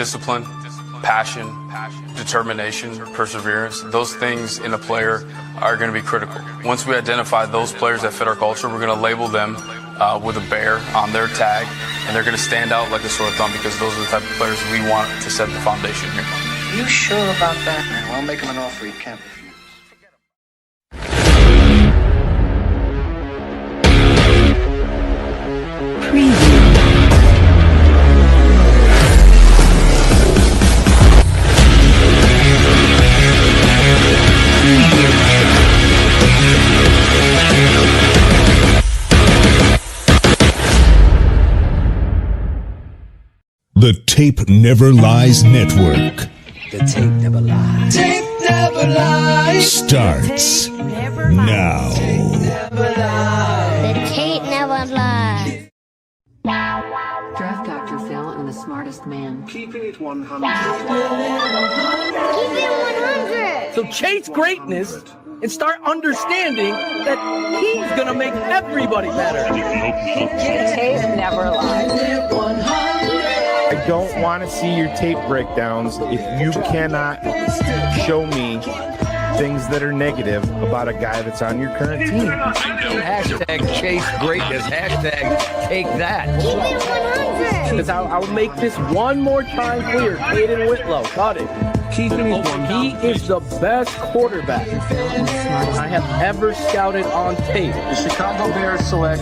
discipline, passion, determination, perseverance, those things in a player are going to be critical. Once we identify those players that fit our culture, we're going to label them with a bear on their tag, and they're going to stand out like a sore thumb because those are the type of players we want to set the foundation here. You sure about that? Well, I'll make him an offer he can't refuse. The Tape Never Lies Network. The tape never lies. Tape never lies. Starts now. The tape never lies. Draft Dr. Phil and the smartest man. Keeping it 100. Keep it 100. So chase greatness and start understanding that he's gonna make everybody better. Tape never lies. I don't want to see your tape breakdowns if you cannot show me things that are negative about a guy that's on your current team. Hashtag chase greatness. Hashtag take that. Keep it 100. Because I'll make this one more time clear. Caden Whitlow, got it. He is the best quarterback I have ever scouted on tape. The Chicago Bears select.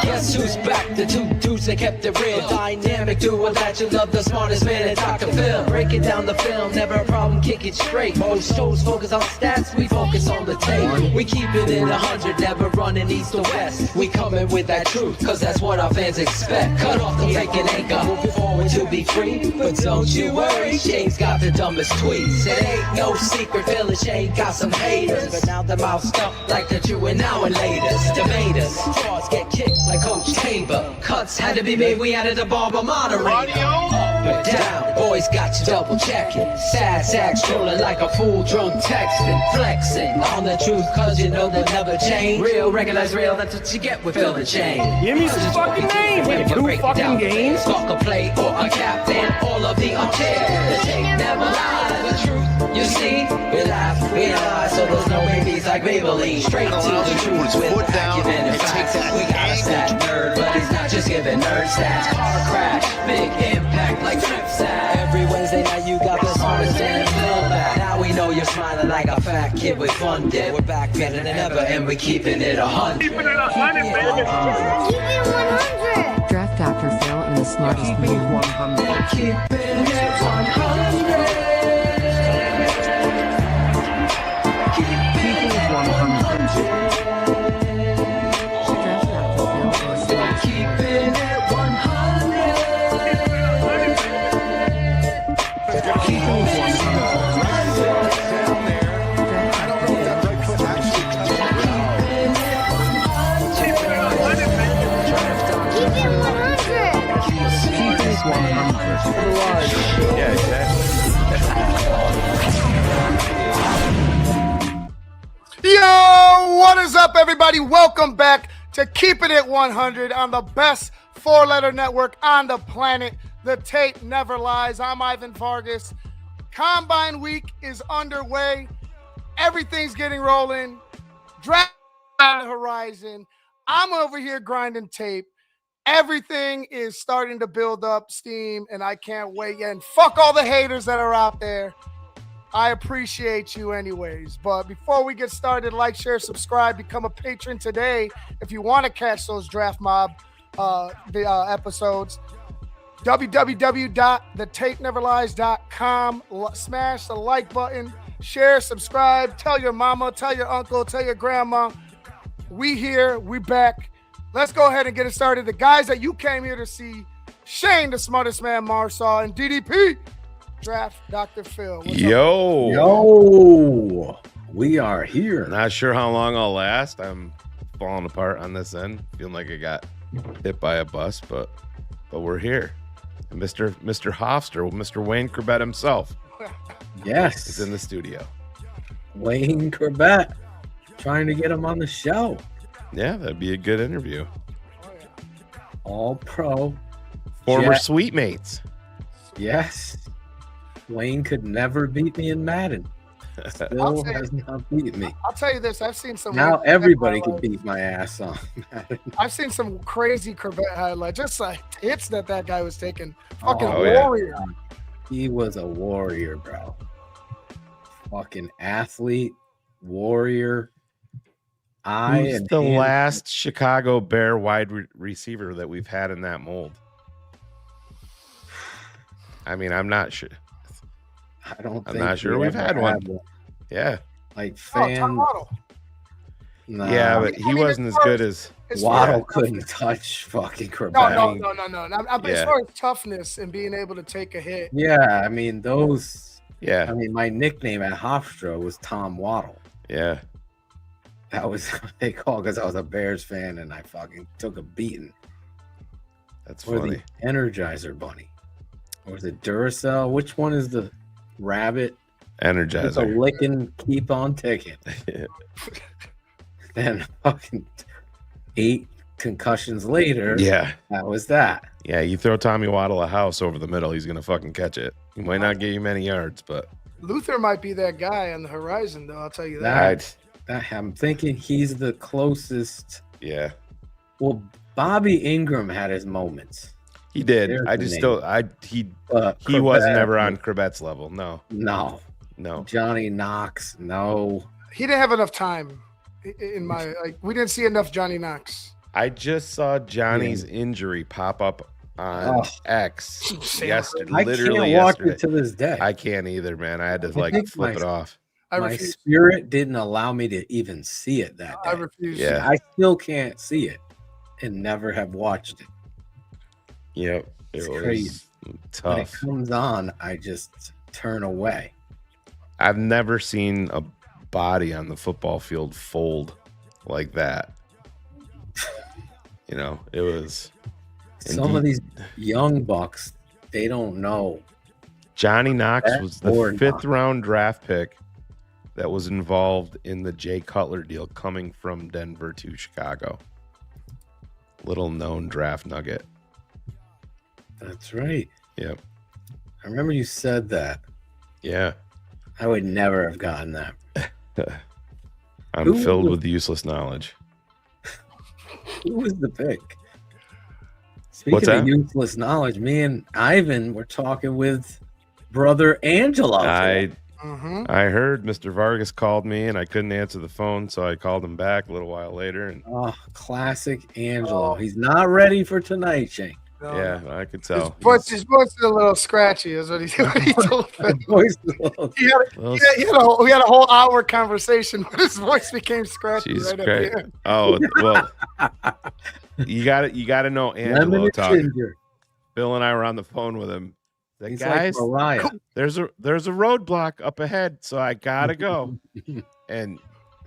Guess who's back? The two dudes that kept it real. Dynamic duo that you love, the smartest man at Dr. Phil. Breaking down the film, never a problem, kick it straight. Most shows focus on stats, we focus on the tape. We keep it in 100, never running east or west. We coming with that truth, cause that's what our fans expect. Cut off the fake and anchor, moving forward to be free. But don't you worry, Shane's got the dumbest tweets. It ain't no secret, Phil and Shane got some haters. But now them out stuck like the Jew and now and laters. Tomatoes, draws get kicked like Coach Tabor. Cuts had to be made, we added a barber moderator. Up and down, boys got you double checking. Sad sacks trolling like a fool drunk texting. Flexing on the truth cause you know they'll never change. Real, recognize real, that's what you get with Phil and Shane. Give me some fucking names. We have 2 fucking games. Fuck a play or a captain, all of the unfair. The tape never lies, the truth you see. We laugh, we lie, so there's no babies like Maybelline. Straight to the truth with acumen and facts. We got a stat nerd, but he's not just giving nerd stats. Car crash, big impact like trip sack. Every Wednesday night you got the smartest damn Phil back. Now we know you're smiling like a fat kid with fun dip. We're back better than ever and we're keeping it 100. Keep it 100. Draft Dr. Phil and the smartest man. Keeping it 100. Keeping it 100. Keeping it 100. Keeping it 100. Yeah, exactly. Yo, what is up, everybody? Welcome back to Keeping It 100 on the best 4-letter network on the planet. The tape never lies. I'm Ivan Vargas. Combine week is underway. Everything's getting rolling. Draft on the horizon. I'm over here grinding tape. Everything is starting to build up steam, and I can't wait. And fuck all the haters that are out there. I appreciate you anyways. But before we get started, like, share, subscribe, become a patron today if you want to catch those Draft Mob episodes. www.thetapeneverlies.com. Smash the like button, share, subscribe, tell your mama, tell your uncle, tell your grandma. We here, we back. Let's go ahead and get it started. The guys that you came here to see, Shane, the smartest man, Marsaw, and DDP, Draft Dr. Phil. Yo, we are here. Not sure how long I'll last. I'm falling apart on this end, feeling like I got hit by a bus, but we're here. And Mr. Hofster, Mr. Wayne Corbett himself. Yes, is in the studio. Wayne Corbett, trying to get him on the show. Yeah, that'd be a good interview. All pro, Former Jet. sweet mates. Yes. Wayne could never beat me in Madden. Still has not beat me. I'll tell you this: I've seen some. Now weird everybody can highlights. beat my ass on Madden. I've seen some crazy Corbett highlights, just like hits that guy was taking. Fucking Oh, yeah. warrior. He was a warrior, bro. Fucking athlete, warrior. Who's the last Chicago Bear wide receiver that we've had in that mold? I mean, I'm not sure. I'm not sure we've had one. Yeah. Like Tom fan. Waddle. Nah. Yeah, but he wasn't as good as Waddle couldn't touch fucking No, Corbett. As far as toughness and being able to take a hit. Yeah, I mean those. Yeah. I mean, my nickname at Hofstra was Tom Waddle. Yeah. That was what they called because I was a Bears fan and I fucking took a beating. That's or funny. The Energizer Bunny. Or is it Duracell? Which one is the rabbit? It's a Energizer. licking, keep on ticking. Then fucking 8 concussions later. Yeah. That was that. Yeah, you throw Tommy Waddle a house over the middle, he's gonna fucking catch it. He might not get you many yards, but Luther might be that guy on the horizon, though. I'll tell you that. I'm thinking he's the closest. Yeah. Well, Bobby Ingram had his moments. He did. There's I the just name. still he was never on Corvette's level. No. No. Johnny Knox, no. He didn't have enough time. We didn't see enough Johnny Knox. I just saw Johnny's injury pop up on X yesterday. I Literally can't watch yesterday. it to this day. I can't either, man. I had to I think flip it off. My spirit didn't allow me to even see it that day. I refuse. Yeah. I still can't see it and never have watched it. Yep. It's It was crazy. When it tough. comes on, I just turn away. I've never seen a body on the football field fold like that. It was. Some of these young bucks, they don't know. Johnny Knox That was or the not. 5th round draft pick that was involved in the Jay Cutler deal coming from Denver to Chicago. Little known draft nugget. That's right. Yep. I remember you said that. Yeah. I would never have gotten that. I'm Who filled was- with useless knowledge. Who was the pick? What's Speaking that? of useless knowledge, me and Ivan were talking with brother Angelo. I Mm-hmm. heard Mr. Vargas called me and I couldn't answer the phone, so I called him back a little while later. And Oh, classic Angelo. He's not ready for tonight, Shane. yeah, I could tell. His voice is a little scratchy, is what he told me. Voice is a little- We had a whole hour conversation, but his voice became scratchy Jesus right at Christ. the end. Oh, well, you got to know Lemon Angelo and talking. ginger. Bill and I were on the phone with him. Like, He's guys, like Mariah. there's a roadblock up ahead, so I gotta go. And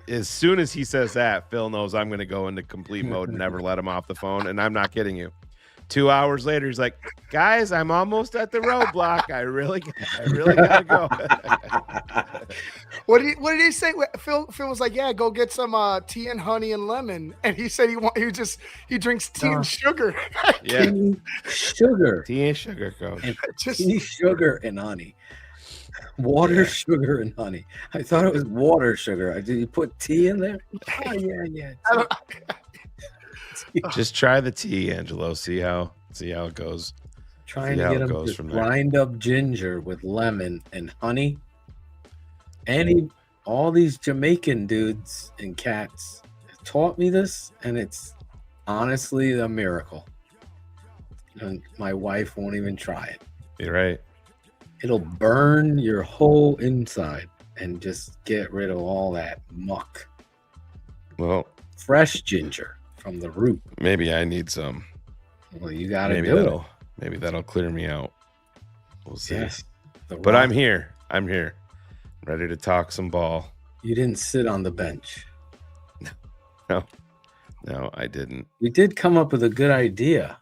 as soon as he says that, Phil knows I'm gonna go into complete mode and never let him off the phone. And I'm not kidding you. 2 hours later, he's like, guys, I'm almost at the roadblock. I really gotta go. What did he say? Phil was like, "Yeah, go get some tea and honey and lemon," and he said he drinks tea and sugar. Yeah, Tea, sugar. tea and sugar, coach. And Just- tea, sugar, and honey. Water, sugar, and honey. I thought it was water, sugar. Did you put tea in there? Oh, yeah. Just try the tea, Angelo. See how it goes. Trying See to how get it him goes to from there. grind up ginger with lemon and honey. And all these Jamaican dudes and cats taught me this, and it's honestly a miracle. And my wife won't even try it. You're right. It'll burn your whole inside and just get rid of all that muck. Well, Fresh ginger from the root. maybe I need some. Well, you got to Maybe do that'll clear me out. We'll it. see. Yes. The But rock. I'm here. Ready to talk some ball. You didn't sit on the bench. No, I didn't. We did come up with a good idea.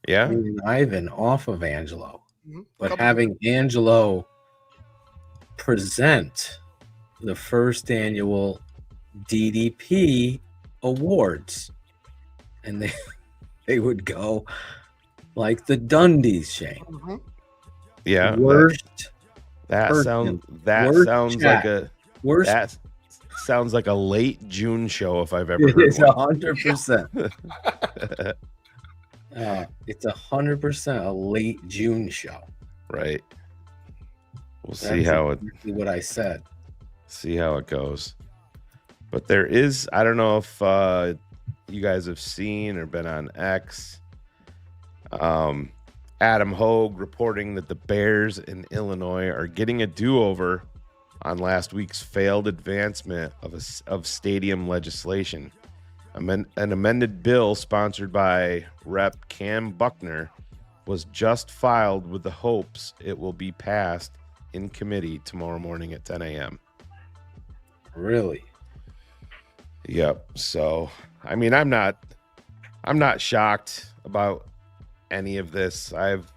Yeah. Me and Ivan off of Angelo, Mhm. but Couple- having Angelo present the first annual DDP awards, and they would go like the Dundies, Shane. Mhm. Yeah, Worst. that person, that worst sounds chat, like a worst. that sounds like a late June show if I've ever It heard is one. 100%. It's 100% a late June show. Right. We'll That's see how exactly what I said. See how it goes. But there is, I don't know if you guys have seen or been on X. Adam Hogue reporting that the Bears in Illinois are getting a do-over on last week's failed advancement of stadium legislation. An amended bill sponsored by Rep. Cam Buckner was just filed with the hopes it will be passed in committee tomorrow morning at 10 a.m. Really? Yep. So, I mean, I'm not shocked about any of this. I've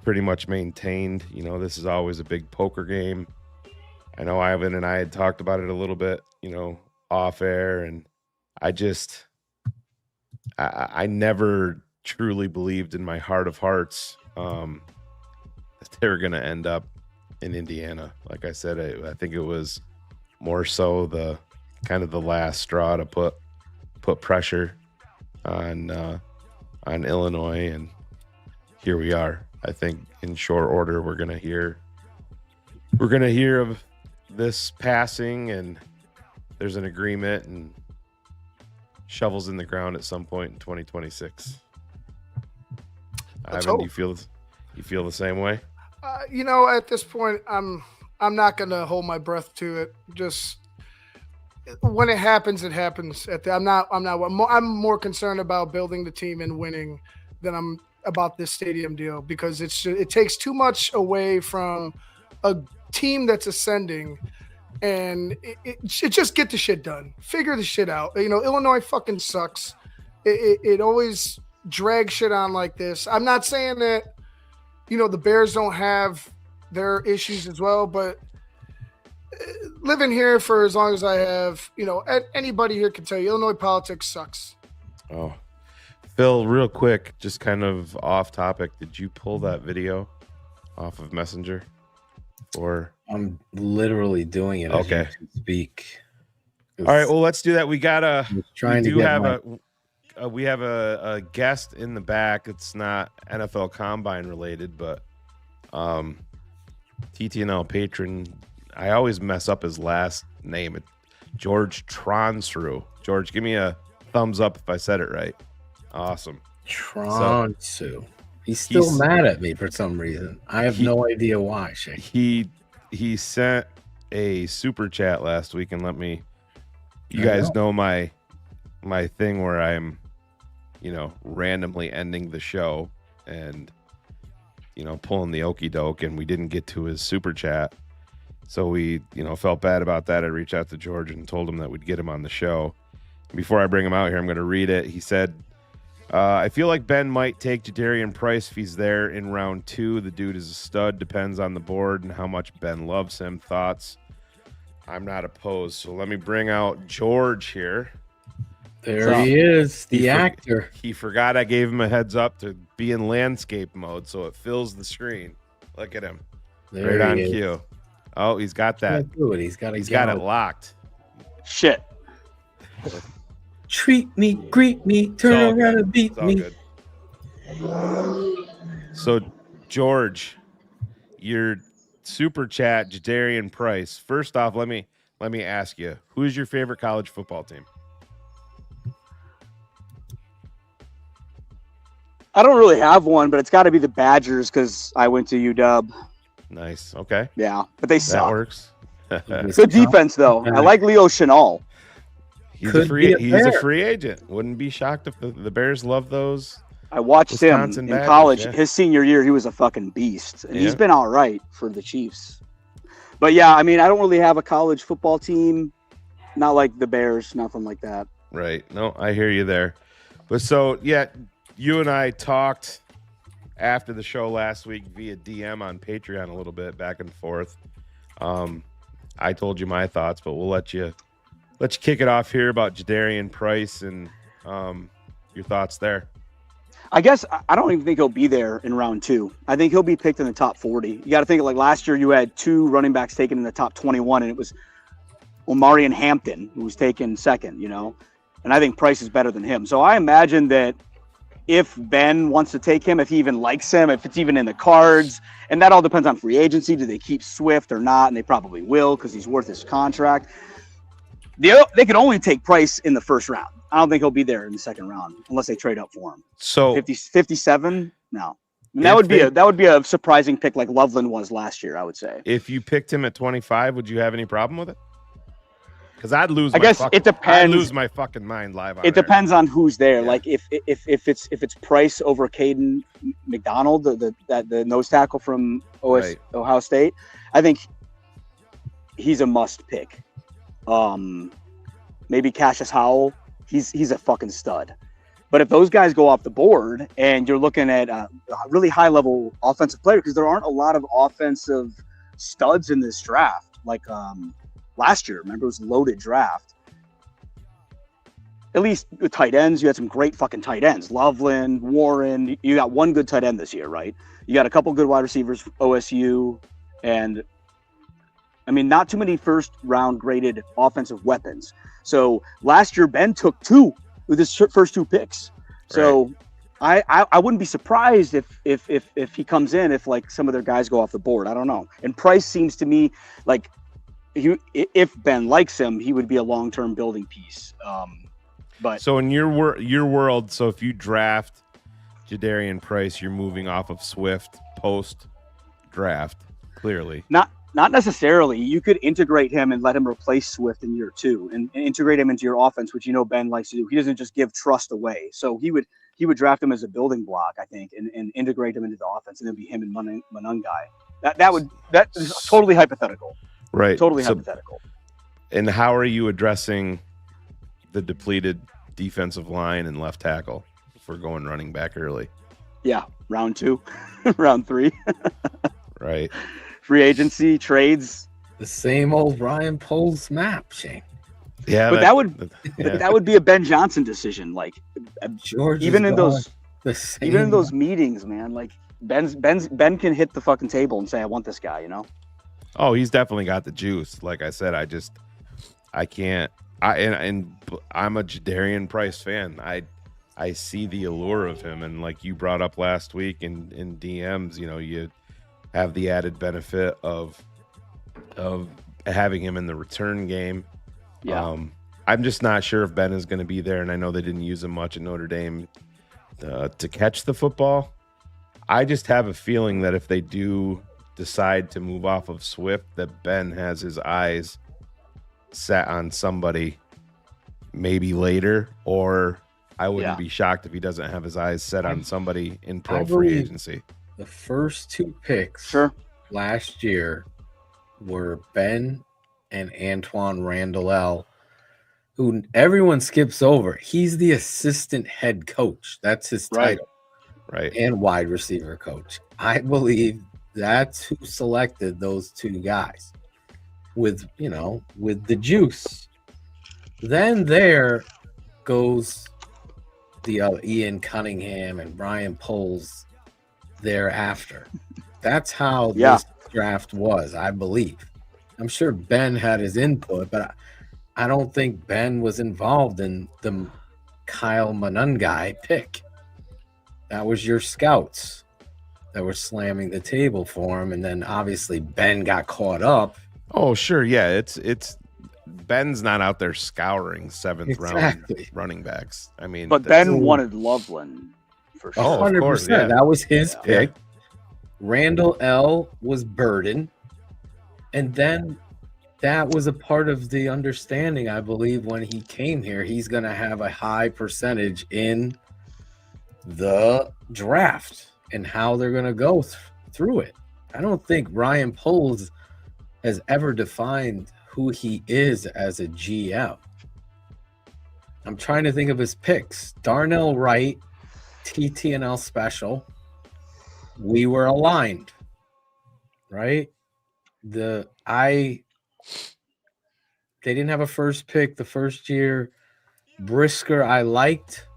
pretty much maintained, this is always a big poker game. I know Ivan and I had talked about it a little bit, off air, and I never truly believed in my heart of hearts that they were going to end up in Indiana. Like I said, I think it was more so the kind of the last straw to put pressure on Illinois, and here we are. I think in short order we're gonna hear of this passing, and there's an agreement and shovels in the ground at some point in 2026. Ivan, do you feel the same way? At this point, I'm not gonna hold my breath to it. Just when it happens, it happens. I'm more concerned about building the team and winning than I'm about this stadium deal, because it takes too much away from a team that's ascending, and it just get the shit done. Figure the shit out. Illinois fucking sucks. It always drags shit on like this. I'm not saying that the Bears don't have their issues as well, but living here for as long as I have, anybody here can tell you Illinois politics sucks. Oh, Phil, real quick, just kind of off topic. Did you pull that video off of Messenger? Or I'm literally doing it. Okay. As you speak. All right. Well, let's do that. We have a guest in the back. It's not NFL Combine related, but TTNL patron. I always mess up his last name. George Tronsru. George, give me a thumbs up if I said it right. Awesome. Tronsu. He's still mad at me for some reason. I have no idea why, Shane. He sent a super chat last week and let me. You guys know my thing where I'm, randomly ending the show and, pulling the okey doke, and we didn't get to his super chat. So we, felt bad about that. I reached out to George and told him that we'd get him on the show. Before I bring him out here, I'm going to read it. He said, I feel like Ben might take Jadarian Price if he's there in round 2. The dude is a stud. Depends on the board and how much Ben loves him. Thoughts? I'm not opposed. So let me bring out George here. There he is, the actor. He forgot I gave him a heads up to be in landscape mode, so it fills the screen. Look at him. There right on he is. cue. Oh, he's got that. He's got it locked. Shit. Treat me, greet me, turn around and beat me. Good. So, George, your super chat, Jadarian Price. First off, let me ask you, who's your favorite college football team? I don't really have one, but it's got to be the Badgers because I went to UW. Nice. Okay. Yeah, but they suck. That works. Good defense, though. I like Leo Chenal. He's a free agent. Wouldn't be shocked if the Bears love those. I watched Wisconsin him in Badgers, college. yeah. His senior year, he was a fucking beast. And he's been all right for the Chiefs. But, yeah, I mean, I don't really have a college football team. Not like the Bears, nothing like that. Right. No, I hear you there. But so, yeah, you and I talked after the show last week via DM on Patreon a little bit, back and forth. I told you my thoughts, but we'll let you kick it off here about Jadarian Price and your thoughts there. I guess I don't even think he'll be there in round 2. I think he'll be picked in the top 40. You got to think like last year you had 2 running backs taken in the top 21, and it was Omarion Hampton who was taken second, and I think Price is better than him. So I imagine that if Ben wants to take him, if he even likes him, if it's even in the cards, and that all depends on free agency. Do they keep Swift or not? And they probably will because he's worth his contract. They could only take Price in the first round. I don't think he'll be there in the second round unless they trade up for him. So 57, no. And that would be a surprising pick like Loveland was last year, I would say. If you picked him at 25, would you have any problem with it? Because I'd lose. It depends. I'd lose my fucking mind live. It depends on who's there. Yeah. Like if it's Price over Caden McDonald, the nose tackle from Ohio State, I think he's a must pick. Maybe Cassius Howell. He's a fucking stud. But if those guys go off the board and you're looking at a really high level offensive player, because there aren't a lot of offensive studs in this draft, like last year, remember it was a loaded draft. At least with tight ends, you had some great fucking tight ends. Loveland, Warren, you got one good tight end this year, right? You got a couple good wide receivers, OSU, and I mean, not too many first round graded offensive weapons. So last year, Ben took 2 with his first 2 picks. So I wouldn't be surprised if he comes in, if like some of their guys go off the board. I don't know. And Price seems to me like if Ben likes him, he would be a long-term building piece. But so in your world, so if you draft Jadarian Price, you're moving off of Swift post draft, clearly. Not necessarily. You could integrate him and let him replace Swift in year 2 and integrate him into your offense, which Ben likes to do. He doesn't just give trust away. So he would draft him as a building block, I think, and integrate him into the offense, and it'd be him and Manungai. That is totally hypothetical. Right. Totally hypothetical. And how are you addressing the depleted defensive line and left tackle if we're going running back early? Yeah, round 2, round 3. Right. Free agency, trades. The same old Ryan Poles map, Shane. Yeah, but that would be a Ben Johnson decision. Like George even in those meetings, man. Like Ben can hit the fucking table and say, "I want this guy," Oh, he's definitely got the juice. Like I said, I can't. And I'm a Jadarian Price fan. I see the allure of him, and like you brought up last week in DMs, you have the added benefit of having him in the return game. Yeah. I'm just not sure if Ben is going to be there, and I know they didn't use him much at Notre Dame to catch the football. I just have a feeling that if they do decide to move off of Swift, that Ben has his eyes set on somebody maybe later, or I wouldn't be shocked if he doesn't have his eyes set on somebody in pro free agency. The first 2 picks last year were Ben and Antoine Randall, who everyone skips over. He's the assistant head coach. That's his title. Right. And wide receiver coach. I believe that's who selected those 2 guys with the juice. Then there goes the Ian Cunningham and Brian Poles thereafter. That's how this draft was, I believe. I'm sure Ben had his input, but I don't think Ben was involved in the Kyle Manungai pick. That was your scouts that were slamming the table for him, and then obviously Ben got caught up. Oh, sure, yeah. It's Ben's not out there scouring 7th round running backs. I mean, but Ben wanted Loveland for sure. 100%. Course, yeah. That was his pick. Randall L was Burden, and then that was a part of the understanding, I believe, when he came here. He's going to have a high percentage in the draft and how they're going to go through it. I don't think Ryan Poles has ever defined who he is as a GM. I'm trying to think of his picks. Darnell Wright, TTNL special. We were aligned, right? They didn't have a first pick the first year. Brisker I liked.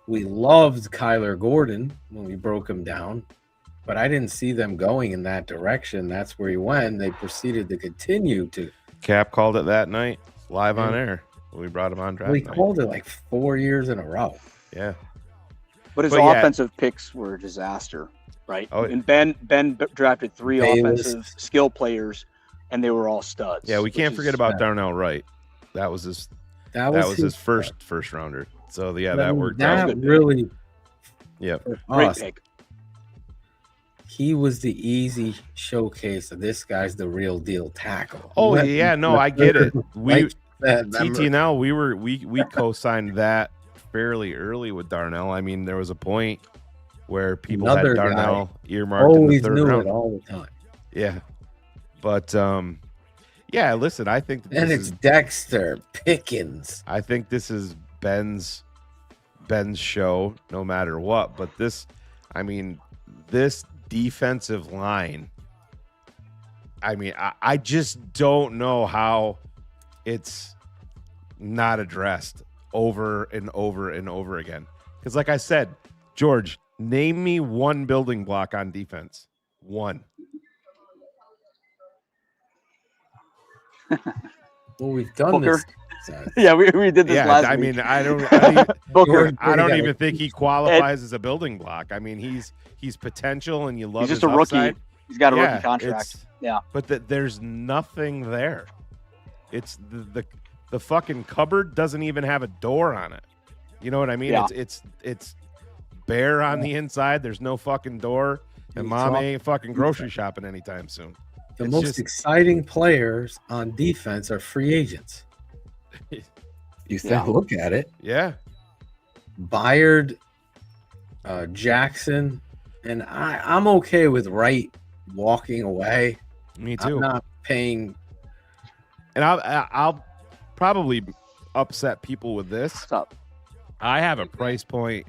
We loved Kyler Gordon when we broke him down, but I didn't see them going in that direction. That's where he went. They proceeded to continue to. Cap called it that night, live on air. We brought him on draft We night. called it like 4 years in a row. Yeah. But his offensive picks were a disaster, right? Oh, and Ben drafted 3 Bayless. offensive skill players, and they were all studs. Yeah, we can't forget about Darnell Wright. That was his. That was his first rounder. So that worked out. That really. Yep. Great pick. He was the easy showcase of this guy's the real deal tackle. Oh yeah, no, I get it. We that, TTNL, we co-signed that fairly early with Darnell. I mean, there was a point where people had Darnell earmarked in the third round. It all the time. Yeah, but yeah. Listen, I think and it's Dexter Pickens. I think this is Ben's show, no matter what. But this defensive line. I mean, I just don't know how it's not addressed over and over and over again. Because like I said, George, name me one building block on defense. One. Well, we've done this. Yeah, we did this last week. I mean, I don't even think he qualifies as a building block. I mean, he's potential, and you love. He's just his a rookie. upside. He's got a rookie contract. Yeah, but there's nothing there. It's the fucking cupboard doesn't even have a door on it. You know what I mean? Yeah. It's bare on the inside. There's no fucking door, and mom ain't fucking grocery shopping anytime soon. The most exciting players on defense are free agents. You look at it. Yeah. Byard, Jackson, and I'm okay with Wright walking away. Me too. I'm not paying. And I'll probably upset people with this. What's up? I have a price point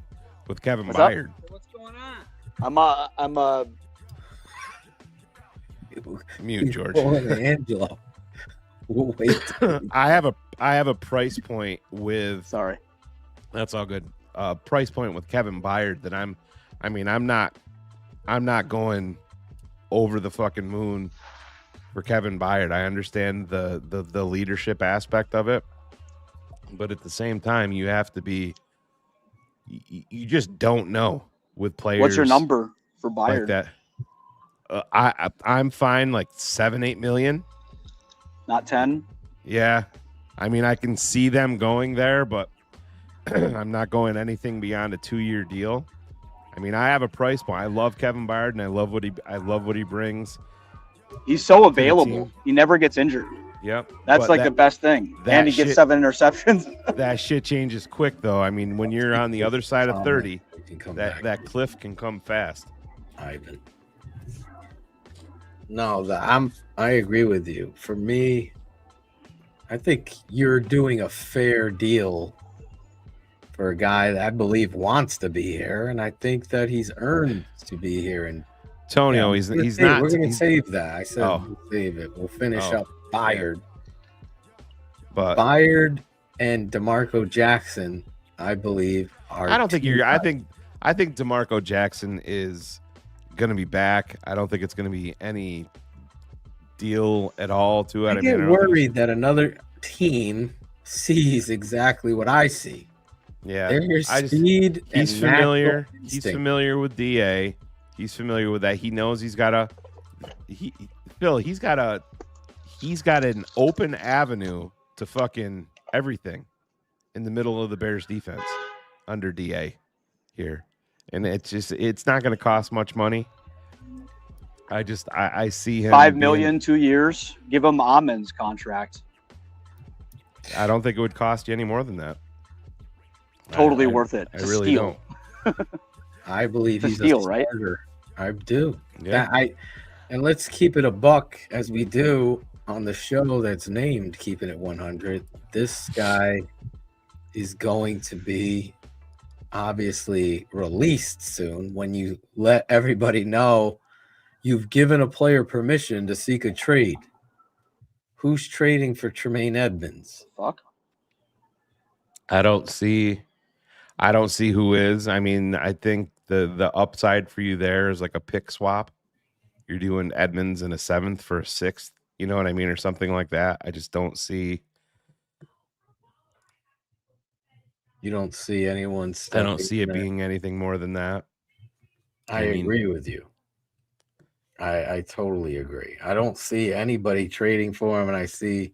with Kevin Byard. What's going on? I'm a mute, George. Angelo. We'll wait. I have a price point with. Sorry. That's all good. Price point with Kevin Byard that I'm not going over the fucking moon for Kevin Byard. I understand the leadership aspect of it, but at the same time, you have to be. You just don't know with players. What's your number for Byard? Like that. I'm fine, like 7-8 million. Not 10. Yeah, I mean, I can see them going there, but I'm not going anything beyond a 2-year deal. I mean, I have a price point. I love Kevin Byard, and I love what he brings. He's so available. He never gets injured. Yep. That's the best thing. And he gets 7 interceptions. That shit changes quick, though. I mean, when you're on the other side of 30, that cliff can come fast. Ivan. No, I agree with you. For me, I think you're doing a fair deal for a guy that I believe wants to be here, and I think that he's earned to be here. And Tonio, he's not. We're going to save that. I said we'll save it. We'll finish up Byard. But Byard and DeMarco Jackson, I believe, are. I don't think you're. I think DeMarco Jackson is going to be back. I don't think it's going to be any deal at all to it. I get worried that another team sees exactly what I see. Yeah, there's speed. He's familiar. He's familiar with DA. He's familiar with that. He knows he's got a. He's got an open avenue to fucking everything in the middle of the Bears defense under DA here. And it's not going to cost much money. I see him. $5 million, 2 years. Give him Amen's contract. I don't think it would cost you any more than that. Totally worth it. I really don't. I believe he's a steal, starter. I do. Yeah. And let's keep it a buck as we do on the show that's named Keeping It 100. This guy is going to be obviously released soon when you let everybody know you've given a player permission to seek a trade. Who's trading for Tremaine Edmonds? Fuck. I don't see I don't see who is. I mean, I think the upside for you there is like a pick swap. You're doing Edmonds in a 7th for a 6th. You know what I mean, or something like that. I just don't see. You don't see anyone. I don't see it there. being anything more than that. I agree with you. I totally agree. I don't see anybody trading for him, and I see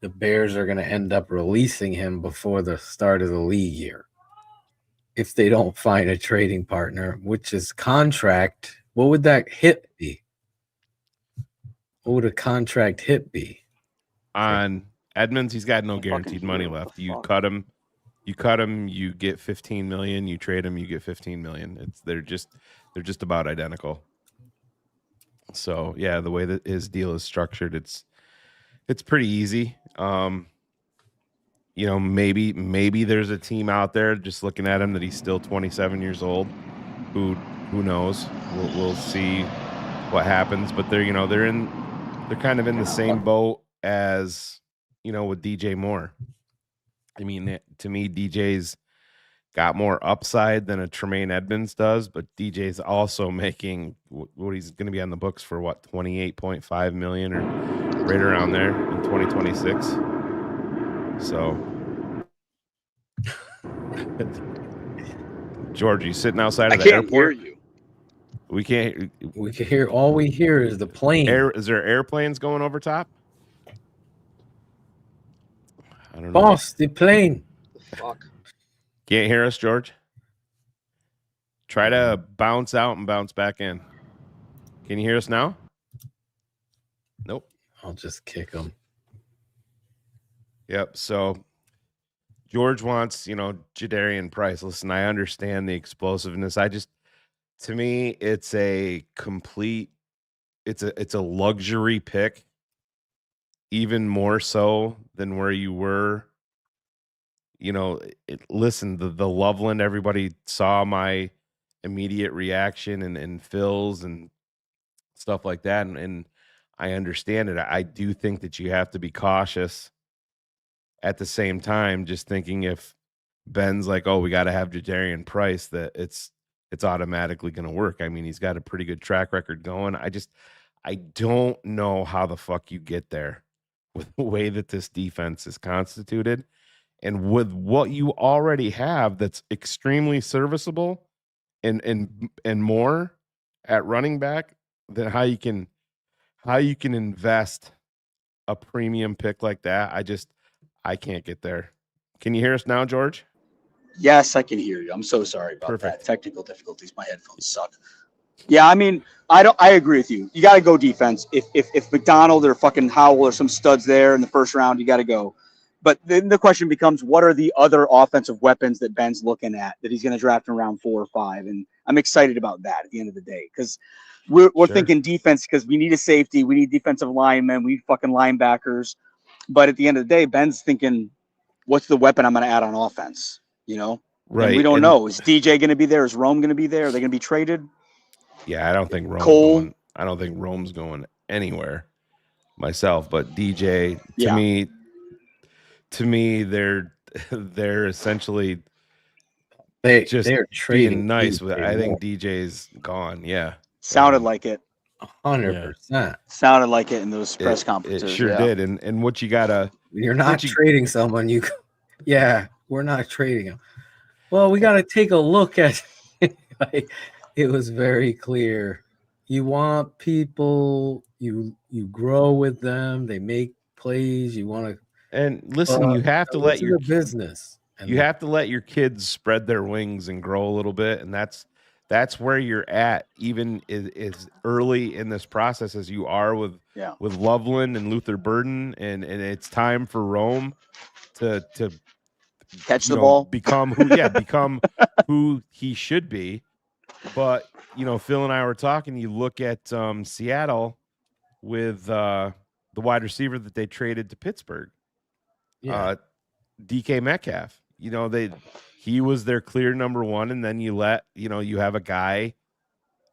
the Bears are going to end up releasing him before the start of the league year if they don't find a trading partner, which is contract. What would that hit be? What would a contract hit be? On Edmonds, he's got no guaranteed money left. You cut him, you get 15 million. You trade him, you get 15 million. They're just about identical. So yeah, the way that his deal is structured, it's pretty easy. You know, maybe there's a team out there just looking at him that he's still 27 years old. Who knows? We'll see what happens. But they're kind of in the same boat as, with DJ Moore. I mean, to me, DJ's got more upside than a Tremaine Edmonds does, but DJ's also making what he's going to be on the books for, 28.5 million or right around there in 2026. So, George, you sitting outside of the airport? Hear you. We can't. We can hear. All we hear is the plane. Is there airplanes going over top? I don't know. Boss, the plane. Fuck. Can't hear us, George? Try to bounce out and bounce back in. Can you hear us now? Nope. I'll just kick him. Yep. So George wants, Jadarian Price. Listen, I understand the explosiveness. To me, it's a complete, it's a luxury pick, even more so than where you were. Listen, the Loveland, everybody saw my immediate reaction and Phil's and stuff like that. And I understand it. I do think that you have to be cautious at the same time, just thinking if Ben's like, oh, we got to have Jadarian Price, that it's automatically going to work. I mean, he's got a pretty good track record going. I don't know how the fuck you get there with the way that this defense is constituted. And with what you already have that's extremely serviceable and more at running back, than how you can invest a premium pick like that. I can't get there. Can you hear us now, George? Yes, I can hear you. I'm so sorry about Perfect. that. Technical difficulties. My headphones suck. Yeah, I mean, I agree with you. You got to go defense. If McDonald or fucking Howell or some studs there in the first round, you got to go. But then the question becomes, what are the other offensive weapons that Ben's looking at that he's going to draft in round 4 or 5? And I'm excited about that at the end of the day, because we're thinking defense, because we need a safety, we need defensive linemen, we need fucking linebackers. But at the end of the day, Ben's thinking, what's the weapon I'm going to add on offense? Right. And we don't know. Is DJ going to be there? Is Rome going to be there? Are they going to be traded? Yeah, I don't think Rome's going anywhere myself. But DJ, to me, they're essentially they're trading nice. DJ I think DJ's gone. Yeah, sounded like it. 100%. Sounded like it in those press conferences. It sure did. And what you gotta, you're not trading someone. We're not trading him. Well, we got to take a look at it was very clear. You want people, you grow with them, they make plays, you want to. And listen, you have to let your business. You have to let your kids spread their wings and grow a little bit, and that's where you're at, even as early in this process as you are with Loveland and Luther Burden, and it's time for Rome to catch the ball, become who he should be. But Phil and I were talking. You look at Seattle with the wide receiver that they traded to Pittsburgh, DK Metcalf. He was their clear number one, and then you have a guy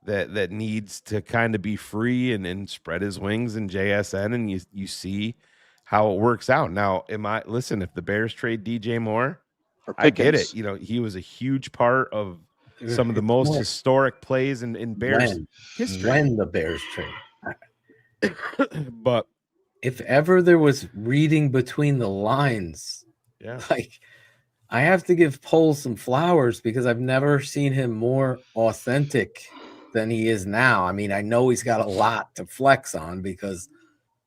that needs to kind of be free and spread his wings in JSN, and you see how it works out. Now, if the Bears trade DJ Moore, or I get Pickens. it. You know, he was a huge part of some of the most historic plays in Bears history. When the Bears trade. But if ever there was reading between the lines, like I have to give Poles some flowers because I've never seen him more authentic than he is now. I mean, I know he's got a lot to flex on because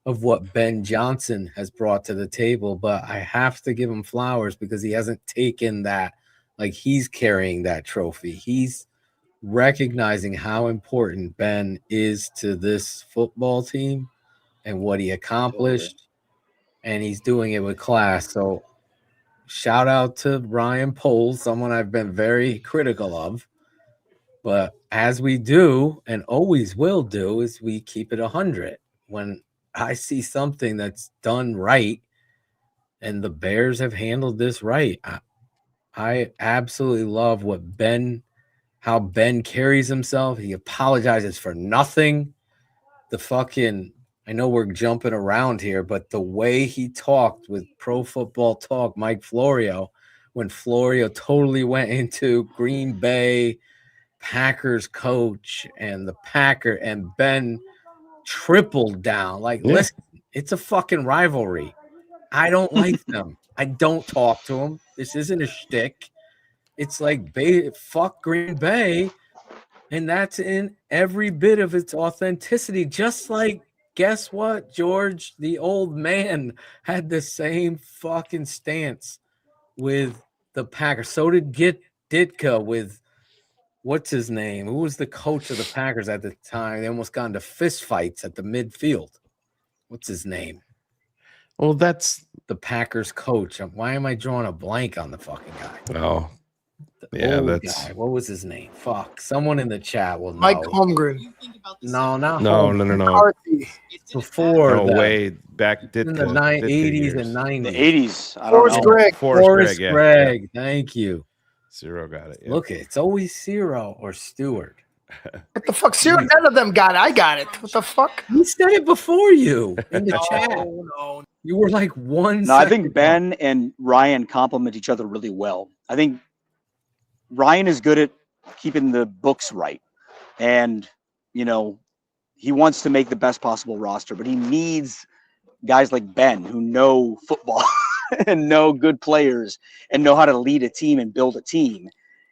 of what Ben Johnson has brought to the table, but I have to give him flowers because he hasn't taken that, like he's carrying that trophy. He's recognizing how important Ben is to this football team and what he accomplished, and he's doing it with class. So shout out to Ryan Poles, someone I've been very critical of. But as we do and always will do, is we keep it 100. When I see something that's done right and the Bears have handled this right, I absolutely love how Ben carries himself. He apologizes for nothing. I know we're jumping around here, but the way he talked with Pro Football Talk, Mike Florio, when Florio totally went into Green Bay Packers coach and Ben tripled down. Listen, it's a fucking rivalry. I don't like them. I don't talk to them. This isn't a shtick. It's like fuck Green Bay, and that's in every bit of its authenticity. Just like, guess what, George? The old man had the same fucking stance with the Packers. So did Ditka with what's his name? Who was the coach of the Packers at the time? They almost got into fist fights at the midfield. What's his name? Well, that's the Packers coach. Why am I drawing a blank on the fucking guy? Oh, yeah, that's guy. What was his name? Fuck. Someone in the chat will know. Mike Holmgren. No, not no. McCarthy. Before no way back in the 80s and 90s. The 80s. Forrest Gregg. Forrest Gregg. Thank you. Ciro got it. Look, it's always Ciro or Stewart. What the fuck? Ciro, none of them got it. I got it. What the fuck? He said it before you in the chat. No. You were like one. No, I think Ben and Ryan complement each other really well. I think Ryan is good at keeping the books right. And, he wants to make the best possible roster, but he needs guys like Ben who know football and know good players and know how to lead a team and build a team.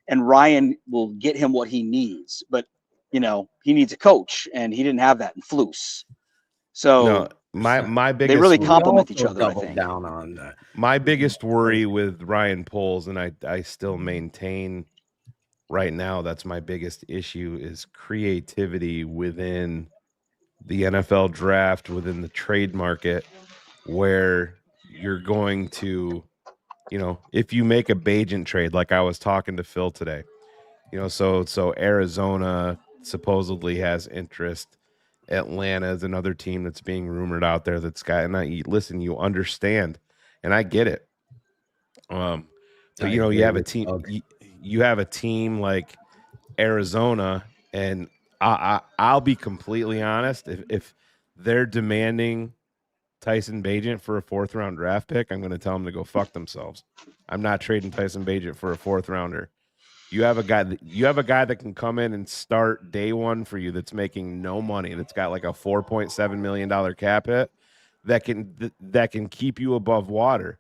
And Ryan will get him what he needs. But, he needs a coach, and he didn't have that in Flus. So my biggest they really complement each other, I think. Down on that. My biggest worry with Ryan Poles, and I still maintain right now that's my biggest issue, is creativity within the NFL draft, within the trade market, where you're going to, if you make a Bagent trade, like I was talking to Phil today, so Arizona supposedly has interest. Atlanta is another team that's being rumored out there that's got, and listen, you understand, and I get it. But you have a team, you have a team like Arizona, and I'll be completely honest. If they're demanding Tyson Bagent for a 4th round draft pick, I'm going to tell them to go fuck themselves. I'm not trading Tyson Bagent for a 4th rounder. You have a guy that can come in and start day one for you that's making no money, that's got like a $4.7 million cap hit that can keep you above water.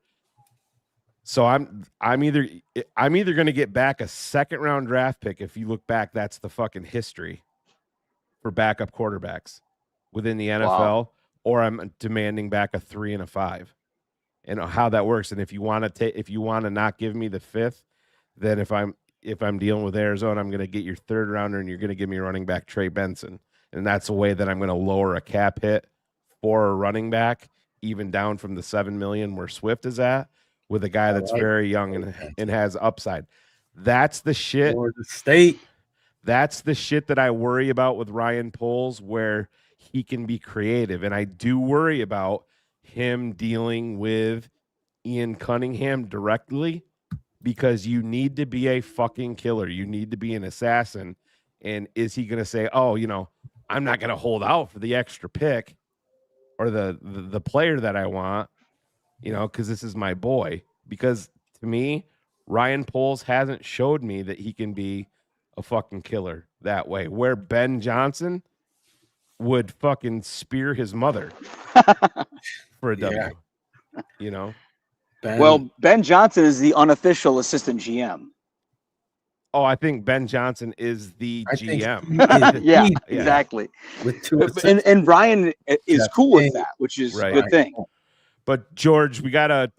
So I'm either going to get back a 2nd round draft pick. If you look back, that's the fucking history for backup quarterbacks within the NFL, Wow. or I'm demanding back a 3 and a 5. And how that works. And if you want to not give me the 5th, then if I'm dealing with Arizona, I'm going to get your 3rd rounder, and you're going to give me running back Trey Benson. And that's a way that I'm going to lower a cap hit for a running back, even down from the $7 million where Swift is at, with a guy that's very young and has upside. That's the shit. Florida State. That's the shit that I worry about with Ryan Poles, where he can be creative. And I do worry about him dealing with Ian Cunningham directly, because you need to be a fucking killer. You need to be an assassin. And is he going to say, I'm not going to hold out for the extra pick or the player that I want, because this is my boy? Because to me, Ryan Poles hasn't showed me that he can be a fucking killer that way. Where Ben Johnson would fucking spear his mother for a W. You know? Well, Ben Johnson is the unofficial assistant GM. Oh, I think Ben Johnson is the GM. Yeah, exactly. With two and Ryan is cool with that, which is a good thing. But George, we gotta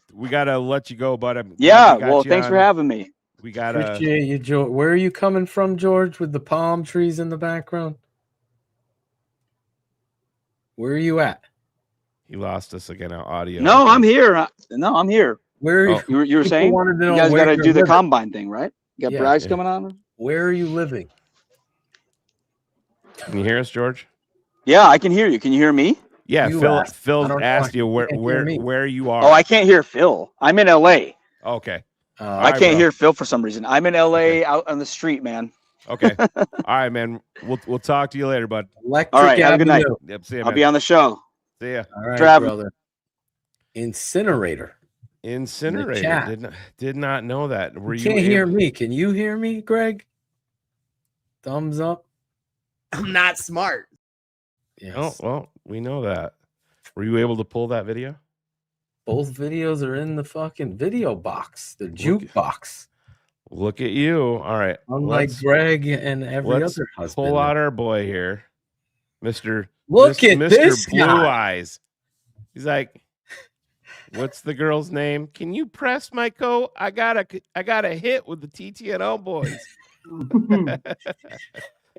let you go, but well, thanks for having me. We gotta appreciate you, George. Where are you coming from, George? With the palm trees in the background? Where are you at? He lost us again. Our audio. No, I'm here. No, I'm here. Where you were saying? You guys got to do the combine thing, right? You got Bryce coming on. Where are you living? Can you hear us, George? Yeah, I can hear you. Can you hear me? Yeah, Phil asked you where you are. Oh, I can't hear Phil. I'm in LA. Okay. I can't hear Phil for some reason. I'm in LA out on the street, man. Okay. All right, man. We'll talk to you later, bud. All right. Have a good night. Yep. See you, I'll be on the show. See ya. All right, Travis. brother. Incinerator. Did not know that. You can't hear me. Can you hear me, Greg? Thumbs up. I'm not smart. Yes. Oh, well, we know that. Were you able to pull that video? Both videos are in the fucking video box, the jukebox. Look at you. All right. Unlike Greg and every other husband. Pull out our boy here. Mr. This Blue guy. Eyes. He's like, what's the girl's name? Can you press my coat? I got a hit with the TTNL boys.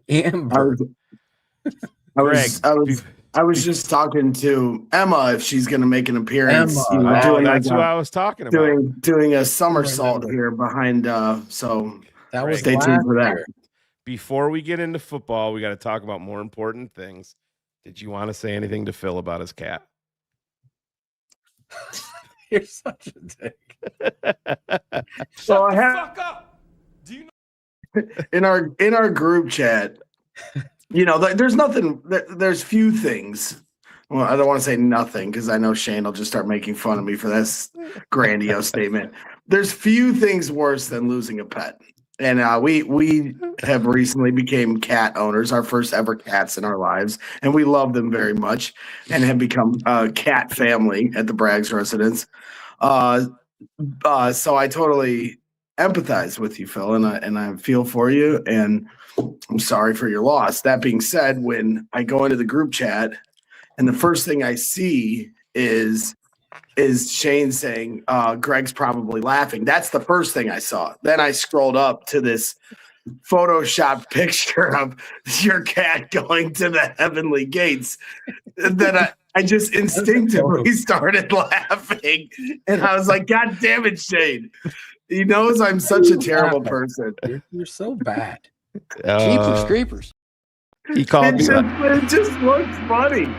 Amber. I was just talking to Emma if she's going to make an appearance. That's who I was talking about. Doing a somersault here behind. So that was stay tuned for that. Before we get into football, we got to talk about more important things. Did you want to say anything to Phil about his cat? You're such a dick. So I have. Fuck up. Do you know? In our group chat, there's nothing. There's few things. Well, I don't want to say nothing because I know Shane will just start making fun of me for this grandiose statement. There's few things worse than losing a pet, and we have recently became cat owners, our first ever cats in our lives, and we love them very much, and have become a cat family at the Braggs residence. So I totally empathize with you, Phil, and I feel for you, and I'm sorry for your loss. That being said, when I go into the group chat and the first thing I see is Shane saying, Greg's probably laughing. That's the first thing I saw. Then I scrolled up to this Photoshop picture of your cat going to the heavenly gates. Then I just instinctively started laughing. And I was like, God damn it, Shane. He knows I'm such a terrible person. You're so bad. Jeepers creepers. He called me. It just looks funny.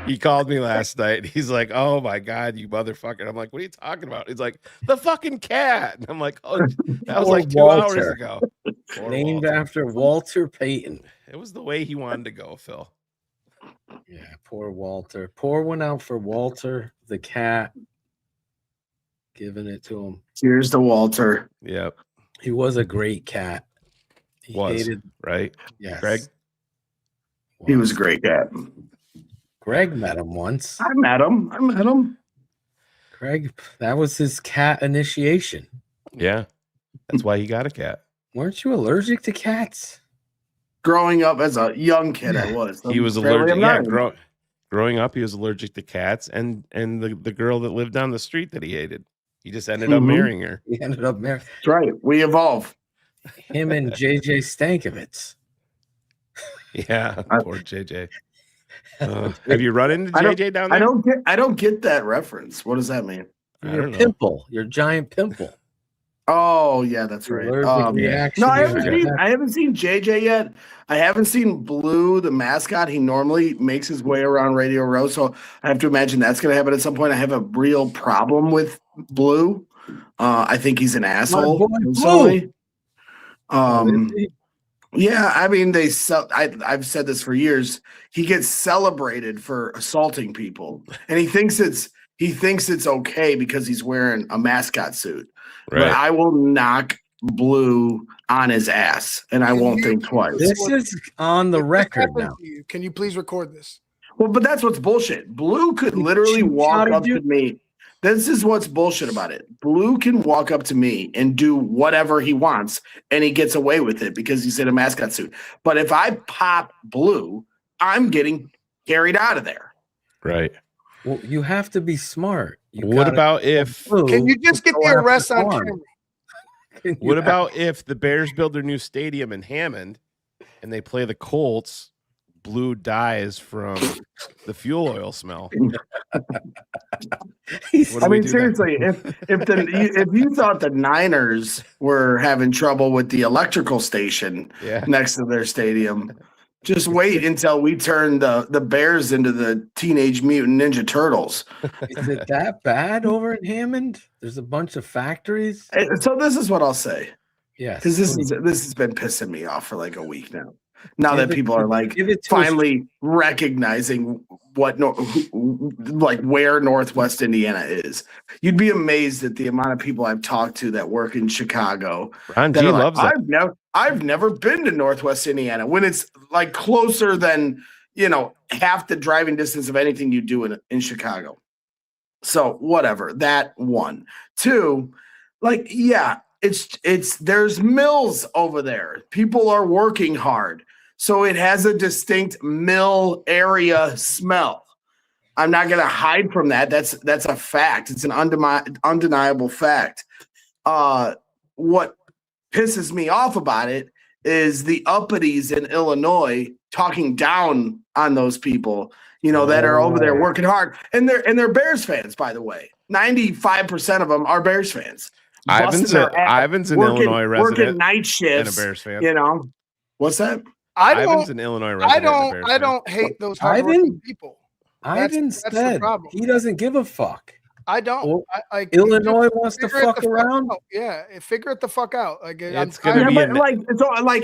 He called me last night. He's like, "Oh my god, you motherfucker!" I'm like, "What are you talking about?" He's like, "The fucking cat." And I'm like, "Oh, that was like 2 hours ago." Named after Walter Payton. It was the way he wanted to go, Phil. Yeah, poor Walter. Pour one out for Walter the cat. Giving it to him. Cheers to Walter. Yep. He was a great cat. Right? Yes. Greg? He was a great cat. Greg met him once. I met him. Greg, that was his cat initiation. Yeah. That's why he got a cat. Weren't you allergic to cats? Growing up as a young kid, I was. He was allergic. Yeah, growing up, he was allergic to cats and the girl that lived down the street that he hated. He just ended up marrying her. He ended up marrying. That's right. We evolve. Him and JJ Stankovitz. Yeah, poor JJ. Have you run into JJ down there? I don't get that reference. What does that mean? Your pimple, your giant pimple. Oh yeah, that's right. No, I haven't seen JJ yet. I haven't seen Blue, the mascot. He normally makes his way around Radio Row, so I have to imagine that's going to happen at some point. I have a real problem with Blue. I think he's an asshole. Yeah, I mean I've said this for years. He gets celebrated for assaulting people, and he thinks it's he thinks it's okay because he's wearing a mascot suit. Right. But I will knock Blue on his ass, and I won't think twice. This is on the record now. Can you please record this? Well, but that's what's bullshit. Blue could literally walk up to me. This is what's bullshit about it. Blue can walk up to me and do whatever he wants, and he gets away with it because he's in a mascot suit. But if I pop Blue, I'm getting carried out of there. Right. Well, you have to be smart. What about if? Can you just get the arrest on camera? What about if the Bears build their new stadium in Hammond and they play the Colts? Blue dies from the fuel oil smell. I mean, seriously, if you thought the Niners were having trouble with the electrical station next to their stadium, just wait until we turn the Bears into the Teenage Mutant Ninja Turtles. Is it that bad over in Hammond? There's a bunch of factories. So this is what I'll say. Yes, because this has been pissing me off for like a week now. Now Give that people are like finally recognizing what where Northwest Indiana is. You'd be amazed at the amount of people I've talked to that work in Chicago. Ron G loves it. I've never been to Northwest Indiana when it's like closer than, half the driving distance of anything you do in Chicago. So whatever, that one. Two, there's mills over there. People are working hard. So it has a distinct mill area smell. I'm not going to hide from that. That's a fact. It's an undeniable fact. What pisses me off about it is the uppities in Illinois talking down on those people, that are over there working hard. And they're Bears fans, by the way. 95% of them are Bears fans. Ivan's an Illinois resident, working night shifts, and a Bears fan. What's that? Ivan's an Illinois resident. I don't hate those hardworking people. Ivan said he doesn't give a fuck. I don't. Illinois wants to fuck around. Yeah, figure it the fuck out. It's gonna be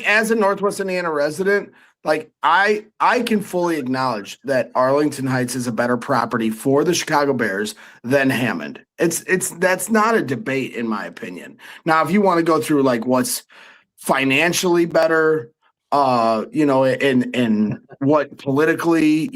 as a Northwest Indiana resident, I can fully acknowledge that Arlington Heights is a better property for the Chicago Bears than Hammond. That's not a debate in my opinion. Now, if you want to go through what's financially better, and what politically,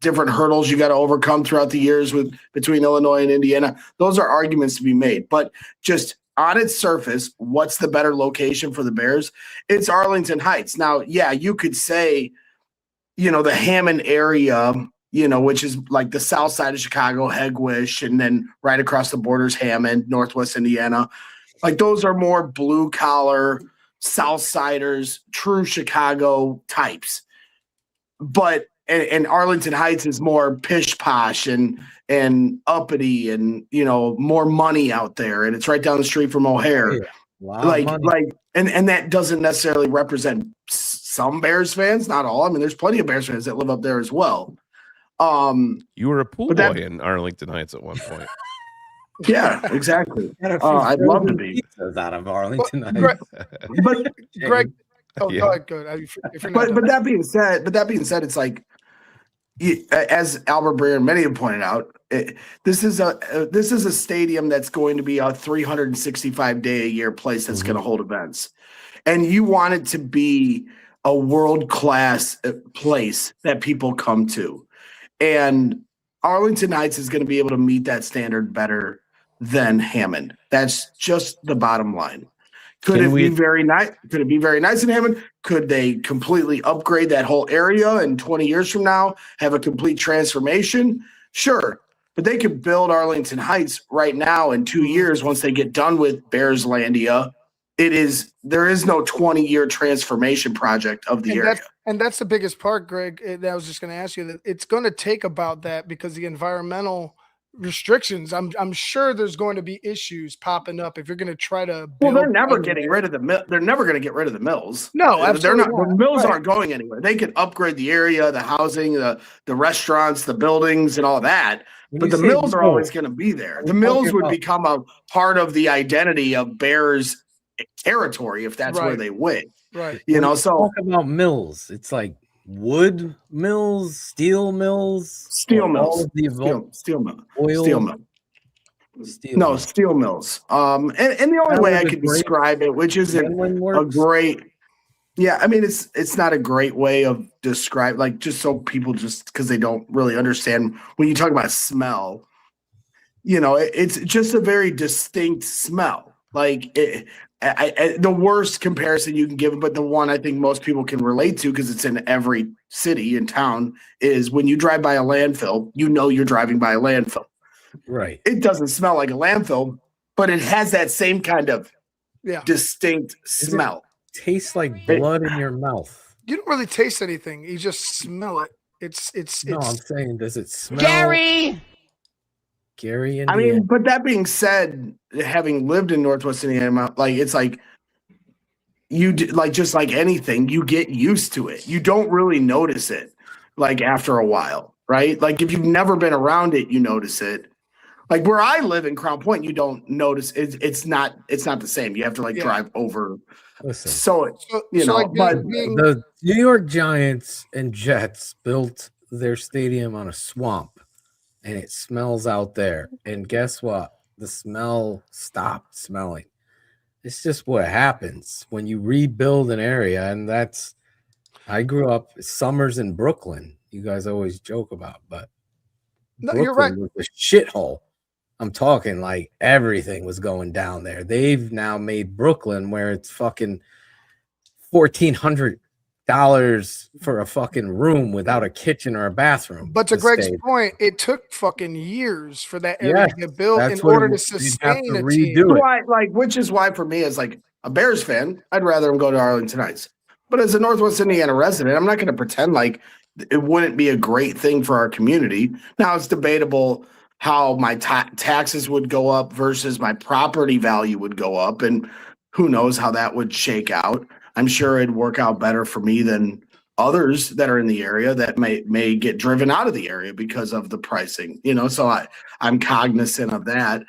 different hurdles you got to overcome throughout the years between Illinois and Indiana, those are arguments to be made. But just on its surface, what's the better location for the Bears? It's Arlington Heights. Now, yeah, you could say, the Hammond area, which is like the south side of Chicago, Hegewisch, and then right across the border is Hammond, Northwest Indiana. Those are more blue collar, Southsiders, true Chicago types. But and Arlington Heights is more pish posh and uppity and more money out there, and it's right down the street from O'Hare. And that doesn't necessarily represent some Bears fans, not all. I mean, there's plenty of Bears fans that live up there as well. You were a pool boy in Arlington Heights at one point. Yeah, exactly. I'd love to be out of Arlington. But Greg, go ahead. But that being said, it's as Albert Breer and many have pointed out, this is a stadium that's going to be a 365-day-a-year place that's going to hold events, and you want it to be a world-class place that people come to, and Arlington Heights is going to be able to meet that standard better than Hammond. That's just the bottom line. Could it be very nice? Could it be very nice in Hammond? Could they completely upgrade that whole area and 20 years from now have a complete transformation? Sure. But they could build Arlington Heights right now in 2 years once they get done with Bearslandia. There is no 20-year transformation project of the area. And that's the biggest part, Greg, that I was just going to ask you, that it's going to take about that because the environmental restrictions, I'm sure there's going to be issues popping up if you're going to try to build. Well, they're never getting rid of the mill. They're never going to get rid of the mills. No, absolutely they're not. The mills aren't going anywhere. They can upgrade the area, the housing, the restaurants, the buildings, and all that. But the mills are always going to be there. The mills would become a part of the identity of Bears territory if that's where they went. Right. So talk about mills. It's like wood mills, steel mills, Steel or all mills. of the above? Steel mill. Oil. Steel mill. Steel No, mill. steel mills. And the only That way was I a could great- describe it, which isn't Inland a works? great, yeah, I mean it's not a great way of describe, like, just so people, just because they don't really understand when you talk about smell, it's just a very distinct smell. Like the worst comparison you can give, but the one I think most people can relate to because it's in every city and town, is when you drive by a landfill, you're driving by a landfill. Right. It doesn't smell like a landfill, but it has that same kind of distinct smell. Tastes like blood in your mouth. You don't really taste anything. You just smell it. No, I'm saying, does it smell? Gary, Indiana. I mean, but that being said, having lived in Northwest Indiana, like, it's like just like anything, you get used to it. You don't really notice it, like, after a while, right? Like, if you've never been around it, you notice it. Like, where I live in Crown Point, you don't notice it. It's not the same. You have to drive over. Listen, So but the New York Giants and Jets built their stadium on a swamp, and it smells out there. And guess what? The smell stopped smelling. It's just what happens when you rebuild an area. And I grew up summers in Brooklyn. You guys always joke about, but Brooklyn you're right. was a shithole. I'm talking like everything was going down there. They've now made Brooklyn where it's fucking $1,400 for a fucking room without a kitchen or a bathroom. But to Greg's point, it took fucking years for that area to get built in order to sustain a team. Which is why for me, as like a Bears fan, I'd rather him go to Arlington Heights. But as a Northwest Indiana resident, I'm not going to pretend like it wouldn't be a great thing for our community. Now, it's debatable how my taxes would go up versus my property value would go up, and who knows how that would shake out. I'm sure it'd work out better for me than others that are in the area that may get driven out of the area because of the pricing, so I'm cognizant of that.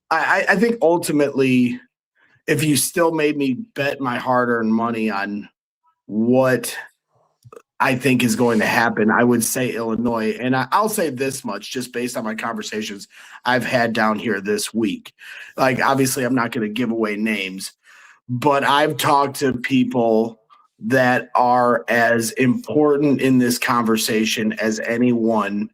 I think ultimately, if you still made me bet my hard-earned money on what I think is going to happen, I would say Illinois. And I'll say this much, just based on my conversations I've had down here this week. Like, obviously, I'm not going to give away names, but I've talked to people that are as important in this conversation as anyone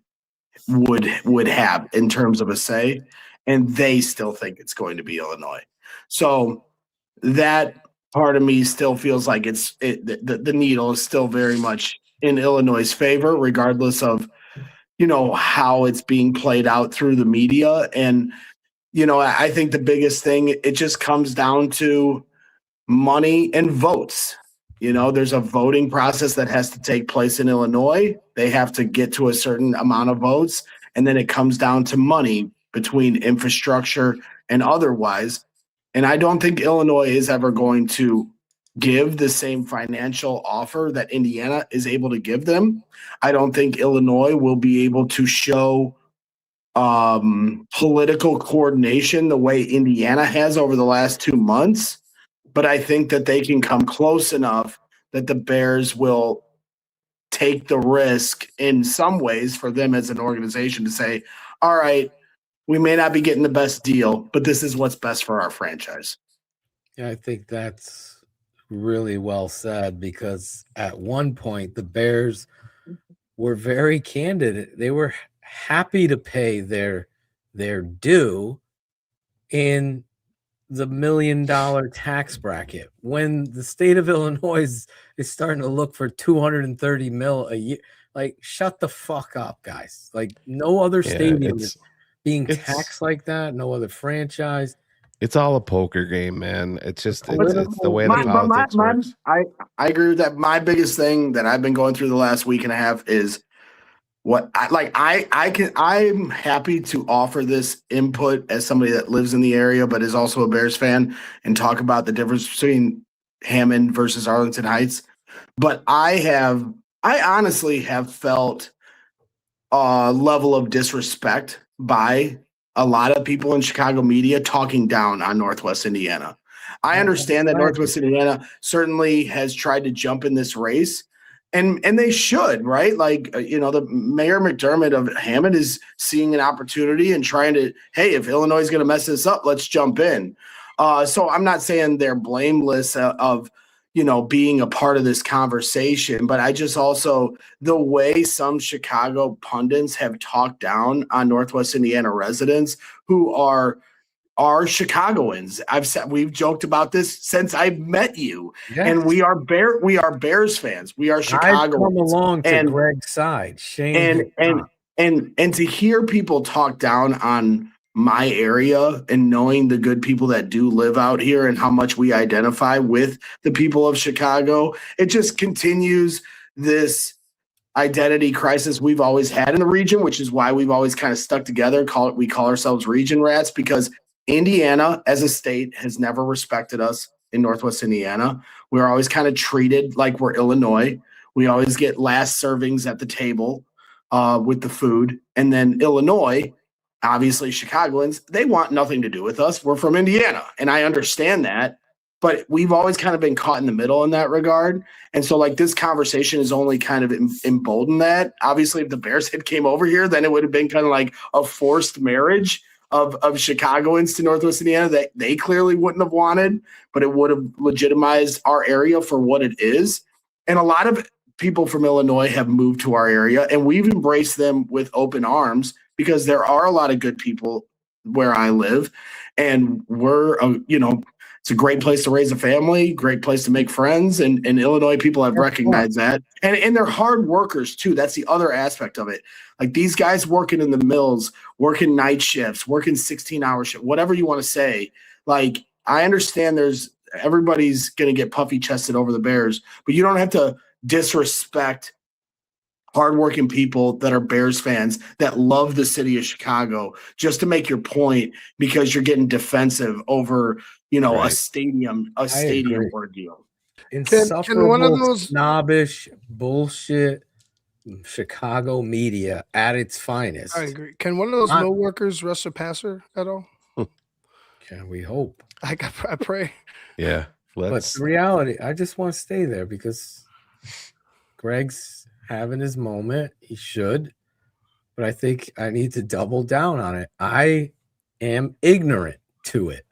would have in terms of a say, and they still think it's going to be Illinois. So that part of me still feels like the needle is still very much in Illinois' favor, regardless of, how it's being played out through the media. And, I think the biggest thing, it just comes down to money and votes. There's a voting process that has to take place in Illinois. They have to get to a certain amount of votes. And then it comes down to money between infrastructure and otherwise. And I don't think Illinois is ever going to give the same financial offer that Indiana is able to give them. I don't think Illinois will be able to show political coordination the way Indiana has over the last 2 months. But I think that they can come close enough that the Bears will take the risk in some ways for them as an organization to say, all right, we may not be getting the best deal, but this is what's best for our franchise. Yeah, I think that's really well said, because at one point the Bears were very candid. They were happy to pay their due in the $1 million tax bracket when the state of Illinois is starting to look for $230 million a year. Like, shut the fuck up, guys. Like, no other stadium is being taxed like that. No other franchise. It's all a poker game, man. It's just it's the way the politics works. I agree with that. My biggest thing that I've been going through the last week and a half is I'm happy to offer this input as somebody that lives in the area but is also a Bears fan and talk about the difference between Hammond versus Arlington Heights. But I honestly have felt a level of disrespect by a lot of people in Chicago media talking down on Northwest Indiana. I understand that Northwest Indiana certainly has tried to jump in this race, And they should, right? Like, the Mayor McDermott of Hammond is seeing an opportunity and trying to, hey, if Illinois is going to mess this up, let's jump in. So I'm not saying they're blameless of being a part of this conversation, but I just also, the way some Chicago pundits have talked down on Northwest Indiana residents who are Chicagoans. We've joked about this since I met you, and we are Bears fans. We are Chicagoans. I've come along to Greg's side. Shame and to hear people talk down on my area and knowing the good people that do live out here and how much we identify with the people of Chicago, it just continues this identity crisis we've always had in the region, which is why we've always kind of stuck together. We call ourselves region rats, because Indiana as a state has never respected us in Northwest Indiana. We're always kind of treated like we're Illinois. We always get last servings at the table with the food. And then Illinois, obviously Chicagoans, they want nothing to do with us. We're from Indiana, and I understand that. But we've always kind of been caught in the middle in that regard. And so, like, this conversation is only kind of emboldened that. Obviously, if the Bears had came over here, then it would have been kind of like a forced marriage of Chicagoans to Northwest Indiana that they clearly wouldn't have wanted, but it would have legitimized our area for what it is. And a lot of people from Illinois have moved to our area, and we've embraced them with open arms because there are a lot of good people where I live, and we're, it's a great place to raise a family, great place to make friends, and Illinois people have recognized that. And they're hard workers too. That's the other aspect of it. Like, these guys working in the mills, working night shifts, working 16-hour shifts, whatever you want to say. Like, I understand everybody's going to get puffy chested over the Bears, but you don't have to disrespect hardworking people that are Bears fans that love the city of Chicago just to make your point because you're getting defensive over, a stadium ordeal. Insufferable, one of those snobbish bullshit Chicago media at its finest. I agree. Can one of those mill workers rush a passer at all? Can we hope? I pray. Yeah. But the reality, I just want to stay there because Greg's having his moment. He should. But I think I need to double down on it. I am ignorant to it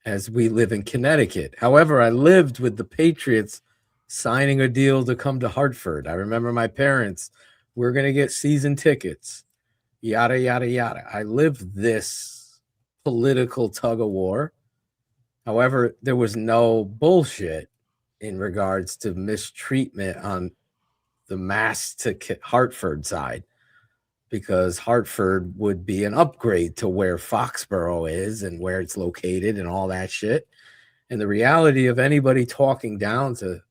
as we live in Connecticut. However, I lived with the Patriots signing a deal to come to Hartford. I remember my parents, we're going to get season tickets, yada, yada, yada. I lived this political tug of war. However, there was no bullshit in regards to mistreatment on the Mass to Hartford side, because Hartford would be an upgrade to where Foxborough is and where it's located and all that shit. And the reality of anybody talking down to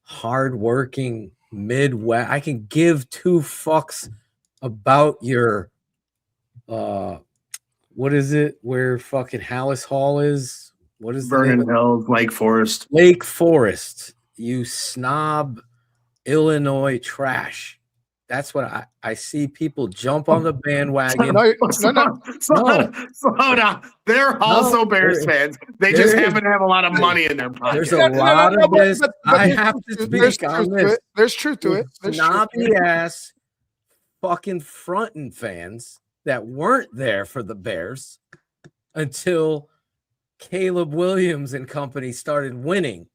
hardworking Midwest, I can give two fucks about your what is it where fucking Hallis Hall is? What is Vernon Hills, Lake Forest? Lake Forest, you snob Illinois trash. That's what I see people jump on the bandwagon. Slow down. They're also Bears fans. They just happen to have a lot of money in their pocket. There's a lot of this. I have to speak on this. There's truth to it. Snobby ass fucking frontin' fans that weren't there for the Bears until Caleb Williams and company started winning,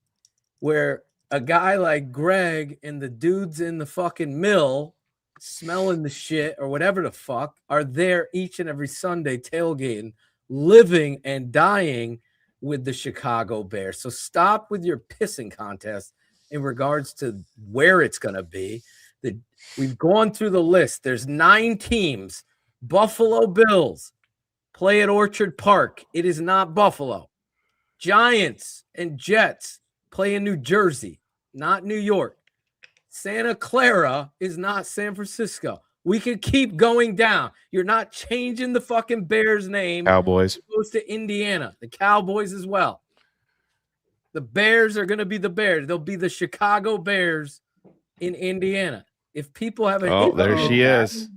where a guy like Greg and the dudes in the fucking mill smelling the shit or whatever the fuck are there each and every Sunday tailgating, living and dying with the Chicago Bears. So stop with your pissing contest in regards to where it's going to be. We've gone through the list. There's 9 teams. Buffalo Bills play at Orchard Park. It is not Buffalo. Giants and Jets play in New Jersey, not New York. Santa Clara is not San Francisco. We could keep going down. You're not changing the fucking Bears name. Cowboys. It goes to Indiana. The Cowboys as well. The Bears are going to be the Bears. They'll be the Chicago Bears in Indiana. If people have there she is.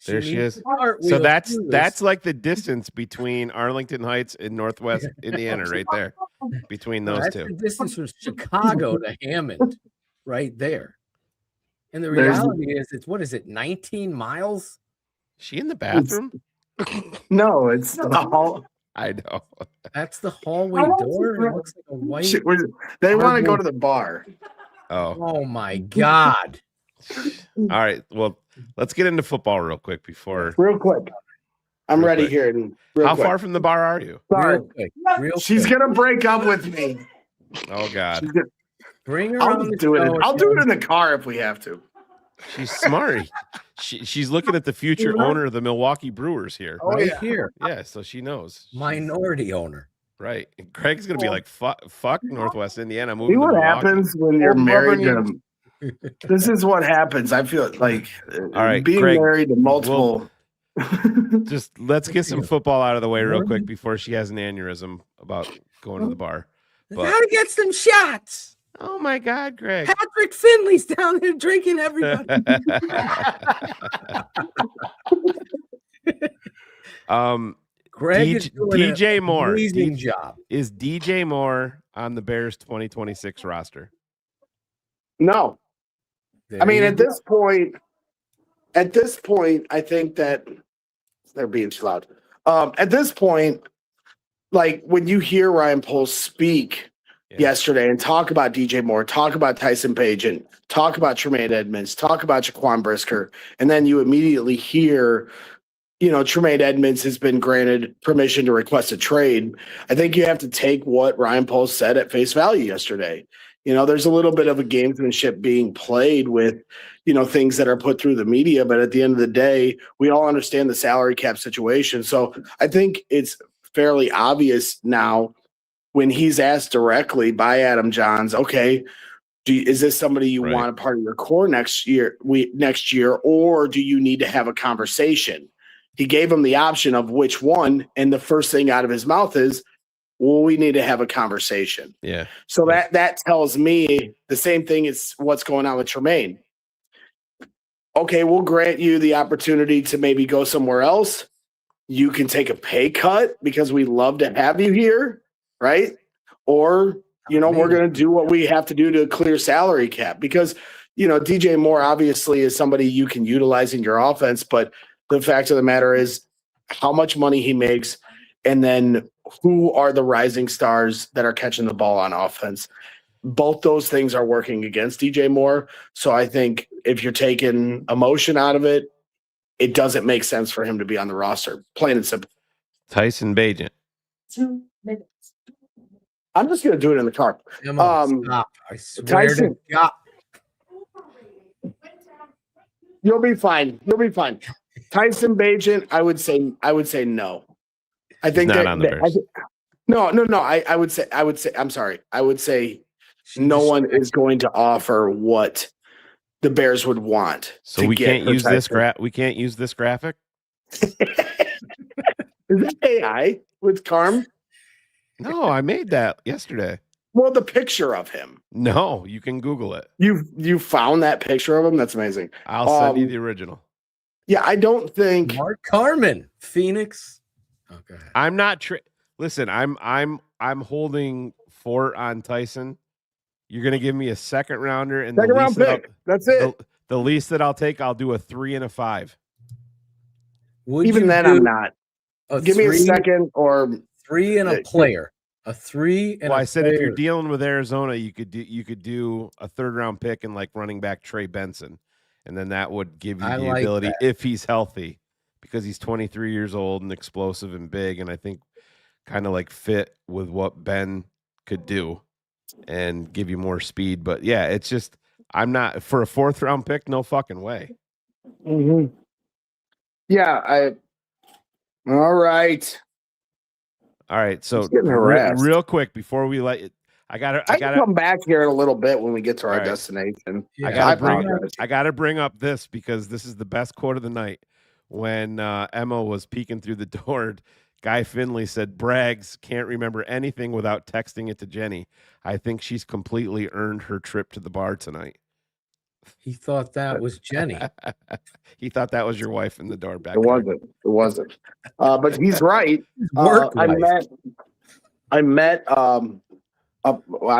There she is. So that's like the distance between Arlington Heights and Northwest Indiana right there. Between those two. The distance from Chicago to Hammond right there. And the reality is, it's what is it, 19 miles? She in the bathroom? No, it's the hall. I know. That's the hallway door. It looks like a white. They want to go to the bar. Oh my God. All right. Well, let's get into football real quick before. Real quick. I'm ready here. How far from the bar are you? Sorry. She's quick. gonna break up with me. Oh God. Bring her I'll on the do it. show I'll do again. it in the car if we have to. She's smart. She's looking at the future owner of the Milwaukee Brewers here. Right here. Yeah, so she knows. Minority owner. Right. Craig's gonna be like, fuck Northwest Indiana. See Moving what to Milwaukee. happens when you're married to. This is what happens. I feel like all right, being Craig, married to multiple. Just let's get some football out of the way real quick before she has an aneurysm about going to the bar. Gotta get some shots. Oh my God, Greg. Patrick Finley's down there drinking everybody. Greg is doing DJ an Moore. amazing job. Is DJ Moore on the Bears 2026 roster? No. There I mean, you at go. this point, I think that they're being too loud. At this point, like when you hear Ryan Poles speak yesterday and talk about DJ Moore, talk about Tyson Bagent, talk about Tremaine Edmonds, talk about Jaquan Brisker, and then you immediately hear, Tremaine Edmonds has been granted permission to request a trade. I think you have to take what Ryan Poles said at face value yesterday. There's a little bit of a gamesmanship being played with, things that are put through the media. But at the end of the day, we all understand the salary cap situation. So I think it's fairly obvious now when he's asked directly by Adam Johns, okay, is this somebody you want a part of your core next year, or do you need to have a conversation? He gave him the option of which one. And the first thing out of his mouth is, well, we need to have a conversation. Yeah. So that tells me the same thing as what's going on with Tremaine. Okay, we'll grant you the opportunity to maybe go somewhere else. You can take a pay cut because we love to have you here, right? Or, we're going to do what we have to do to clear salary cap because, DJ Moore obviously is somebody you can utilize in your offense, but the fact of the matter is how much money he makes and then who are the rising stars that are catching the ball on offense. Both those things are working against DJ Moore. So I think if you're taking emotion out of it, it doesn't make sense for him to be on the roster. Plain and simple. Tyson Bagent. 2 minutes. I'm just going to do it in the car. Stop. I swear Tyson, to God. You'll be fine. Tyson Bagent, I would say no. I think not on the Bears. No. I would say. I'm sorry. I would say no one is going to offer what the Bears would want. So we can't use this we can't use this graphic. Is that AI with Carm? No, I made that yesterday. Well, the picture of him. No, you can Google it. You found that picture of him? That's amazing. I'll send you the original. Yeah, I don't think Mark Carman, Phoenix. Okay. I'm not listen, I'm holding fort on Tyson. You're gonna give me a second rounder and second round pick. That's it. The least that I'll take, I'll do a 3 and a 5. Even then, I'm not. Give me a second or 3 and a player. A 3 and well, a I said player. if you're dealing with Arizona, you could do a 3rd round pick and like running back Trey Benson, and then that would give you the ability if he's healthy, because he's 23 years old and explosive and big, and I think kind of like fit with what Ben could do and give you more speed. But yeah, it's just I'm not for a 4th round pick. No fucking way. Mm-hmm. Yeah, all right. All right, so real quick before we let it, I gotta come back here in a little bit when we get to our destination. Yeah. I gotta bring up this because this is the best quote of the night. When Emma was peeking through the door, Guy Finley said, "Braggs can't remember anything without texting it to Jenny. I think she's completely earned her trip to the bar tonight." He thought that was Jenny. He thought that was your wife in the door back. It wasn't. But he's right. I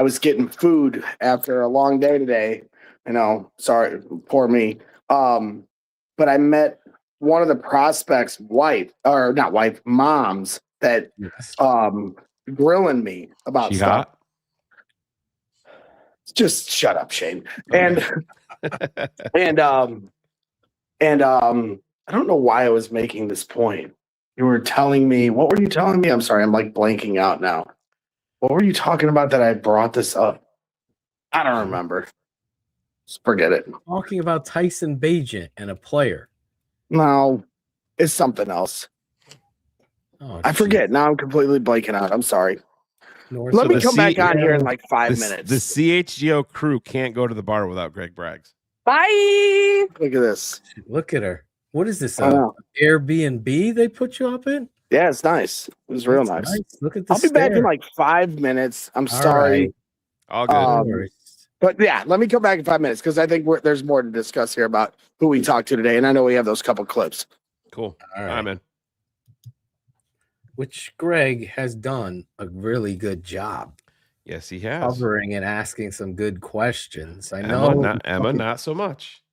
was getting food after a long day today I know. Sorry, poor me. But I met one of the prospects' wife, or not wife, moms that grilling me about She stuff. hot? Just shut up, Shane. Okay. And I don't know why I was making this point. You were telling me, what were you telling me? I'm sorry, I'm like blanking out now. What were you talking about that I brought this up? I don't remember. Just forget it. Talking about Tyson Bagent and a player. No, it's something else. Oh, I forget. Now I'm completely blanking out. I'm sorry. Let me come back on here in like 5 minutes. The CHGO crew can't go to the bar without Greg Braggs. Bye. Look at this. Look at her. What is this? I know. Airbnb they put you up in? Yeah, it's nice. It was real nice. Look at this. I'll be back in like 5 minutes. I'm sorry. Right. All good. But yeah, let me come back in 5 minutes because I think there's more to discuss here about who we talked to today. And I know we have those couple clips. Cool. All right. I'm in. Which Greg has done a really good job. Yes, he has. Covering and asking some good questions. I know. Emma, not so much.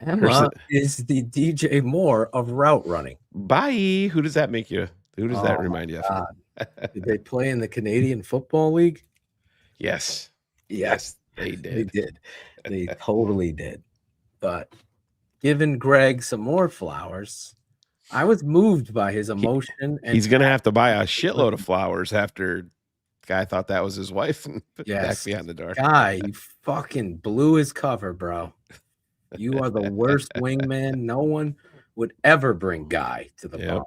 Emma is the DJ Moore of route running. Bye. Who does that make you? Who does that remind you of? Did they play in the Canadian Football League? Yes. Yes, they did. They did. They totally did. But giving Greg some more flowers, I was moved by his emotion. He's going to have to buy a shitload of flowers after guy thought that was his wife and put it back behind the door. Guy, you fucking blew his cover, bro. You are the worst wingman. No one would ever bring Guy to the bar.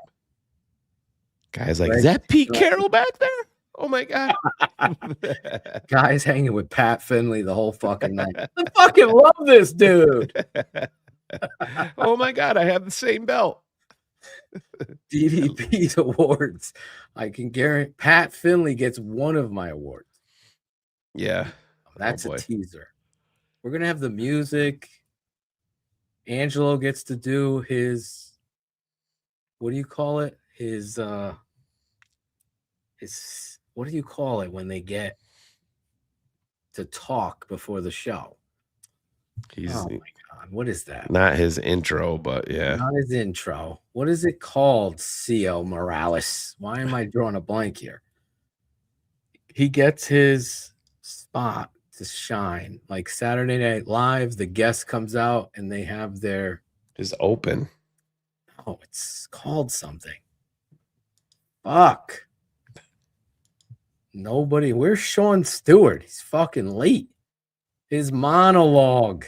Guy's like, is that Pete Carroll back there? Oh my God. Guy's hanging with Pat Finley the whole fucking night. I fucking love this dude. Oh my God, I have the same belt. DDP's awards. I can guarantee Pat Finley gets one of my awards. Yeah. That's a teaser. We're gonna have the music. Angelo gets to do his, what do you call it? His what do you call it when they get to talk before the show? Oh my God, what is that? Not his intro, but yeah. Not his intro. What is it called, C.O. Morales? Why am I drawing a blank here? He gets his spot to shine. Like Saturday Night Live, the guest comes out and they have their his open. Oh, it's called something. Fuck. Nobody. Where's Sean Stewart? He's fucking late. His monologue.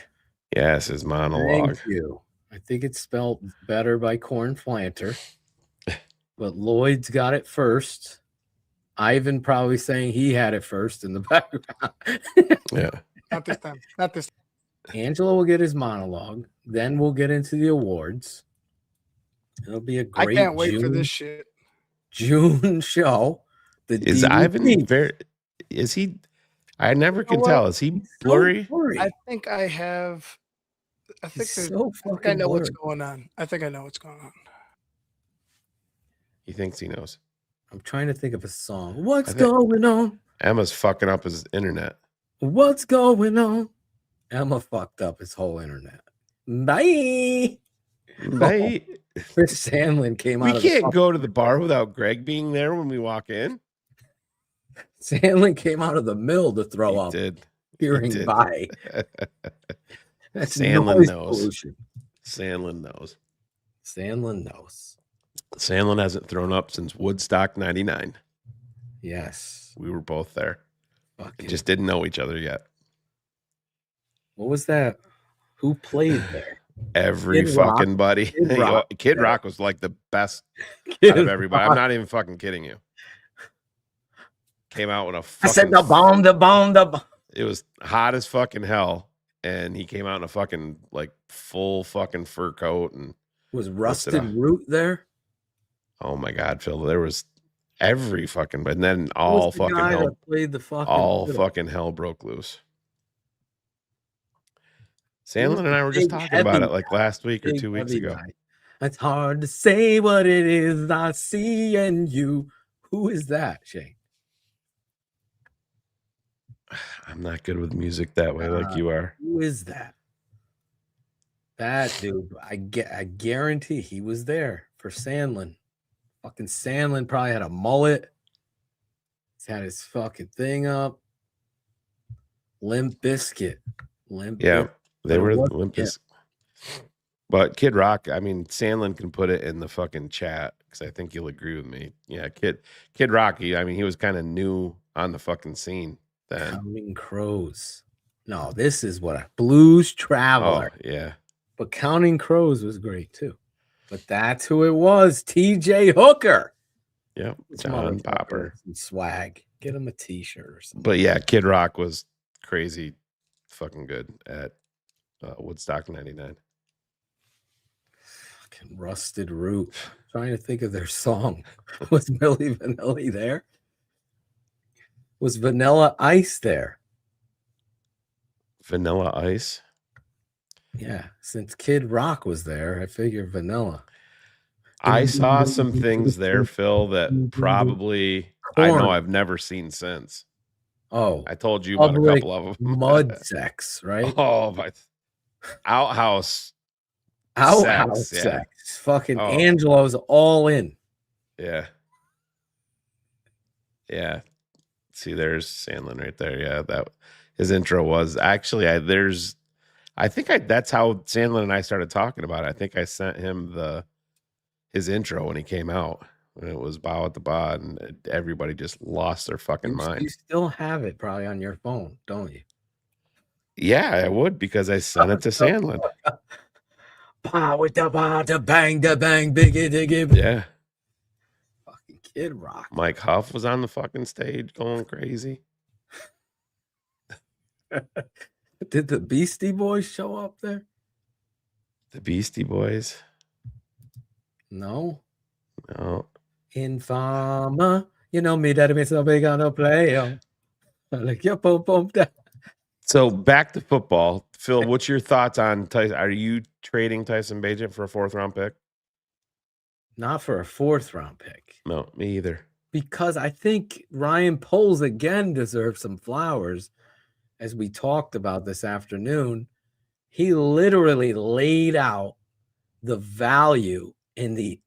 Yes, his monologue. Thank you. I think it's spelled better by Corn Planter, but Lloyd's got it first. Ivan probably saying he had it first in the background. Yeah. Not this time. Not this time. Angelo will get his monologue. Then we'll get into the awards. It'll be a great I can't wait for this shit. June show. Is Ivan very? Is he? I never can tell. Is he blurry? I think I have. I think, I know what's going on. I think I know what's going on. He thinks he knows. I'm trying to think of a song. What's going on? Emma's fucking up his internet. What's going on? Emma fucked up his whole internet. Bye. Bye. Chris Sandlin came out. We can't go to the bar without Greg being there when we walk in. Sandlin came out of the mill to throw up. Did. Hearing bye. That's Sandlin knows. Pollution. Sandlin knows. Sandlin knows. Sandlin hasn't thrown up since Woodstock 99. Yes. We were both there. Just didn't know each other yet. What was that? Who played there? Every Kid fucking Rock. buddy. Kid Rock. Kid Rock was like the best out of everybody. I'm not even fucking kidding you. Came out with a fucking, I said the bomb. It was hot as fucking hell. And he came out in a fucking like full fucking fur coat and was Rusted Root there? Oh my God, Phil. There was every fucking, and then all fucking hell played the fucking all fucking hell broke loose. Sandlin and I were just talking about it like last week or 2 weeks ago. It's hard to say what it is I see in you. Who is that, Shane? I'm not good with music that way like you are. Who is that? That dude, I guarantee he was there for Sandlin. Fucking Sandlin probably had a mullet. He's had his fucking thing up. Limp Bizkit. Yeah, they were What- Limp Bizkit. But Kid Rock, I mean, Sandlin can put it in the fucking chat because I think you'll agree with me. Yeah, Kid Rock, I mean, he was kind of new on the fucking scene then. Counting Crows. No, this is what Blues Traveler. Oh, yeah. But Counting Crows was great too. But that's who it was. TJ Hooker. Yep. This John motherfucker Popper. has some swag. Get him a t-shirt or something. But yeah, Kid Rock was crazy fucking good at Woodstock 99. Fucking Rusted Root. Trying to think of their song. Was Milli Vanilli there? Was Vanilla Ice there? Vanilla Ice? Yeah, since Kid Rock was there, I figure Vanilla. I saw some things there, Phil, that probably I know I've never seen since. Oh, I told you about a couple of them. Mud Sex, right? Oh, but Outhouse Sex. yeah. Fucking Angelo's all in. Yeah. Yeah. See, there's Sandlin right there. Yeah, that his intro was actually that's how Sandlin and I started talking about it. I think I sent him his intro when he came out. And it was Bow at the Bod, and everybody just lost their fucking mind. You still have it probably on your phone, don't you? Yeah, I would because I sent it to Sandlin. Pow with the bar, the bang, biggie, diggy. Yeah. Fucking Kid Rock. Mike Huff was on the fucking stage going crazy. Did the Beastie Boys show up there? The Beastie Boys? No. No. Informer, you know me, that means so big on the play. Like your boom. So back to football, Phil. What's your thoughts on Tyson? Are you trading Tyson Bagent for a 4th round pick? Not for a 4th round pick. No, me either. Because I think Ryan Poles again deserves some flowers, as we talked about this afternoon. He literally laid out the value in the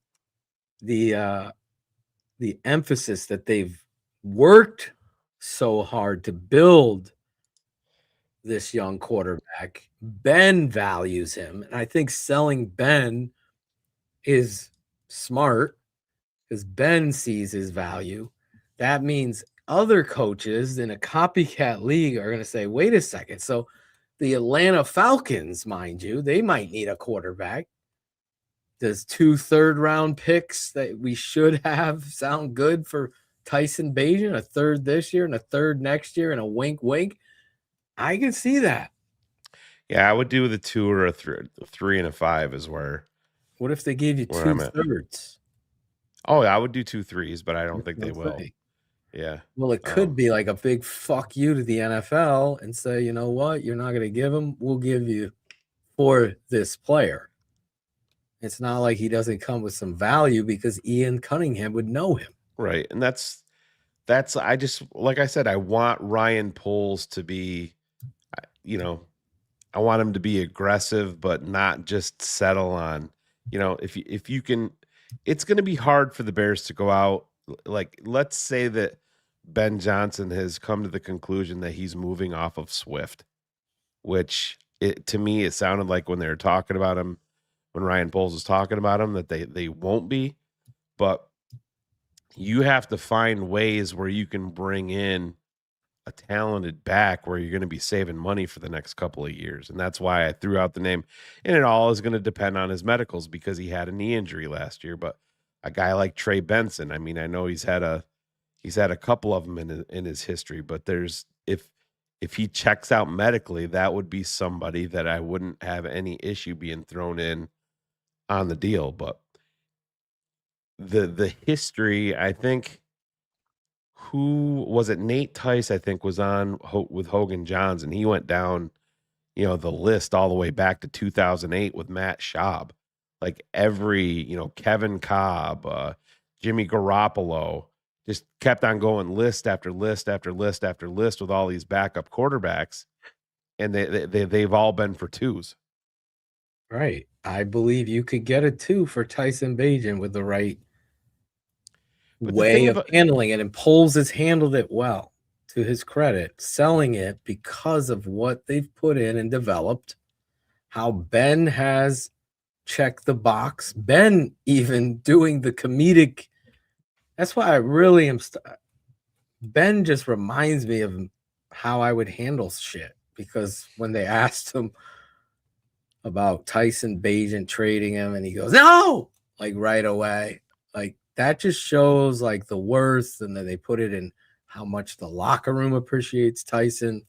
emphasis that they've worked so hard to build this young quarterback. Ben values him, and I think selling Ben is smart because Ben sees his value. That means other coaches in a copycat league are going to say, wait a second. So the Atlanta Falcons, mind you, they might need a quarterback. Does 2 3rd-round picks that we should have sound good for Tyson Bagent? A 3rd this year and a 3rd next year and a wink. I can see that. Yeah, I would do the 2 or a 3 and a 5 is where. What if they gave you 2 3rds? Oh, I would do 2 3s, but I don't think they will. Yeah. Well, it could be like a big fuck you to the NFL and say, you know what? You're not going to give him. We'll give you for this player. It's not like he doesn't come with some value because Ian Cunningham would know him. Right. And that's I just, like I said, I want Ryan Poles to be, I want him to be aggressive, but not just settle on, if you can, it's going to be hard for the Bears to go out. Like, let's say that Ben Johnson has come to the conclusion that he's moving off of Swift, which to me, it sounded like when they were talking about him, when Ryan Poles was talking about him, that they won't be, but you have to find ways where you can bring in a talented back where you're going to be saving money for the next couple of years. And that's why I threw out the name. And it all is going to depend on his medicals because he had a knee injury last year. But a guy like Trey Benson, I mean, I know he's had a couple of them in his history, but if he checks out medically, that would be somebody that I wouldn't have any issue being thrown in on the deal. But the history, I think, who was it? Nate Tice, I think, was on with Hogan Johns, and he went down, the list all the way back to 2008 with Matt Schaub. Like every, Kevin Cobb, Jimmy Garoppolo, just kept on going list after list after list after list with all these backup quarterbacks, and they've all been for 2s. Right. I believe you could get a 2 for Tyson Bagent with the right way of handling it, and Poles has handled it well, to his credit, selling it because of what they've put in and developed, how Ben has checked the box, Ben even doing the comedic. That's why I really am. Ben just reminds me of how I would handle shit, because when they asked him about Tyson Bagent trading him, and he goes, no, like right away, like that just shows like the worth, and then they put it in how much the locker room appreciates Tyson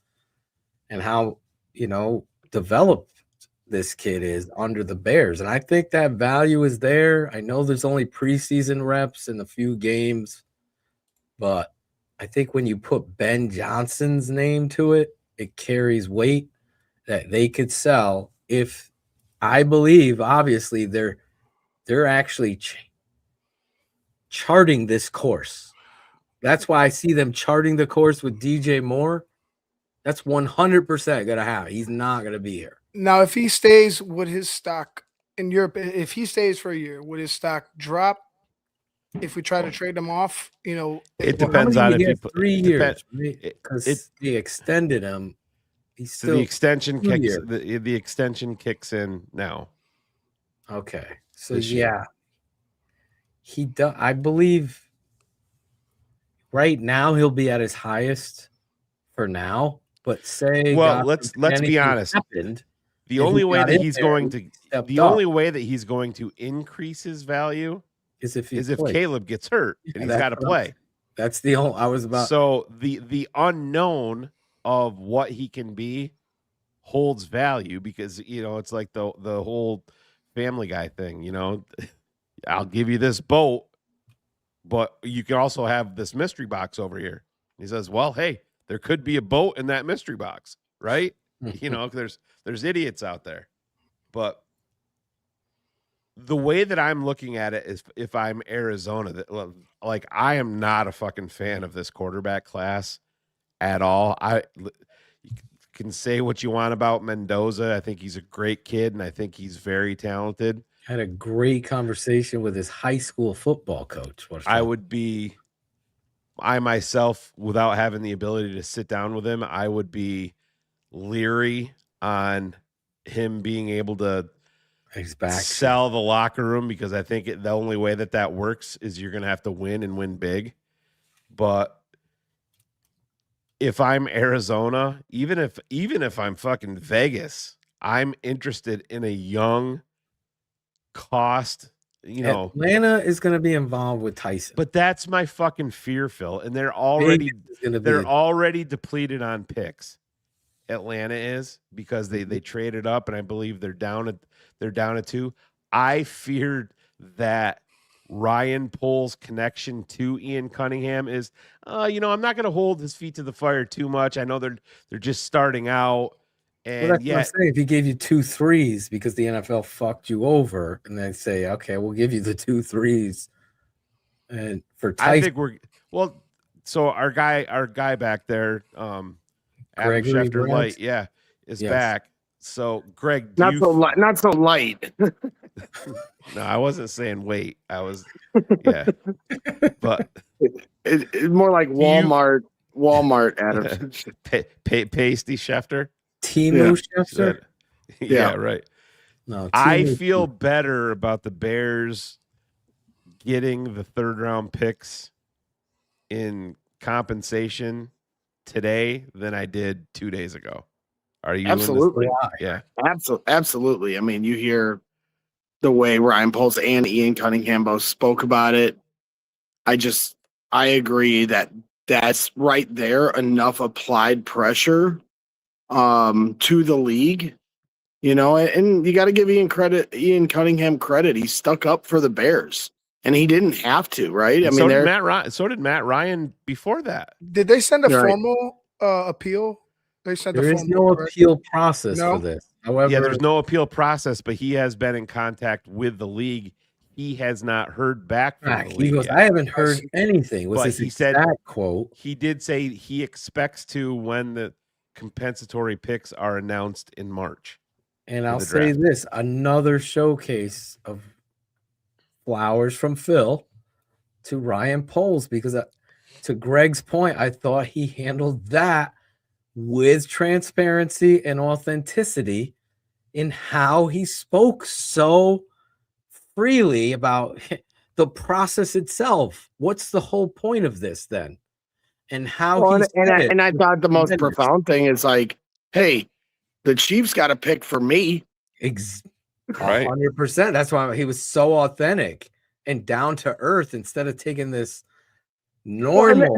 and how, developed this kid is under the Bears. And I think that value is there. I know there's only preseason reps in a few games, but I think when you put Ben Johnson's name to it, it carries weight that they could sell. If I believe, obviously, they're actually charting this course. That's why I see them charting the course with DJ Moore. That's 100% going to happen. He's not going to be here. Now, if he stays, would his stock in Europe, if he stays for a year, would his stock drop if we try to trade him off? It depends on if you put 3 years, because they extended him. He's So still the extension 2 kicks years. the extension kicks in now. Okay. So This year. yeah. He does. I believe right now he'll be at his highest for now. But say, Well, God let's forbid be anything honest. happened, The and only he way got that in he's there going and to stepped the up only way that he's going to increase his value is if if Caleb gets hurt and he's got to play. That's the whole. I was about. So the unknown of what he can be holds value, because it's like the whole Family Guy thing. I'll give you this boat, but you can also have this mystery box over here. He says, well, hey, there could be a boat in that mystery box, right? There's idiots out there. But the way that I'm looking at it is, if I'm Arizona, like, I am not a fucking fan of this quarterback class at all. You can say what you want about Mendoza. I think he's a great kid, and I think he's very talented. Had a great conversation with his high school football coach. I myself, without having the ability to sit down with him, I would be leery on him being able to sell the locker room, because I think the only way that works is you're going to have to win and win big. But if I'm Arizona, even if I'm fucking Vegas, I'm interested in a young cost. Atlanta is going to be involved with Tyson, but that's my fucking fear, Phil. And they're already depleted on picks. Atlanta is, because they traded up, and I believe they're down at 2. I feared that Ryan Poles' connection to Ian Cunningham is, I'm not going to hold his feet to the fire too much. I know they're just starting out. And that's what I'm saying. If he gave you 2 threes because the NFL fucked you over, and then say, okay, we'll give you the 2 threes. And for Tyson, I think so our guy back there, Adam Gregory Schefter Browns? Light, is back. So Greg, Not so light. No, I wasn't saying wait. I was, but it's more like Walmart, Adam. Pasty Schefter. Timu Schefter? Yeah, right. No, I feel better about the Bears getting the 3rd round picks in compensation today than I did 2 days ago. Are you? Absolutely. Yeah. Absolutely. I mean, you hear the way Ryan Poles and Ian Cunningham both spoke about it. I agree that's right there, enough applied pressure to the league, and you got to give Ian Cunningham credit. He stuck up for the Bears, and he didn't have to, right? I mean, so did Matt Ryan before that. Did they send a formal appeal? There is no appeal process for this. However, there's no appeal process, but he has been in contact with the league. he has not heard back from the He league goes, yet. I haven't heard anything. Was But his he said exact quote? he did say he expects to when the compensatory picks are announced in March. And for I'll the say draft. this, another showcase of flowers from Phil to Ryan Poles, because to Greg's point, I thought he handled that with transparency and authenticity in how he spoke so freely about the process itself. What's the whole point of this then? And how Well, he and I thought the most profound thing is like, hey, the Chiefs got a pick for me. 100%. That's why he was so authentic and down to earth instead of taking this normal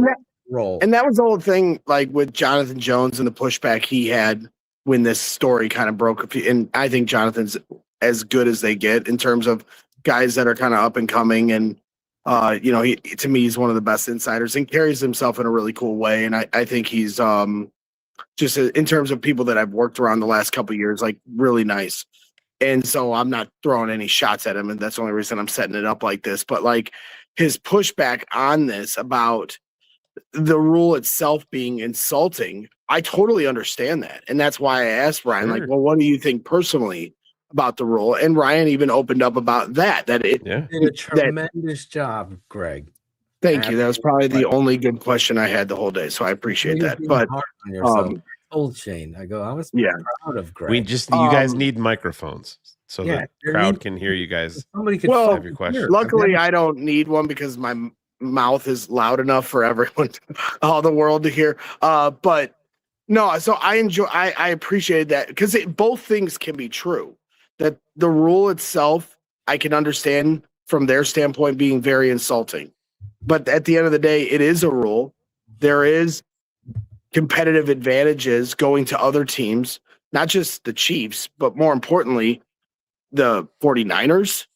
role. And that was the whole thing, like with Jonathan Jones and the pushback he had when this story kind of broke. And I think Jonathan's as good as they get in terms of guys that are kind of up and coming. And, he, to me, he's one of the best insiders and carries himself in a really cool way. And I think he's just in terms of people that I've worked around the last couple of years, like really nice. And so I'm not throwing any shots at him. And that's the only reason I'm setting it up like this. But like his pushback on this about the rule itself being insulting, I totally understand that. And that's why I asked Ryan, like, well, what do you think personally about the rule? And Ryan even opened up about that it did a tremendous job, Greg. Thank you. That was probably the only good question I had the whole day. So I appreciate that. But I told Shane, I was proud of Greg. We just you guys need microphones so the crowd can hear you guys. Somebody could have your question. Luckily, I don't need one because my mouth is loud enough for everyone, all the world to hear. But no, so I appreciate that because both things can be true. That the rule itself, I can understand from their standpoint being very insulting. But at the end of the day, it is a rule. There is competitive advantages going to other teams, not just the Chiefs, but more importantly, the 49ers,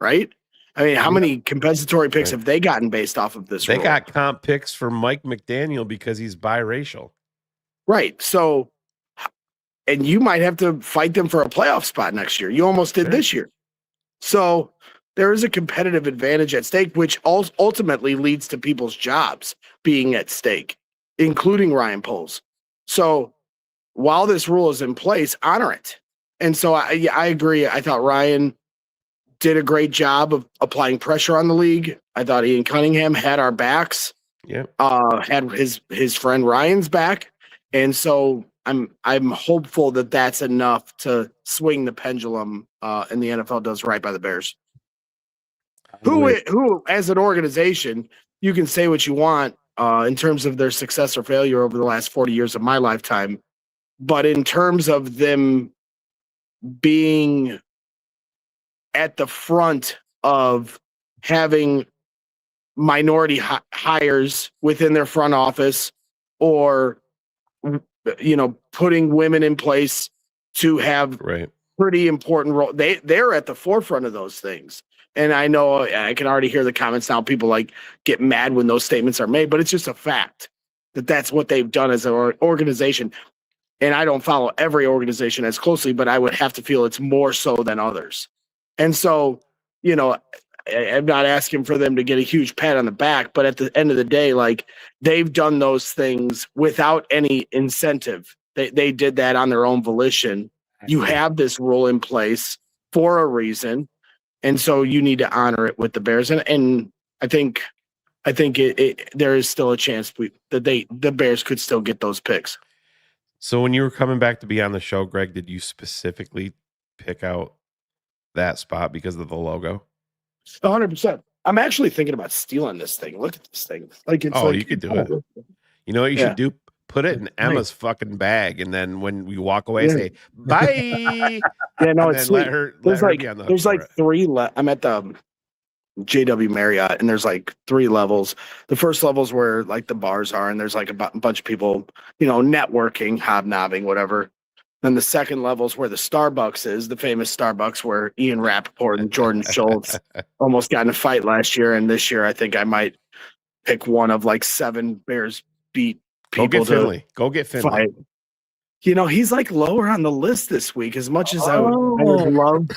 right? I mean, how many compensatory picks have they gotten based off of this They rule? got comp picks for Mike McDaniel because he's biracial. Right. So, and you might have to fight them for a playoff spot next year. You almost did this year. So there is a competitive advantage at stake, which ultimately leads to people's jobs being at stake, including Ryan Poles. So while this rule is in place, honor it. And so I agree. I thought Ryan did a great job of applying pressure on the league. I thought Ian Cunningham had our backs. Yeah. Had his friend Ryan's back. And so I'm hopeful that that's enough to swing the pendulum and the NFL does right by the Bears. Who as an organization, you can say what you want in terms of their success or failure over the last 40 years of my lifetime. But in terms of them being at the front of having minority hires within their front office or, putting women in place to have pretty important role. They're at the forefront of those things. And I know I can already hear the comments now. People get mad when those statements are made, but it's just a fact that that's what they've done as an organization. And I don't follow every organization as closely, but I would have to feel it's more so than others. And so, I'm not asking for them to get a huge pat on the back, but at the end of the day, they've done those things without any incentive. They did that on their own volition. You have this rule in place for a reason. And so you need to honor it with the Bears. And I think there is still a chance that the Bears could still get those picks. So when you were coming back to be on the show, Greg, did you specifically pick out that spot because of the logo? 100%. I'm actually thinking about stealing this thing. Look at this thing. You could do it. You know what you should do? Put it in Emma's fucking bag, and then when we walk away, say bye. Yeah, no, it's let her be on the hook. There's three. I'm at the JW Marriott, and there's 3 levels. The first level's where the bars are, and there's a bunch of people, networking, hobnobbing, whatever. Then the second level is where the Starbucks is, the famous Starbucks where Ian Rappaport and Jordan Schultz almost got in a fight last year. And this year, I think I might pick one of 7 Bears beat people. Go get Finley. he's like lower on the list this week. As much as I would love,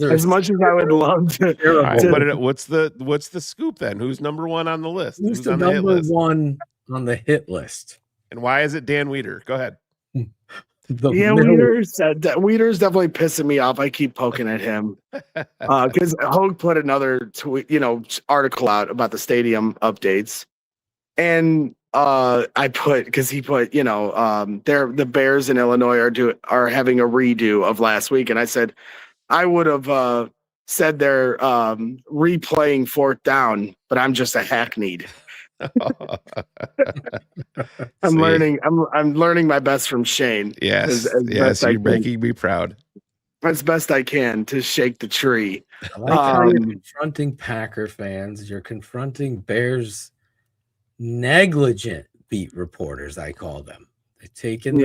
as much as I would love to. All right, but what's the scoop then? Who's number one on the list? Who's the on the hit number list? one on the hit list? And why is it Dan Weeder? Go ahead. Weeder's definitely pissing me off. I keep poking at him because Hogue put another tweet, article out about the stadium updates, and I put because he put the Bears in Illinois are having a redo of last week, and I said I would have said they're replaying fourth down, but I'm just a hackneyed. I'm learning my best from Shane. Yes, you're making me proud. As best I can to shake the tree. I like how you're confronting Packer fans. You're confronting Bears negligent beat reporters, I call them. They're taking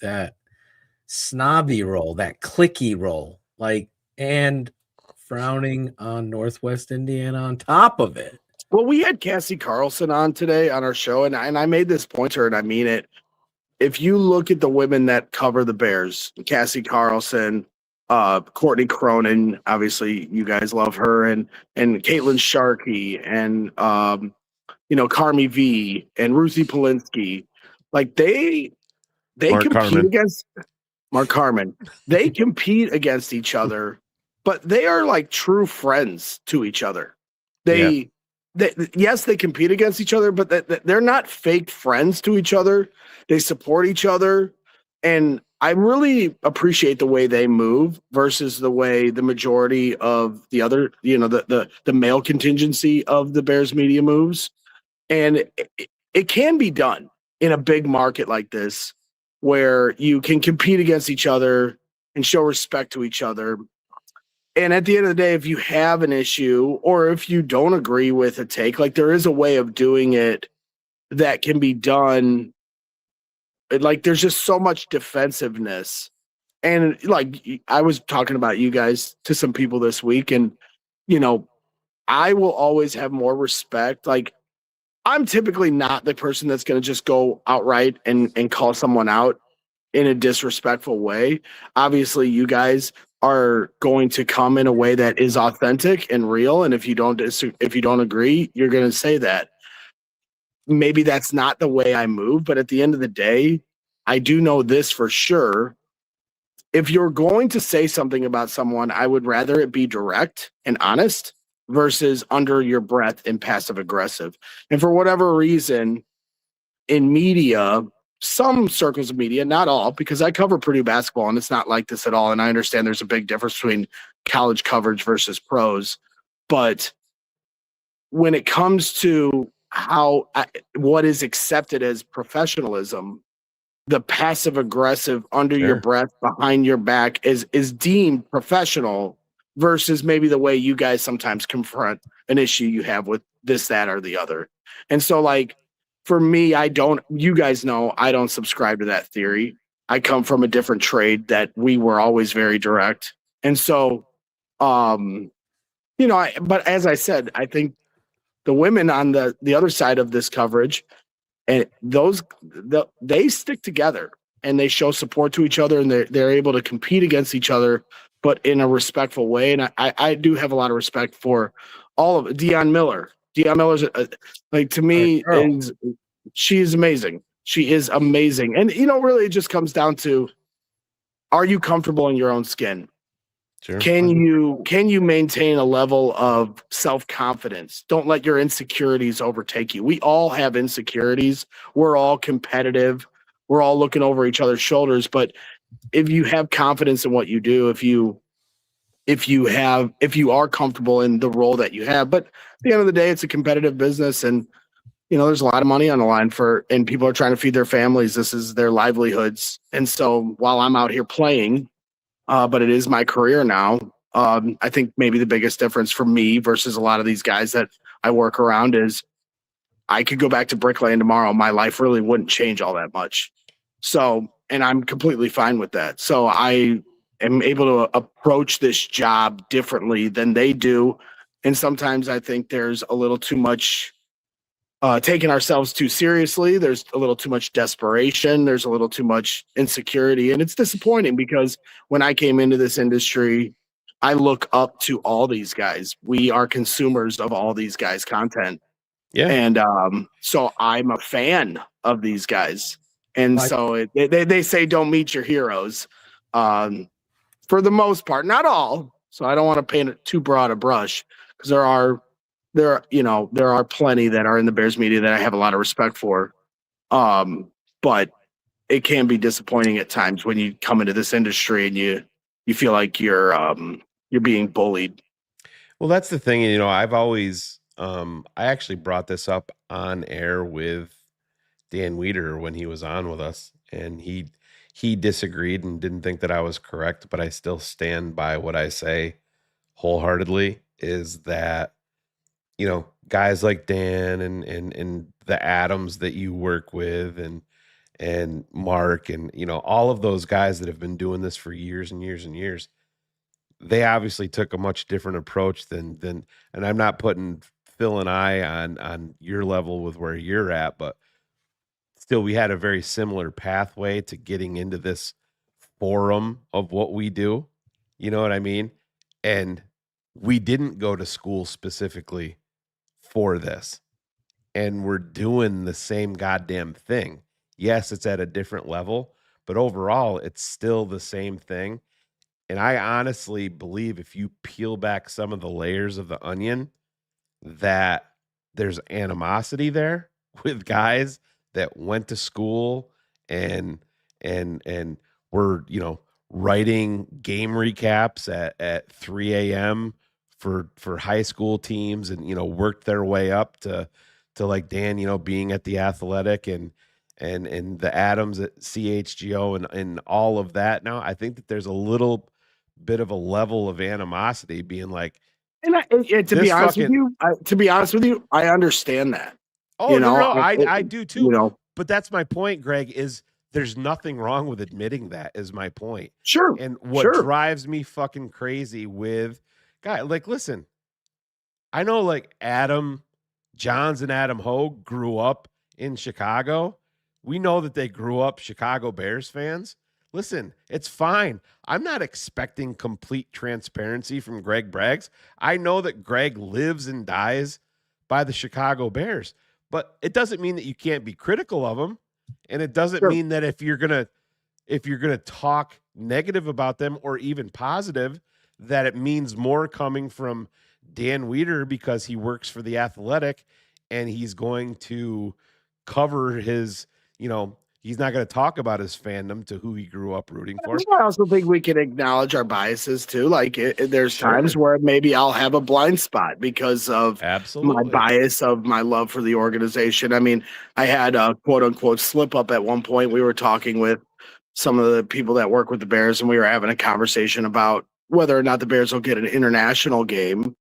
that snobby role, that clicky role, and frowning on Northwest Indiana on top of it. Well, we had Cassie Carlson on today on our show, and I made this point to her, and I mean it. If you look at the women that cover the Bears, Cassie Carlson, Courtney Cronin, obviously you guys love her, and Caitlin Sharkey, and Carmi V, and Ruthie Polinsky, they Mark compete Carmen. against Mark Carmen. They compete against each other, but they are like true friends to each other. Yes, they compete against each other, but they're not fake friends to each other. They support each other. And I really appreciate the way they move versus the way the majority of the other, the male contingency of the Bears media moves. And it can be done in a big market like this where you can compete against each other and show respect to each other. And at the end of the day, if you have an issue or if you don't agree with a take, there is a way of doing it that can be done. There's just so much defensiveness. And I was talking about you guys to some people this week, and, I will always have more respect. I'm typically not the person that's going to just go outright and call someone out in a disrespectful way. Obviously, you guys are going to come in a way that is authentic and real. And if you don't agree, you're going to say that. Maybe that's not the way I move, but at the end of the day, I do know this for sure. If you're going to say something about someone, I would rather it be direct and honest versus under your breath and passive aggressive. And for whatever reason, in media, some circles of media, not all, because I cover Purdue basketball and it's not like this at all. And I understand there's a big difference between college coverage versus pros. But when it comes to what is accepted as professionalism, the passive aggressive under your breath behind your back is deemed professional versus maybe the way you guys sometimes confront an issue you have with this, that, or the other. And so for me, you guys know, I don't subscribe to that theory. I come from a different trade that we were always very direct. And so, but as I said, I think the women on the other side of this coverage, and they stick together and they show support to each other, and they're able to compete against each other, but in a respectful way. And I do have a lot of respect for all of it. Deion Miller. Deion Miller's to me she's amazing. She is amazing. And really it just comes down to, are you comfortable in your own skin? Sure. Can you maintain a level of self-confidence? Don't let your insecurities overtake you. We all have insecurities. We're all competitive. We're all looking over each other's shoulders. But if you have confidence in what you do, if you are comfortable in the role that you have, but at the end of the day, it's a competitive business, and there's a lot of money on the line and people are trying to feed their families. This is their livelihoods. And so while I'm out here playing, but it is my career now, I think maybe the biggest difference for me versus a lot of these guys that I work around is I could go back to Brick Lane tomorrow. My life really wouldn't change all that much. So, and I'm completely fine with that. So I am able to approach this job differently than they do. And sometimes I think there's a little too much taking ourselves too seriously. There's a little too much desperation. There's a little too much insecurity. And it's disappointing because when I came into this industry, I look up to all these guys. We are consumers of all these guys' content. Yeah. And so I'm a fan of these guys. And so they say don't meet your heroes for the most part, not all. So I don't want to paint it too broad a brush because there are plenty that are in the Bears media that I have a lot of respect for. But it can be disappointing at times when you come into this industry and you feel like you're being bullied. Well, that's the thing. I've always, I actually brought this up on air with Dan Weeder when he was on with us, and he disagreed and didn't think that I was correct, but I still stand by what I say wholeheartedly, is that, guys like Dan and the Adams that you work with and Mark and, all of those guys that have been doing this for years and years and years, they obviously took a much different approach than, and I'm not putting Phil and I on your level with where you're at, but still we had a very similar pathway to getting into this forum of what we do. You know what I mean? And we didn't go to school specifically for this. And we're doing the same goddamn thing. Yes, it's at a different level, but overall it's still the same thing. And I honestly believe if you peel back some of the layers of the onion, that there's animosity there with guys that went to school and were, writing game recaps at 3 a.m. for high school teams and, worked their way up to like Dan, being at the Athletic and the Adams at CHGO and all of that. Now, I think that there's a little bit of a level of animosity being like, and to be honest with you, I understand that. Oh, no, I do too. But that's my point, Greg, is there's nothing wrong with admitting that, is my point. Sure. And what drives me fucking crazy with guy, like, listen, I know like Johns and Adam Hogue grew up in Chicago. We know that they grew up Chicago Bears fans. Listen, it's fine. I'm not expecting complete transparency from Greg Braggs. I know that Greg lives and dies by the Chicago Bears, but it doesn't mean that you can't be critical of them. And it doesn't mean that if you're going to talk negative about them or even positive, that it means more coming from Dan Weeder because he works for the Athletic and he's going to cover his, he's not going to talk about his fandom to who he grew up rooting for. I also think we can acknowledge our biases too. Like there's times where maybe I'll have a blind spot because of my bias of my love for the organization. I mean, I had a quote unquote slip up at one point. We were talking with some of the people that work with the Bears and we were having a conversation about whether or not the Bears will get an international game.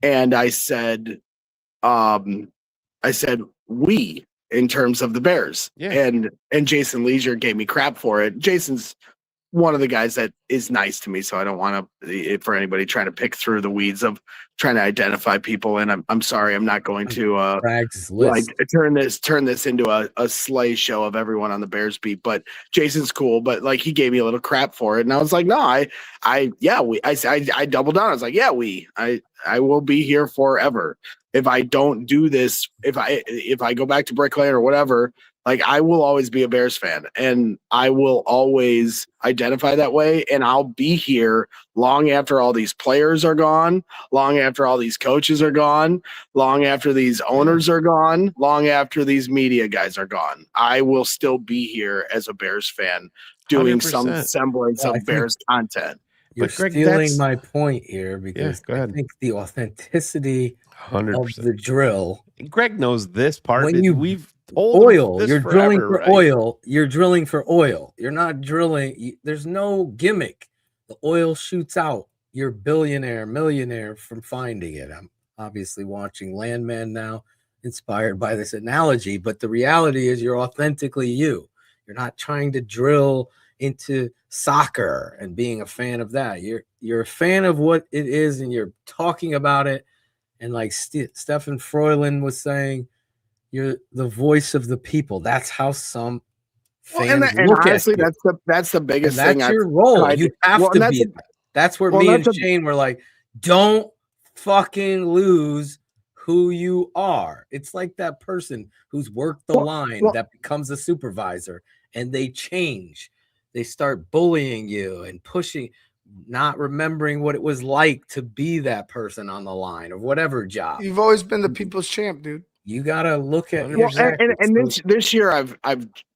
And I said, we, in terms of the Bears. Yeah. And Jason Leisure gave me crap for it. Jason's one of the guys that is nice to me, so I don't want to for anybody trying to pick through the weeds of trying to identify people. And I'm sorry, I'm not going to like turn this into a slay show of everyone on the Bears beat. But Jason's cool, but like he gave me a little crap for it, and I was like, no, I doubled down. I was like, I will be here forever. If I don't do this, if I go back to Brick Lane or whatever, like I will always be a Bears fan and I will always identify that way. And I'll be here long after all these players are gone, long after all these coaches are gone, long after these owners are gone, long after these media guys are gone. I will still be here as a Bears fan doing 100%. Some semblance of Bears content. You're stealing my point here because I think the authenticity 100%. Of the drill. Greg knows this part. When you're drilling for right? oil. You're drilling for oil. You're not drilling. There's no gimmick. The oil shoots out. You're billionaire, millionaire from finding it. I'm obviously watching Landman now, inspired by this analogy. But the reality is, you're authentically you. You're not trying to drill into soccer and being a fan of that. You're a fan of what it is, and you're talking about it. And like Stefan Froyland was saying, You're the voice of the people. That's how some fans and look honestly, at you. that's the biggest And thing. that's your role. You have to be. That's where me and Shane were like, don't fucking lose who you are. It's like that person who's worked the line that becomes a supervisor, and they change. They start bullying you and pushing, not remembering what it was like to be that person on the line or whatever job. You've always been the people's champ, dude. You gotta look at this year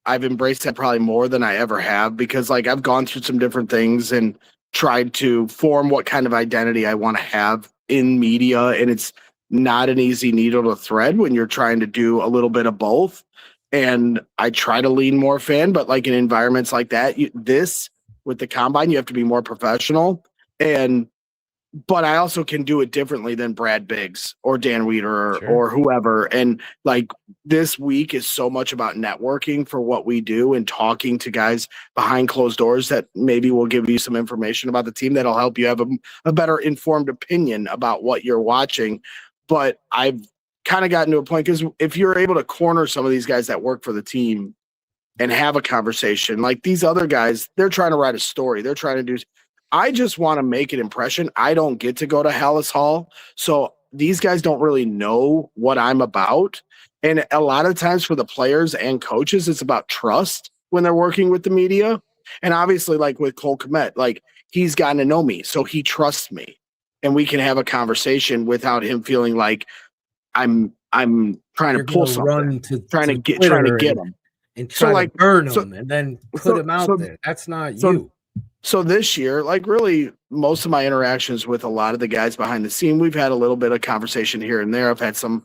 I've embraced that probably more than I ever have, because like I've gone through some different things and tried to form what kind of identity I want to have in media, and it's not an easy needle to thread when you're trying to do a little bit of both. And I try to lean more fan, but like in environments like that, with the combine, you have to be more professional. But I also can do it differently than Brad Biggs or Dan Weeder or whoever. And like this week is so much about networking for what we do and talking to guys behind closed doors that maybe will give you some information about the team that'll help you have a better informed opinion about what you're watching. But I've kind of gotten to a point, because if you're able to corner some of these guys that work for the team and have a conversation, like these other guys, they're trying to write a story. They're trying to do. I just want to make an impression. I don't get to go to Hallis Hall, so these guys don't really know what I'm about. And a lot of times for the players and coaches, it's about trust when they're working with the media. And obviously, like with Cole Kmet, like he's gotten to know me, so he trusts me, and we can have a conversation without him feeling like I'm trying to pull something, trying to get him, and try to burn him and then put him out there. That's not you. So this year, like really most of my interactions with a lot of the guys behind the scene, we've had a little bit of conversation here and there. I've had some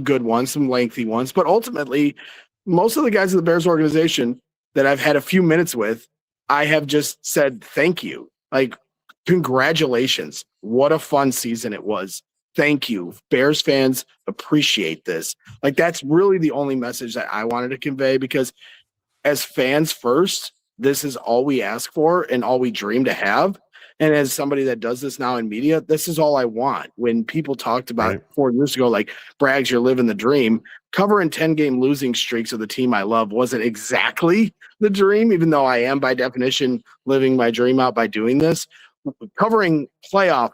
good ones, some lengthy ones, but ultimately most of the guys in the Bears organization that I've had a few minutes with, I have just said, thank you. Like, congratulations. What a fun season it was. Thank you. Bears fans appreciate this. Like, that's really the only message that I wanted to convey, because as fans first, this is all we ask for and all we dream to have. And as somebody that does this now in media, this is all I want. When people talked about 4 years ago, like, Braggs, you're living the dream, covering 10-game losing streaks of the team I love wasn't exactly the dream, even though I am by definition living my dream out by doing this. Covering playoff,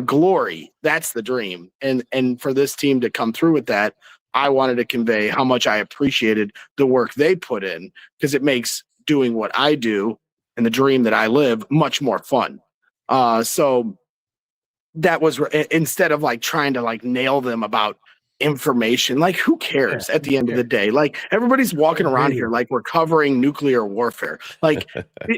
glory, that's the dream. And for this team to come through with that, I wanted to convey how much I appreciated the work they put in, because it makes doing what I do and the dream that I live much more fun. So that was, instead of like trying to like nail them about information, like who cares at the end of the day? Like, everybody's walking around here like we're covering nuclear warfare. Like,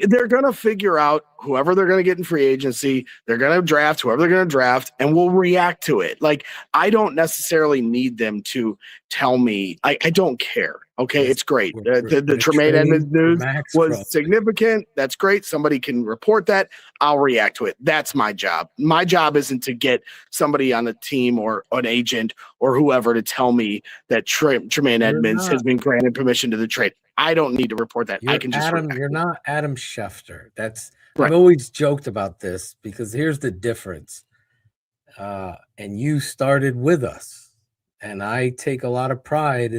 they're going to figure out whoever they're going to get in free agency, they're going to draft whoever they're going to draft, and we'll react to it. Like, I don't necessarily need them to tell me. I don't care. Okay, it's great. The Tremaine Edmonds news was significant. That's great. Somebody can report that. I'll react to it. That's my job. My job isn't to get somebody on the team or an agent or whoever to tell me that Tremaine Edmonds has been granted permission to the trade. I don't need to report that. I can just You're not Adam Schefter. I've always joked about this, because here's the difference. And you started with us, and I take a lot of pride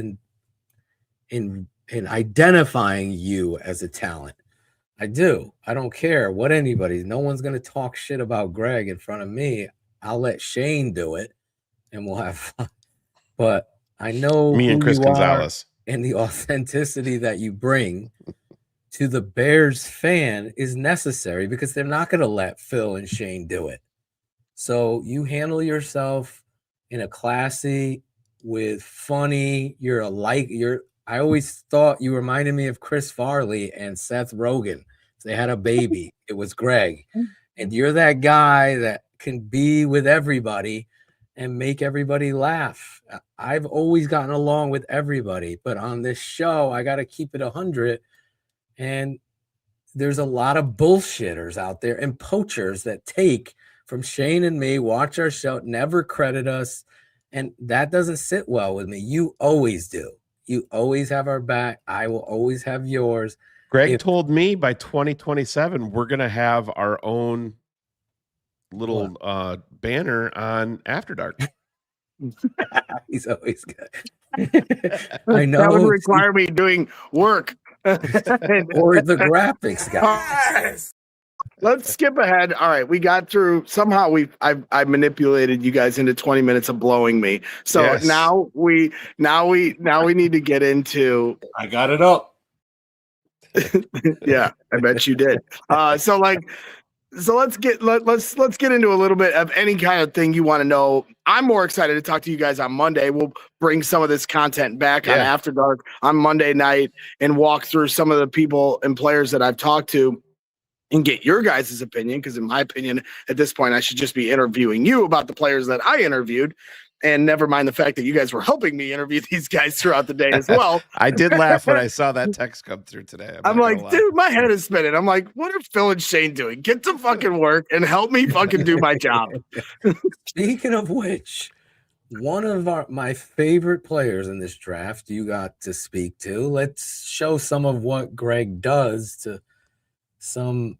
in identifying you as a talent. I do. I don't care what no one's going to talk shit about Greg in front of me. I'll let Shane do it and we'll have fun. But I know me and Chris Gonzalez and the authenticity that you bring to the Bears fan is necessary, because they're not going to let Phil and Shane do it. So you handle yourself in a classy, with funny, I always thought you reminded me of Chris Farley and Seth Rogen. They had a baby. It was Greg. And you're that guy that can be with everybody and make everybody laugh. I've always gotten along with everybody, but on this show, I got to keep it 100. And there's a lot of bullshitters out there and poachers that take from Shane and me, watch our show, never credit us. And that doesn't sit well with me. You always do. You always have our back. I will always have yours. Greg told me by 2027, we're going to have our own little banner on After Dark. He's always good. I know. That would require me doing work. Or the graphics guy. Let's skip ahead. All right, we got through. Somehow I manipulated you guys into 20 minutes of blowing me. So Yes. now we need to get into. I got it up. Yeah, I bet you did. So let's get into a little bit of any kind of thing you want to know. I'm more excited to talk to you guys on Monday. We'll bring some of this content back on After Dark on Monday night and walk through some of the people and players that I've talked to and get your guys' opinion. Because in my opinion, at this point, I should just be interviewing you about the players that I interviewed. And never mind the fact that you guys were helping me interview these guys throughout the day as well. I did laugh when I saw that text come through today. I'm like, dude, my head is spinning. I'm like, what are Phil and Shane doing? Get to fucking work and help me fucking do my job. Speaking of which, one of my favorite players in this draft you got to speak to. Let's show some of what Greg does to some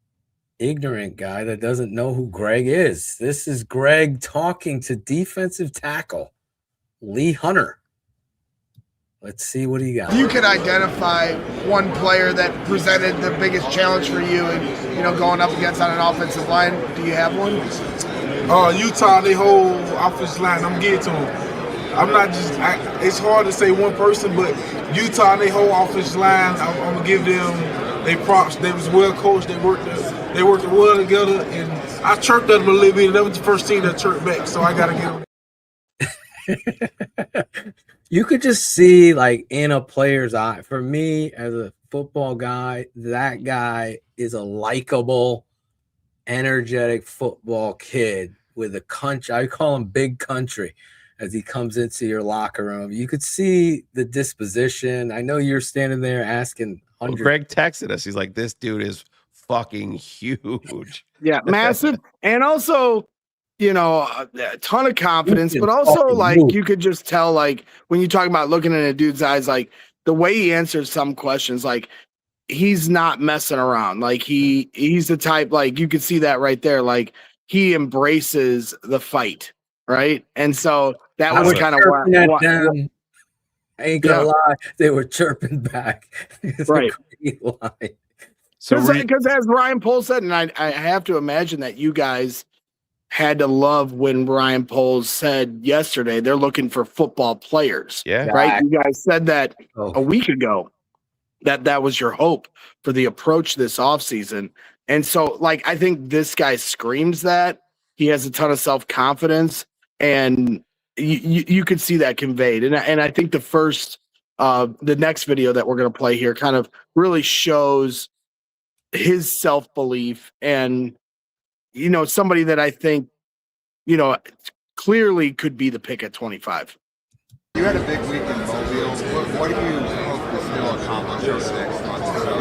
ignorant guy that doesn't know who Greg is. This is Greg talking to defensive tackle Lee Hunter. Let's see what he got. If you could identify one player that presented the biggest challenge for you and, you know, going up against on an offensive line, do you have one? Utah, they whole offensive line, I'm getting to them. I'm not just, it's hard to say one person, but Utah, they whole offensive line, I'm going to give them they props. They was well coached. They worked well together, and I chirped at them a little bit. That was the first team that chirped back, so I got to get them. You could just see, like, in a player's eye. For me, as a football guy, that guy is a likable, energetic football kid with a country. I call him Big Country as he comes into your locker room. You could see the disposition. I know you're standing there asking. Well, Greg texted us. He's like, this dude is fucking huge. Yeah, massive. And also, you know, a ton of confidence, but also, like, you could just tell, like, when you talk about looking in a dude's eyes, like, the way he answers some questions, like, he's not messing around. Like, he's the type, like, you could see that right there. Like, he embraces the fight, right? And so that was kind of what I ain't gonna lie, they were chirping back. Right. So because as Ryan Poles said, and I have to imagine that you guys had to love when Ryan Poles said yesterday they're looking for football players. Yeah. Right. You guys said that a week ago, that was your hope for the approach this offseason. And so, like, I think this guy screams that. He has a ton of self-confidence, and you could see that conveyed. And I think the next video that we're going to play here kind of really shows his self-belief and, you know, somebody that I think, you know, clearly could be the pick at 25. You had a big week in Mobile. What do you hope to still accomplish over the next month or so?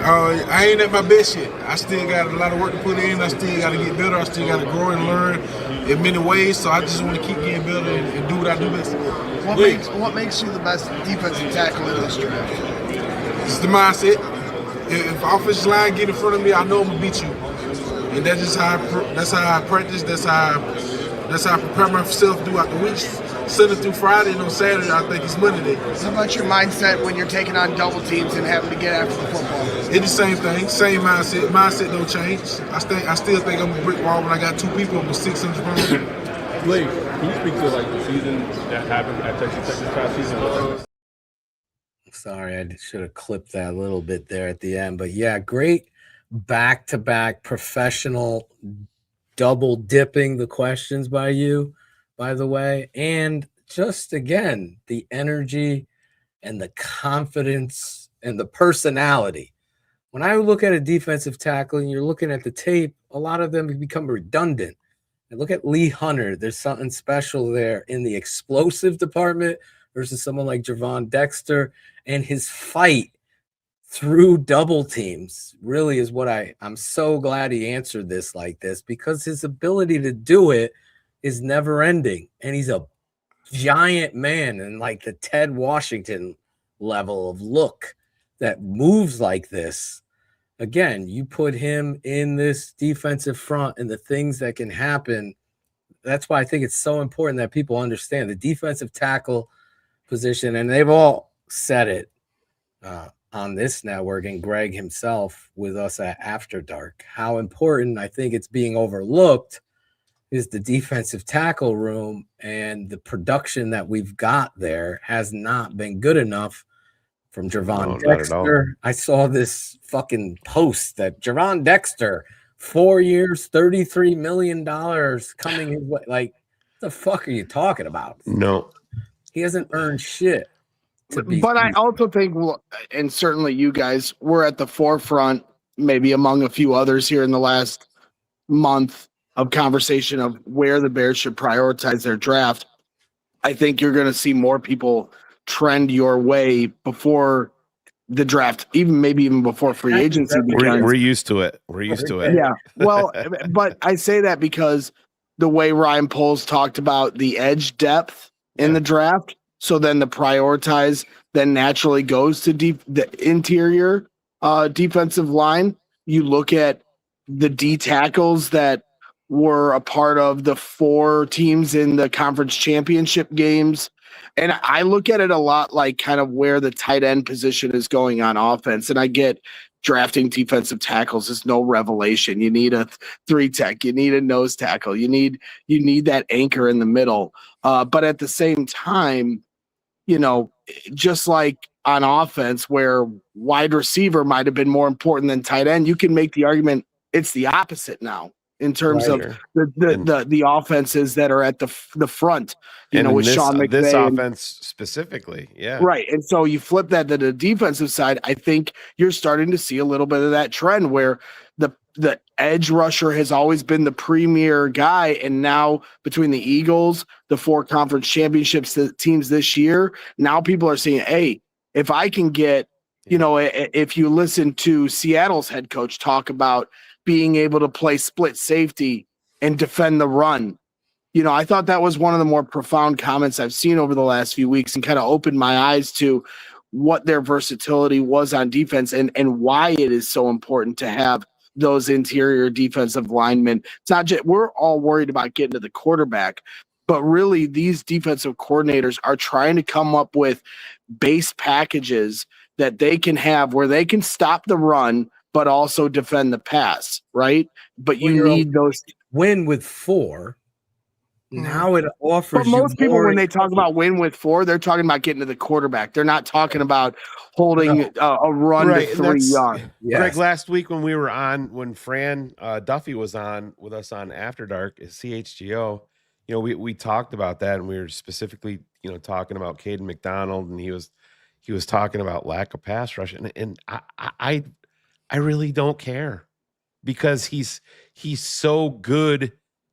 I ain't at my best yet. I still got a lot of work to put in. I still got to get better. I still got to grow and learn in many ways. So I just want to keep getting better and do what I do best. What makes you the best defensive tackle in this draft? It's the mindset. If offensive line get in front of me, I know I'm gonna beat you. And that's just how I practice. That's how I prepare myself throughout the week. Sunday through Friday, and on Saturday, I think it's Monday day. How about your mindset when you're taking on double teams and having to get after the football? It's the same thing, same mindset. Mindset don't change. I still think I'm a brick wall when I got two people with 600 pounds. Blake, can you speak to, like, the season that happened at Texas past season? Sorry, I should have clipped that a little bit there at the end. But yeah, great back-to-back professional double dipping the questions by you, by the way. And just, again, the energy and the confidence and the personality. When I look at a defensive tackle and you're looking at the tape, a lot of them become redundant. And look at Lee Hunter. There's something special there in the explosive department versus someone like Javon Dexter, and his fight through double teams really is what I'm so glad he answered this like this, because his ability to do it is never ending. And he's a giant man, and like the Ted Washington level of look that moves like this. Again, you put him in this defensive front and the things that can happen. that's why I think it's so important that people understand the defensive tackle position, and they've all said it on this network, and Greg himself with us at After Dark, how important I think it's being overlooked is the defensive tackle room, and the production that we've got there has not been good enough from Javon Dexter. I saw this fucking post that Javon Dexter, 4 years, $33 million coming his way. Like, what the fuck are you talking about? No. He hasn't earned shit. But I also think, and certainly you guys were at the forefront, maybe among a few others here in the last month, of conversation of where the Bears should prioritize their draft. I think you're going to see more people trend your way before the draft, maybe even before free agency. We're used to it. We're used to it. Yeah. Well, but I say that because the way Ryan Poles talked about the edge depth in the draft, so then the prioritize then naturally goes to the interior defensive line. You look at the D tackles that were a part of the 4 teams in the conference championship games. And I look at it a lot like kind of where the tight end position is going on offense. And I get drafting defensive tackles is no revelation. You need a 3-tech, you need a nose tackle, you need that anchor in the middle. But at the same time, you know, just like on offense where wide receiver might have been more important than tight end, you can make the argument it's the opposite now in terms of the offenses that are at the front, with Sean McVay. This offense specifically, yeah. Right. And so you flip that to the defensive side, I think you're starting to see a little bit of that trend where the edge rusher has always been the premier guy, and now between the Eagles, the 4 conference championships teams this year, now people are saying, hey, if I can get, if you listen to Seattle's head coach talk about being able to play split safety and defend the run. I thought that was one of the more profound comments I've seen over the last few weeks, and kind of opened my eyes to what their versatility was on defense and why it is so important to have those interior defensive linemen. It's not just, we're all worried about getting to the quarterback, but really these defensive coordinators are trying to come up with base packages that they can have where they can stop the run, but also defend the pass, right? But you need those. Win with 4. Now it offers. But most people, when they talk exposure. about win with 4, they're talking about getting to the quarterback. They're not talking about holding a run to 3 yards. Yes. Greg, last week when Fran Duffy was on with us on After Dark at CHGO, we talked about that, and we were specifically, talking about Caden McDonald, and he was talking about lack of pass rush, and I really don't care, because he's so good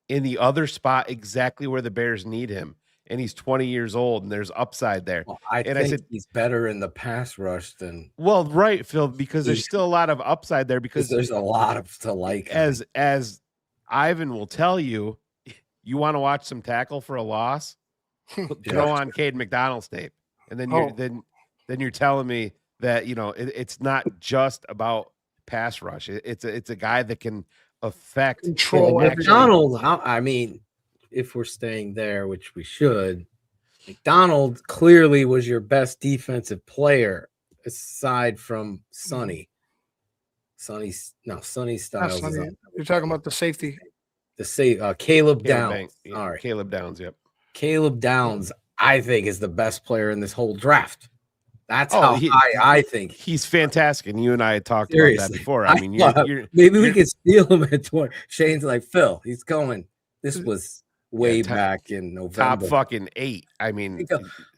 in the other spot, exactly where the Bears need him. And he's 20 years old, and there's upside there. Well, I think he's better in the pass rush than. Well, right, Phil, because there's still a lot of upside there, because there's a lot of to like. As Ivan will tell you, you want to watch some tackle for a loss, throw on Cade McDonald's tape, and then you're telling me that it's not just about pass rush. It's a guy that can affect control. McDonald, I mean, if we're staying there, which we should, McDonald clearly was your best defensive player aside from Sonny. Sonny Styles. You're talking about the safety. Caleb Downs. All right. Caleb Downs, yep. Caleb Downs, I think, is the best player in this whole draft. That's how I think he's fantastic. And you and I had talked about that before. I mean, maybe we could steal him at 20. Shane's like, Phil, he's going. This was way back in November. Top fucking 8. I mean,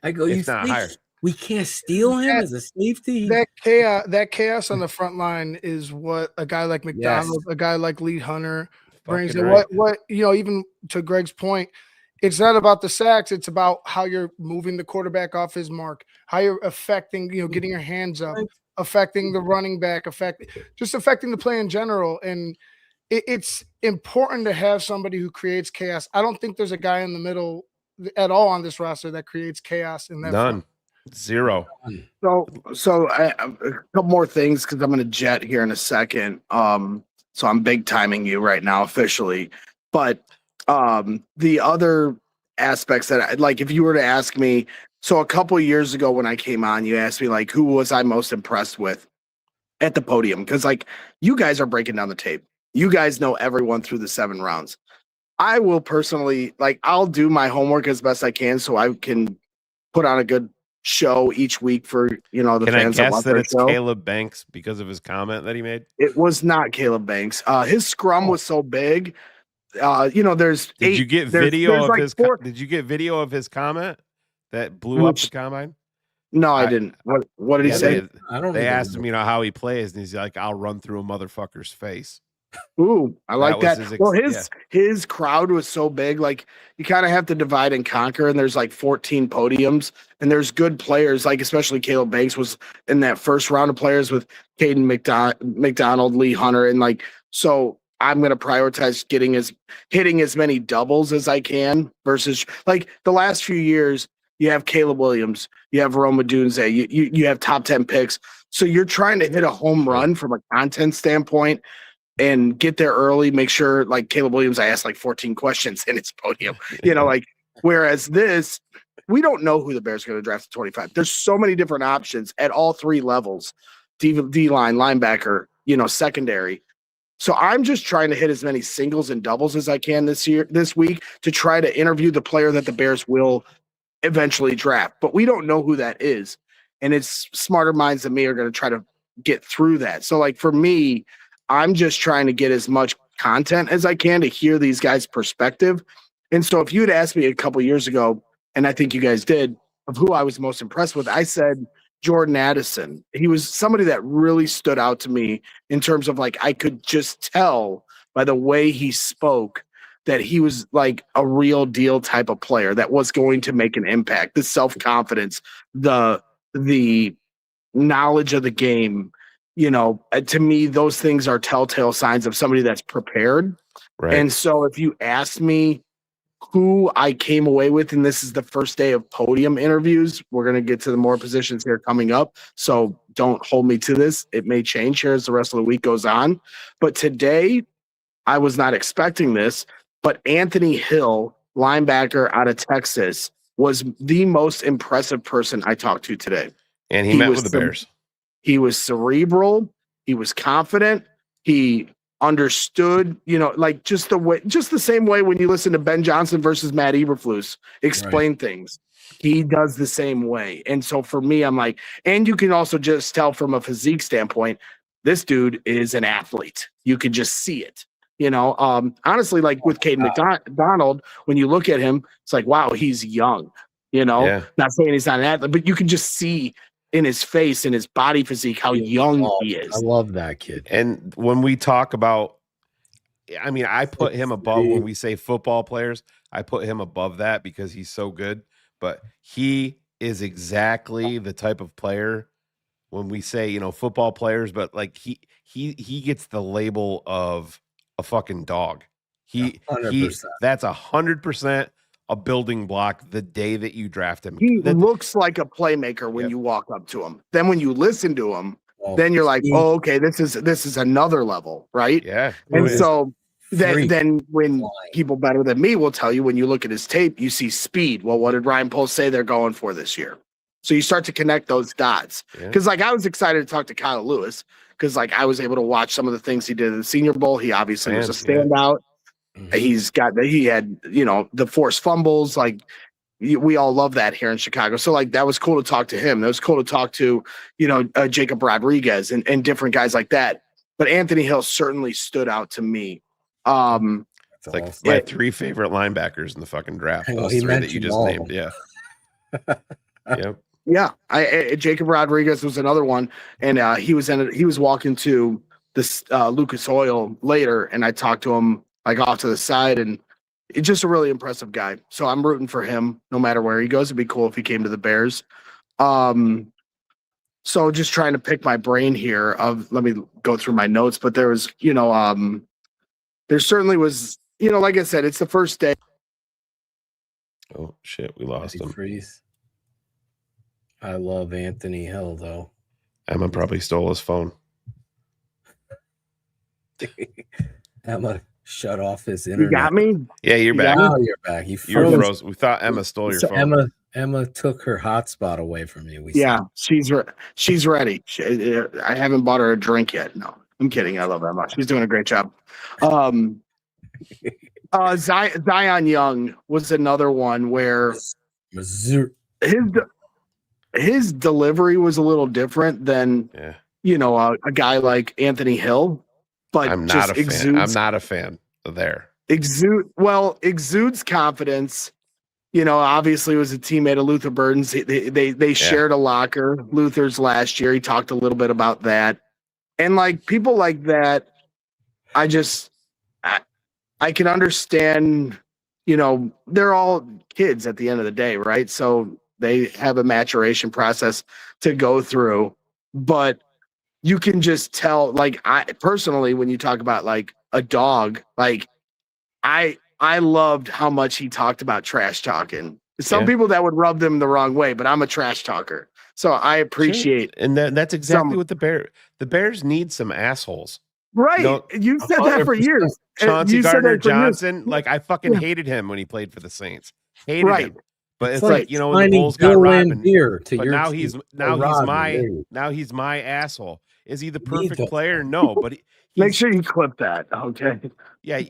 I go, it's not higher. We can't steal him as a safety. That chaos on the front line is what a guy like McDonald, a guy like Lee Hunter brings in. Right. What even to Greg's point, it's not about the sacks. It's about how you're moving the quarterback off his mark, how you're affecting, getting your hands up, affecting the running back, affecting the play in general. And it's important to have somebody who creates chaos. I don't think there's a guy in the middle at all on this roster that creates chaos in that. None. Zero. So a couple more things, because I'm going to jet here in a second. So I'm big timing you right now officially, but The other aspects that like, if you were to ask me, so a couple of years ago when I came on, you asked me like, who was I most impressed with at the podium? Because like, you guys are breaking down the tape. You guys know everyone through the 7 rounds. I will personally, like, I'll do my homework as best I can so I can put on a good show each week for, the Can I fans that guess watch that our it's show. Caleb Banks because of his comment that he made? It was not Caleb Banks. His scrum was so big. There's Did you get video there's of like his? 4. Did you get video of his comment that blew up the combine? No, I didn't. What did he say? They asked him, how he plays, and he's like, "I'll run through a motherfucker's face." Ooh, I like was that. his His crowd was so big, like you kind of have to divide and conquer, and there's like 14 podiums, and there's good players, like especially Caleb Banks was in that first round of players with Caden McDonald, Lee Hunter, and like, so I'm gonna prioritize hitting as many doubles as I can versus like the last few years. You have Caleb Williams, you have Roma Dunze, you have top 10 picks, so you're trying to hit a home run from a content standpoint and get there early, make sure like Caleb Williams, I asked like 14 questions in his podium, like, whereas this, we don't know who the Bears are going to draft at 25. There's so many different options at all 3 levels, D line, linebacker, secondary. So I'm just trying to hit as many singles and doubles as I can this week to try to interview the player that the Bears will eventually draft, but we don't know who that is. And it's smarter minds than me are going to try to get through that. So like for me, I'm just trying to get as much content as I can to hear these guys' perspective. And so if you had asked me a couple years ago, and I think you guys did, of who I was most impressed with, I said Jordan Addison. He was somebody that really stood out to me in terms of like, I could just tell by the way he spoke that he was like a real deal type of player that was going to make an impact. The self-confidence, the knowledge of the game, to me, those things are telltale signs of somebody that's prepared. Right. And so if you ask me who I came away with, and this is the first day of podium interviews, we're going to get to the more positions here coming up. So don't hold me to this. It may change here as the rest of the week goes on. But today, I was not expecting this, but Anthony Hill, linebacker out of Texas, was the most impressive person I talked to today. And he met with the Bears. He was cerebral. He was confident. He understood, like just the same way when you listen to Ben Johnson versus Matt Eberflus explain things. He does the same way. And so for me, I'm like, and you can also just tell from a physique standpoint, this dude is an athlete. You can just see it. Honestly, like with Caden McDonald, when you look at him, it's like, wow, he's young. Not saying he's not an athlete, but you can just see in his face and his body physique how young he is. I love that kid. And when we talk about, I mean, I put him above when we say football players. I put him above that because he's so good. But he is exactly the type of player when we say, football players, but like he gets the label of a fucking dog. That's 100% a building block the day that you draft him. He looks like a playmaker when you walk up to him. Then when you listen to him, then you're like, oh, okay, this is another level, right? Yeah. And so then when people better than me will tell you, when you look at his tape, you see speed. Well, what did Ryan Poles say they're going for this year? So you start to connect those dots. Because like I was excited to talk to Kyle Lewis because like I was able to watch some of the things he did in the Senior Bowl. He obviously was a standout. He had, the forced fumbles. Like we all love that here in Chicago. So like that was cool to talk to him. That was cool to talk to, Jacob Rodriguez and different guys like that. But Anthony Hill certainly stood out to me. It's like my 3 favorite linebackers in the fucking draft. Those 3 that you just named. Yeah. Yep. Yeah. Jacob Rodriguez was another one. And he was walking to this Lucas Oil later, and I talked to him like off to the side, and it's just a really impressive guy. So I'm rooting for him no matter where he goes. It'd be cool if he came to the Bears. So just trying to pick my brain here let me go through my notes, but there was, there certainly was, like I said, it's the first day. Oh shit, we lost him. Freeze. I love Anthony Hill though. Emma probably stole his phone. Emma, shut off his You internet. got me? Yeah, you're You back. got me? Now you're back. You You're froze. froze. We thought Emma stole your So phone. Emma took her hotspot away from you. We Yeah, she's ready. I haven't bought her a drink yet. No, I'm kidding. I love Emma. She's doing a great job. Zion Young was another one where his delivery was a little different than a guy like Anthony Hill, but I'm just not a fan. I'm not a fan of there. Exudes confidence. Obviously was a teammate of Luther Burden's. They shared a locker. Luther's last year. He talked a little bit about that, and like people like that, I can understand. They're all kids at the end of the day, right? So they have a maturation process to go through, but you can just tell. Like I personally, when you talk about like a dog, like I loved how much he talked about trash talking. Some people that would rub them the wrong way, but I'm a trash talker, so I appreciate. And that's exactly what the Bears need some assholes. Right. You said that for years. Chauncey You said that for Gardner-Johnson, years. like I fucking hated him when he played for the Saints. Hated him. But it's like like, when the Bulls got Bill robbed, Laimbeer to but your now team. he's Robin, now he's my asshole. Is he the perfect player? No, but make sure you clip that. Okay. Yeah,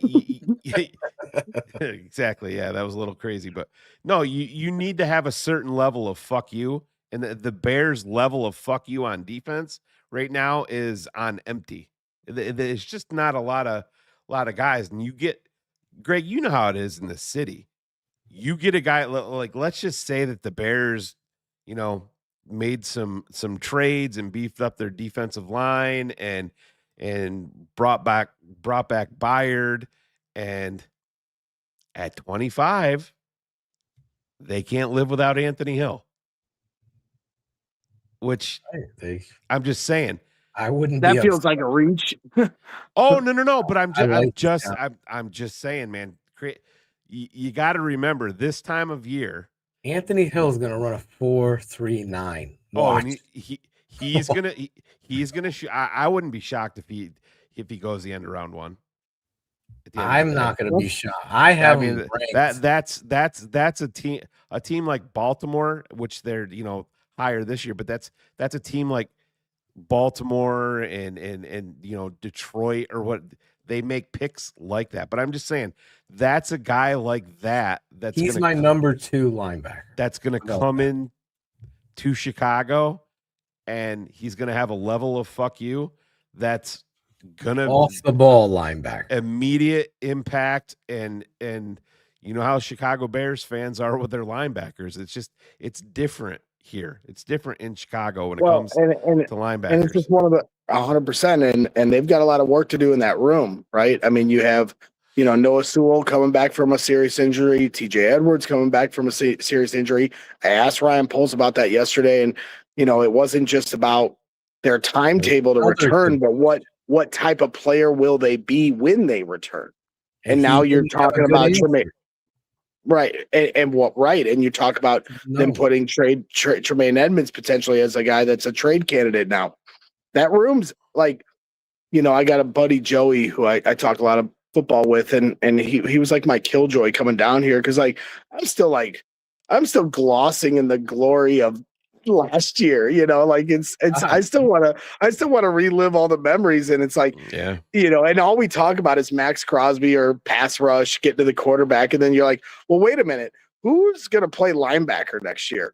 exactly. Yeah, that was a little crazy, but no, you need to have a certain level of fuck you, and the Bears' level of fuck you on defense right now is on empty. There's just not a lot of guys, and you get Greg. You know how it is in the city. You get a guy like let's just say that the Bears, made some trades and beefed up their defensive line and brought back Byard, and at 25 they can't live without Anthony Hill, which I'm just saying I wouldn't. That feels like a reach. Oh no! But I'm just saying, man. You got to remember this time of year. Anthony Hill's going to run a 4.39. Oh, and he's gonna shoot. I wouldn't be shocked if he goes the end of round one. I'm not going to be shocked. That's a team like Baltimore, which they're higher this year, but that's a team like Baltimore and Detroit or what, they make picks like that. But I'm just saying that's a guy like that. He's my number 2 linebacker. That's going to come in to Chicago, and he's going to have a level of fuck you that's going to off the ball linebacker, immediate impact, and you know how Chicago Bears fans are with their linebackers. It's different here. It's different in Chicago when it comes to linebackers. And it's just one of the 100%. And they've got a lot of work to do in that room, right? I mean, you have, Noah Sewell coming back from a serious injury, TJ Edwards coming back from a serious injury. I asked Ryan Poles about that yesterday, and it wasn't just about their timetable to return, but what type of player will they be when they return? And now you're talking about Tremaine. Right. And you talk about them putting Tremaine Edmonds potentially as a guy that's a trade candidate now. That room's like, I got a buddy, Joey, who I talk a lot of football with, and he was like my killjoy coming down here, because I'm still glossing in the glory of last year, I still want to relive all the memories, and it's like, and all we talk about is Max Crosby or pass rush, get to the quarterback, and then you're like, well, wait a minute, who's gonna play linebacker next year?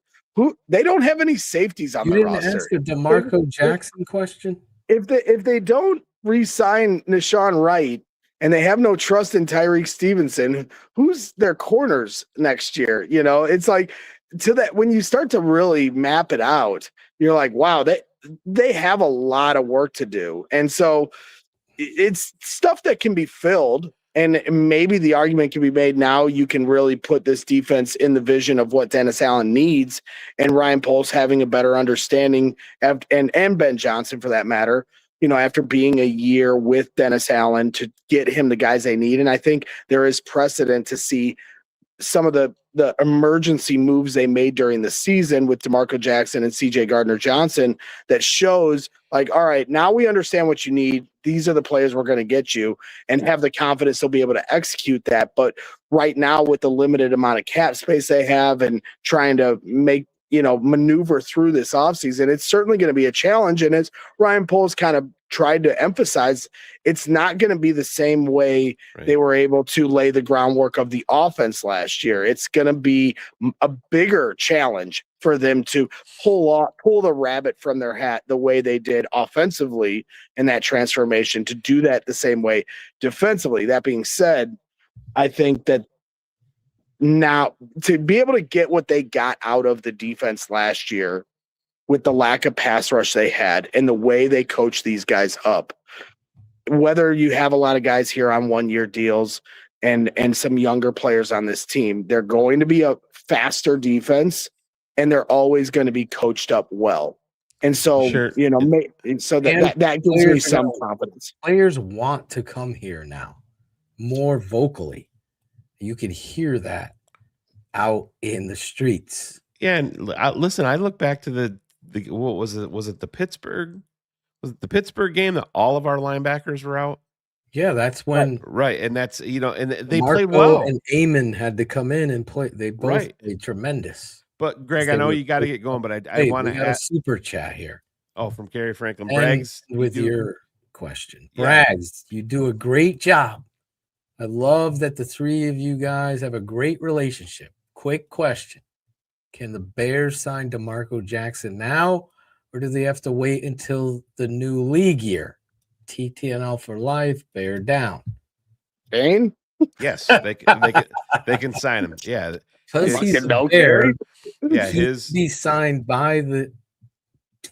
They don't have any safeties on the roster. Ask a DeMarco Jackson question. If they don't re-sign Nashawn Wright and they have no trust in Tyreek Stevenson, who's their corners next year? It's like, to that, when you start to really map it out, you're like, wow, they have a lot of work to do. And so it's stuff that can be filled. And maybe the argument can be made now you can really put this defense in the vision of what Dennis Allen needs, and Ryan Poles having a better understanding, and Ben Johnson for that matter, after being a year with Dennis Allen, to get him the guys they need. And I think there is precedent to see some of the the emergency moves they made during the season with DeMarco Jackson and CJ Gardner-Johnson that shows like, all right, now we understand what you need. These are the players we're going to get you, and have the confidence they'll be able to execute that. But right now, with the limited amount of cap space they have and trying to make, maneuver through this offseason, it's certainly going to be a challenge. And as Ryan Poles kind of tried to emphasize, it's not going to be the same way they were able to lay the groundwork of the offense last year. It's going to be a bigger challenge for them to pull the rabbit from their hat the way they did offensively in that transformation, to do that the same way defensively. That being said, I think that now to be able to get what they got out of the defense last year with the lack of pass rush they had and the way they coach these guys up, whether you have a lot of guys here on 1-year deals and some younger players on this team, they're going to be a faster defense and they're always going to be coached up well. And so, so that gives me some confidence. Players want to come here now more vocally. You can hear that out in the streets. Yeah, and listen, I look back to the what was it? Was it the Pittsburgh? Was it the Pittsburgh game that all of our linebackers were out? Yeah, that's when right, and that's and they Marco played well. And Amon had to come in and play. They both played tremendous. But Greg, I know you got to get going, but I want to add a super chat here. Oh, from Gary Franklin. And Braggs, with your question, Braggs, you do a great job. I love that the three of you guys have a great relationship. Quick question. Can the Bears sign DeMarco Jackson now, or do they have to wait until the new league year? TTNL for life, Bear down. Dane? Yes, they can sign him. Yeah. Because he's a Bear. Yeah, he's signed by the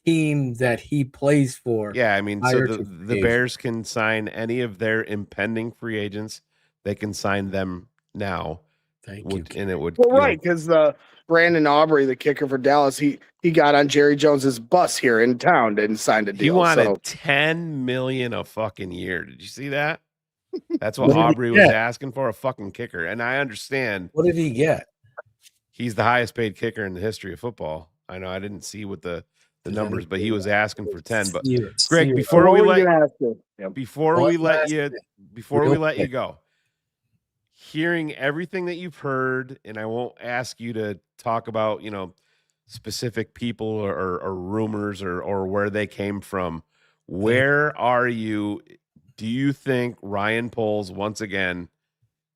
team that he plays for. Yeah, I mean, so the Bears can sign any of their impending free agents. They can sign them now. Thank you. And it would right, because Brandon Aubrey, the kicker for Dallas, he got on Jerry Jones's bus here in town and signed a deal. He wanted $10 million a fucking year. Did you see that? That's what Aubrey was asking for, a fucking kicker. And I understand. What did he get? He's the highest paid kicker in the history of football. I know I didn't see what the numbers, but he was asking for 10. But Greg, before we let you go, hearing everything that you've heard, and I won't ask you to talk about, specific people or rumors or where they came from. Where are you? Do you think Ryan Poles once again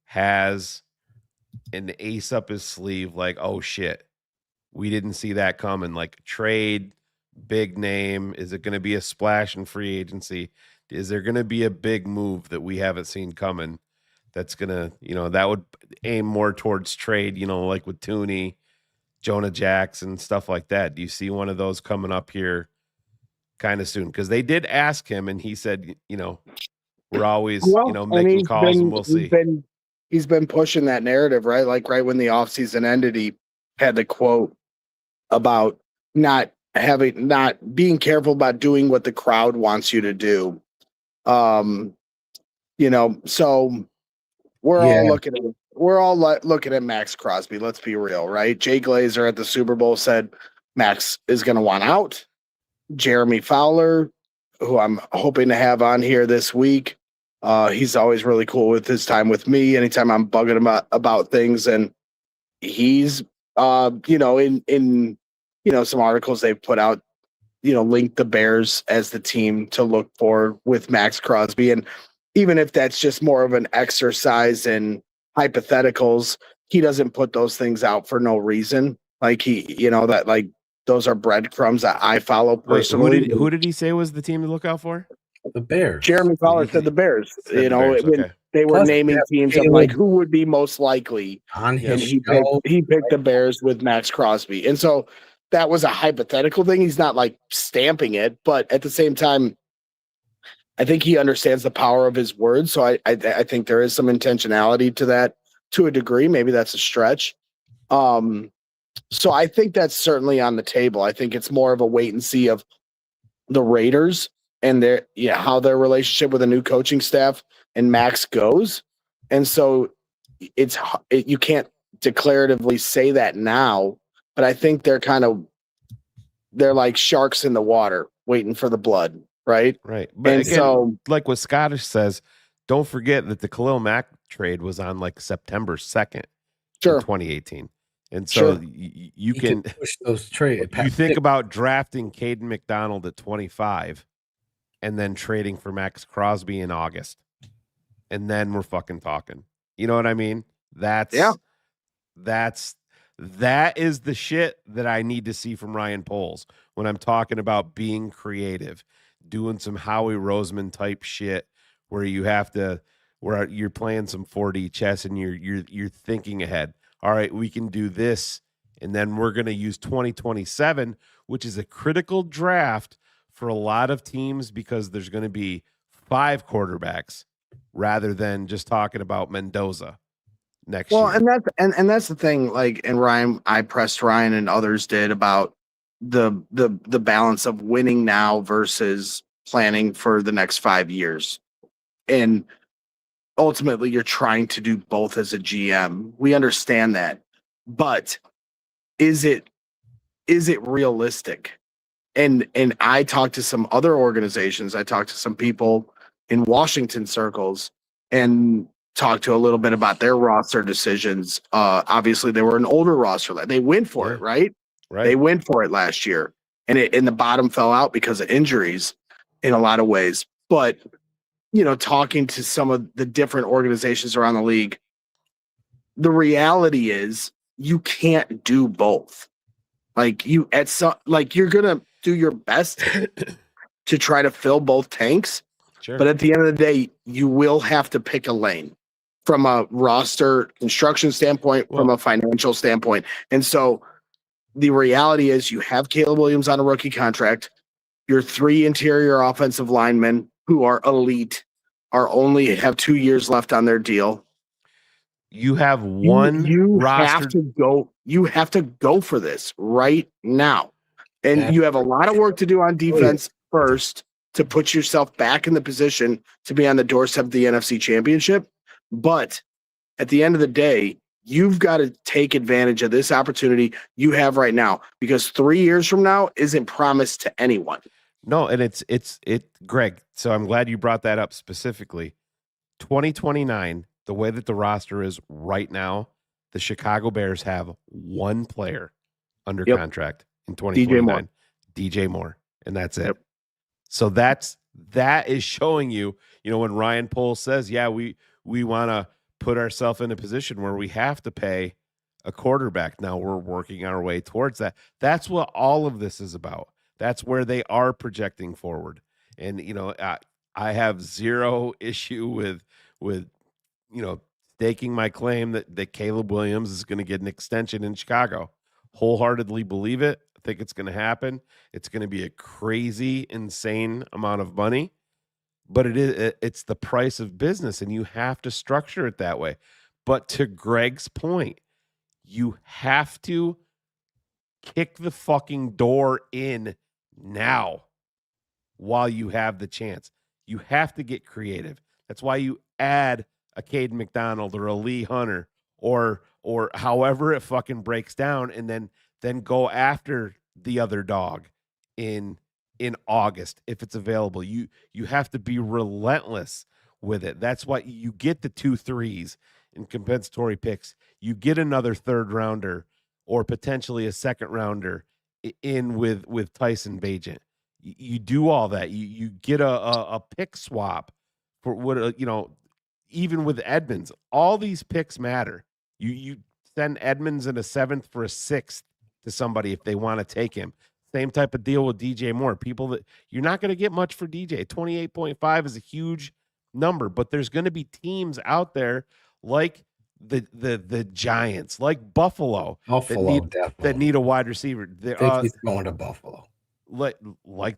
has an ace up his sleeve? Like, oh shit, we didn't see that coming. Like trade, big name. Is it going to be a splash in free agency? Is there going to be a big move that we haven't seen coming? That's going to, that would aim more towards trade, like with Tooney, Jonah Jackson, stuff like that. Do you see one of those coming up here kind of soon? Because they did ask him and he said, we're always, making calls and we'll see. He's been pushing that narrative, right? Like right when the offseason ended, he had the quote about not being careful about doing what the crowd wants you to do. So we're all looking at Max Crosby. Let's be real, right? Jay Glazer at the Super Bowl said Max is going to want out. Jeremy Fowler, who I'm hoping to have on here this week, he's always really cool with his time with me. Anytime I'm bugging him about things, and he's in some articles they've put out, linked the Bears as the team to look for with Max Crosby. And even if that's just more of an exercise in hypotheticals, he doesn't put those things out for no reason. Like those are breadcrumbs that I follow personally. Who did he say was the team to look out for? The Bears. Jeremy Fowler said the Bears. They were naming teams of like who would be most likely on his he picked the Bears with Max Crosby. And so that was a hypothetical thing. He's not like stamping it, but at the same time, I think he understands the power of his words. So I think there is some intentionality to that to a degree. Maybe that's a stretch. So I think that's certainly on the table. I think it's more of a wait and see of the Raiders and how their relationship with a new coaching staff and Max goes. And so you can't declaratively say that now, but I think they're like sharks in the water waiting for the blood, right? Right. But And again, so, like what Scottish says, don't forget that the Khalil Mack trade was on like September 2nd in sure, 2018. And so you can push those trade. you think about drafting Caden McDonald at 25 and then trading for Max Crosby in August. And then we're fucking talking. You know what I mean? That is the shit that I need to see from Ryan Poles when I'm talking about being creative, doing some Howie Roseman type shit where you're playing some 4D chess and you're thinking ahead. All right, we can do this, and then we're going to use 2027, which is a critical draft for a lot of teams because there's going to be 5 quarterbacks rather than just talking about Mendoza next year. and that's the thing. Like, and Ryan, I pressed Ryan and others did about the balance of winning now versus planning for the next 5 years, and ultimately you're trying to do both as a GM. We understand that, but is it realistic? And I talked to some other organizations. I talked to some people in Washington circles and talked to a little bit about their roster decisions. Obviously, they were an older roster. They went for it, right? They went for it last year, and the bottom fell out because of injuries in a lot of ways. But talking to some of the different organizations around the league, the reality is you can't do both. Like you're gonna do your best to try to fill both tanks. Sure. But at the end of the day, you will have to pick a lane from a roster construction standpoint, from a financial standpoint. And so the reality is you have Caleb Williams on a rookie contract. Your 3 interior offensive linemen who are elite only have 2 years left on their deal. You have one roster. You have to go for this right now. And you have a lot of work to do on defense first to put yourself back in the position to be on the doorstep of the NFC Championship. But at the end of the day, you've got to take advantage of this opportunity you have right now, because 3 years from now isn't promised to anyone. No, and it's Greg. So I'm glad you brought that up specifically. 2029, the way that the roster is right now, the Chicago Bears have 1 player under contract in 2029, DJ Moore, and that's it. So that is showing you, when Ryan Poles says, yeah, we want to put ourselves in a position where we have to pay a quarterback. Now we're working our way towards that. That's what all of this is about. That's where they are projecting forward. And, I have zero issue with staking my claim that Caleb Williams is going to get an extension in Chicago. Wholeheartedly believe it. I think it's going to happen. It's going to be a crazy, insane amount of money, but it's the price of business, and you have to structure it that way. But to Greg's point, you have to kick the fucking door in now while you have the chance. You have to get creative. That's why you add a Caden McDonald or a Lee Hunter or however it fucking breaks down, and then go after the other dog in August if it's available. You have to be relentless with it. That's why you get the 2 3s in compensatory picks. You get another 3rd rounder or potentially a 2nd rounder in with Tyson Bagent. You do all that. You get a pick swap for what even with Edmonds. All these picks matter. You send Edmonds in a 7th for a 6th to somebody if they want to take him. Same type of deal with DJ Moore. People that you're not going to get much for DJ. 28.5 is a huge number, but there's going to be teams out there like the Giants, like Buffalo that need a wide receiver. I think he's going to Buffalo. Like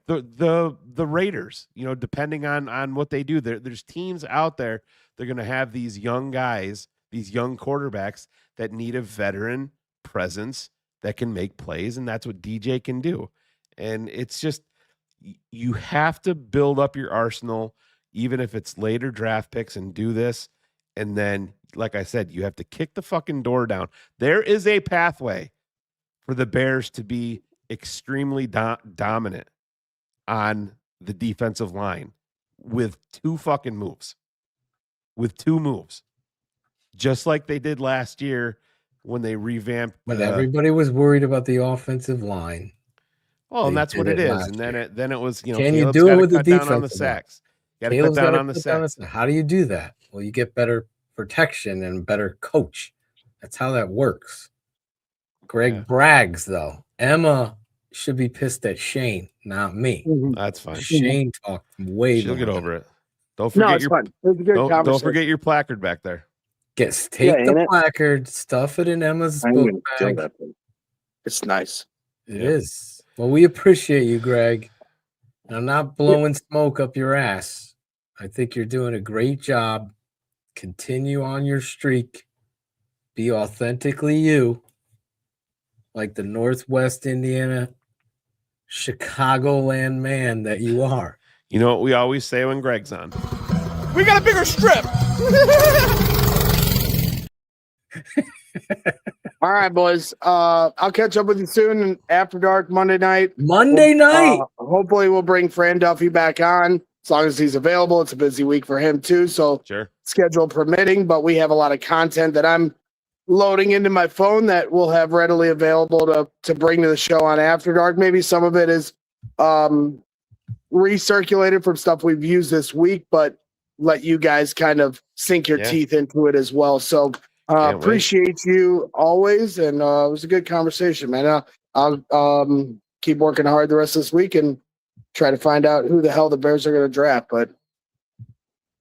the Raiders, depending on what they do. There's teams out there that are going to have these young guys, these young quarterbacks that need a veteran presence that can make plays, and that's what DJ can do. And it's just, you have to build up your arsenal, even if it's later draft picks, and do this, and then like I said, you have to kick the fucking door down. There is a pathway for the Bears to be extremely dominant on the defensive line with two moves, just like they did last year when they revamped. But everybody was worried about the offensive line. Well, and that's what it is. And then it was, Can Caleb's you do it with the cut down on the defensive line? sacks. Got to cut down on the sacks. How do you do that? Well, you get better protection and better coach. That's how that works. Greg brags, though. Emma should be pissed at Shane, not me. That's fine. Shane talked way She'll more. get over it. Don't forget don't forget your placard back there. Take the placard, stuff it in Emma's book bag. It's nice. It is. Well, we appreciate you, Greg. I'm not blowing smoke up your ass. I think you're doing a great job. Continue on your streak. Be authentically you, like the Northwest Indiana, Chicagoland man that you are. You know what we always say when Greg's on? We got a bigger strip. All right, boys. I'll catch up with you soon after dark Monday night. Hopefully, we'll bring Fran Duffy back on as long as he's available. It's a busy week for him too, so schedule permitting. But we have a lot of content that I'm loading into my phone that we'll have readily available to bring to the show on After Dark. Maybe some of it is recirculated from stuff we've used this week, but let you guys kind of sink your teeth into it as well. So appreciate you always, and it was a good conversation, man. I'll keep working hard the rest of this week and try to find out who the hell the Bears are going to draft, but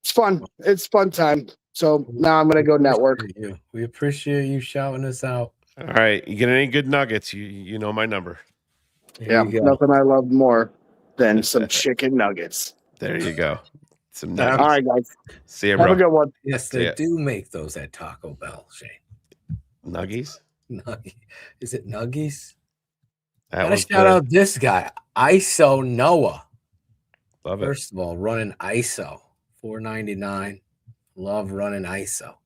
it's fun. It's fun time. So now I'm going to go network. We appreciate you shouting us out. All right. You get any good nuggets, you know my number. Yeah, nothing I love more than some chicken nuggets. There you go. Some nuggets. All right, guys. See you, bro. Have a good one. Yes, they do make those at Taco Bell, Shane. Nuggies? Is it Nuggies? Gotta shout out this guy, ISO Noah. Love it. First of all, running ISO, $4.99. Love running ISO.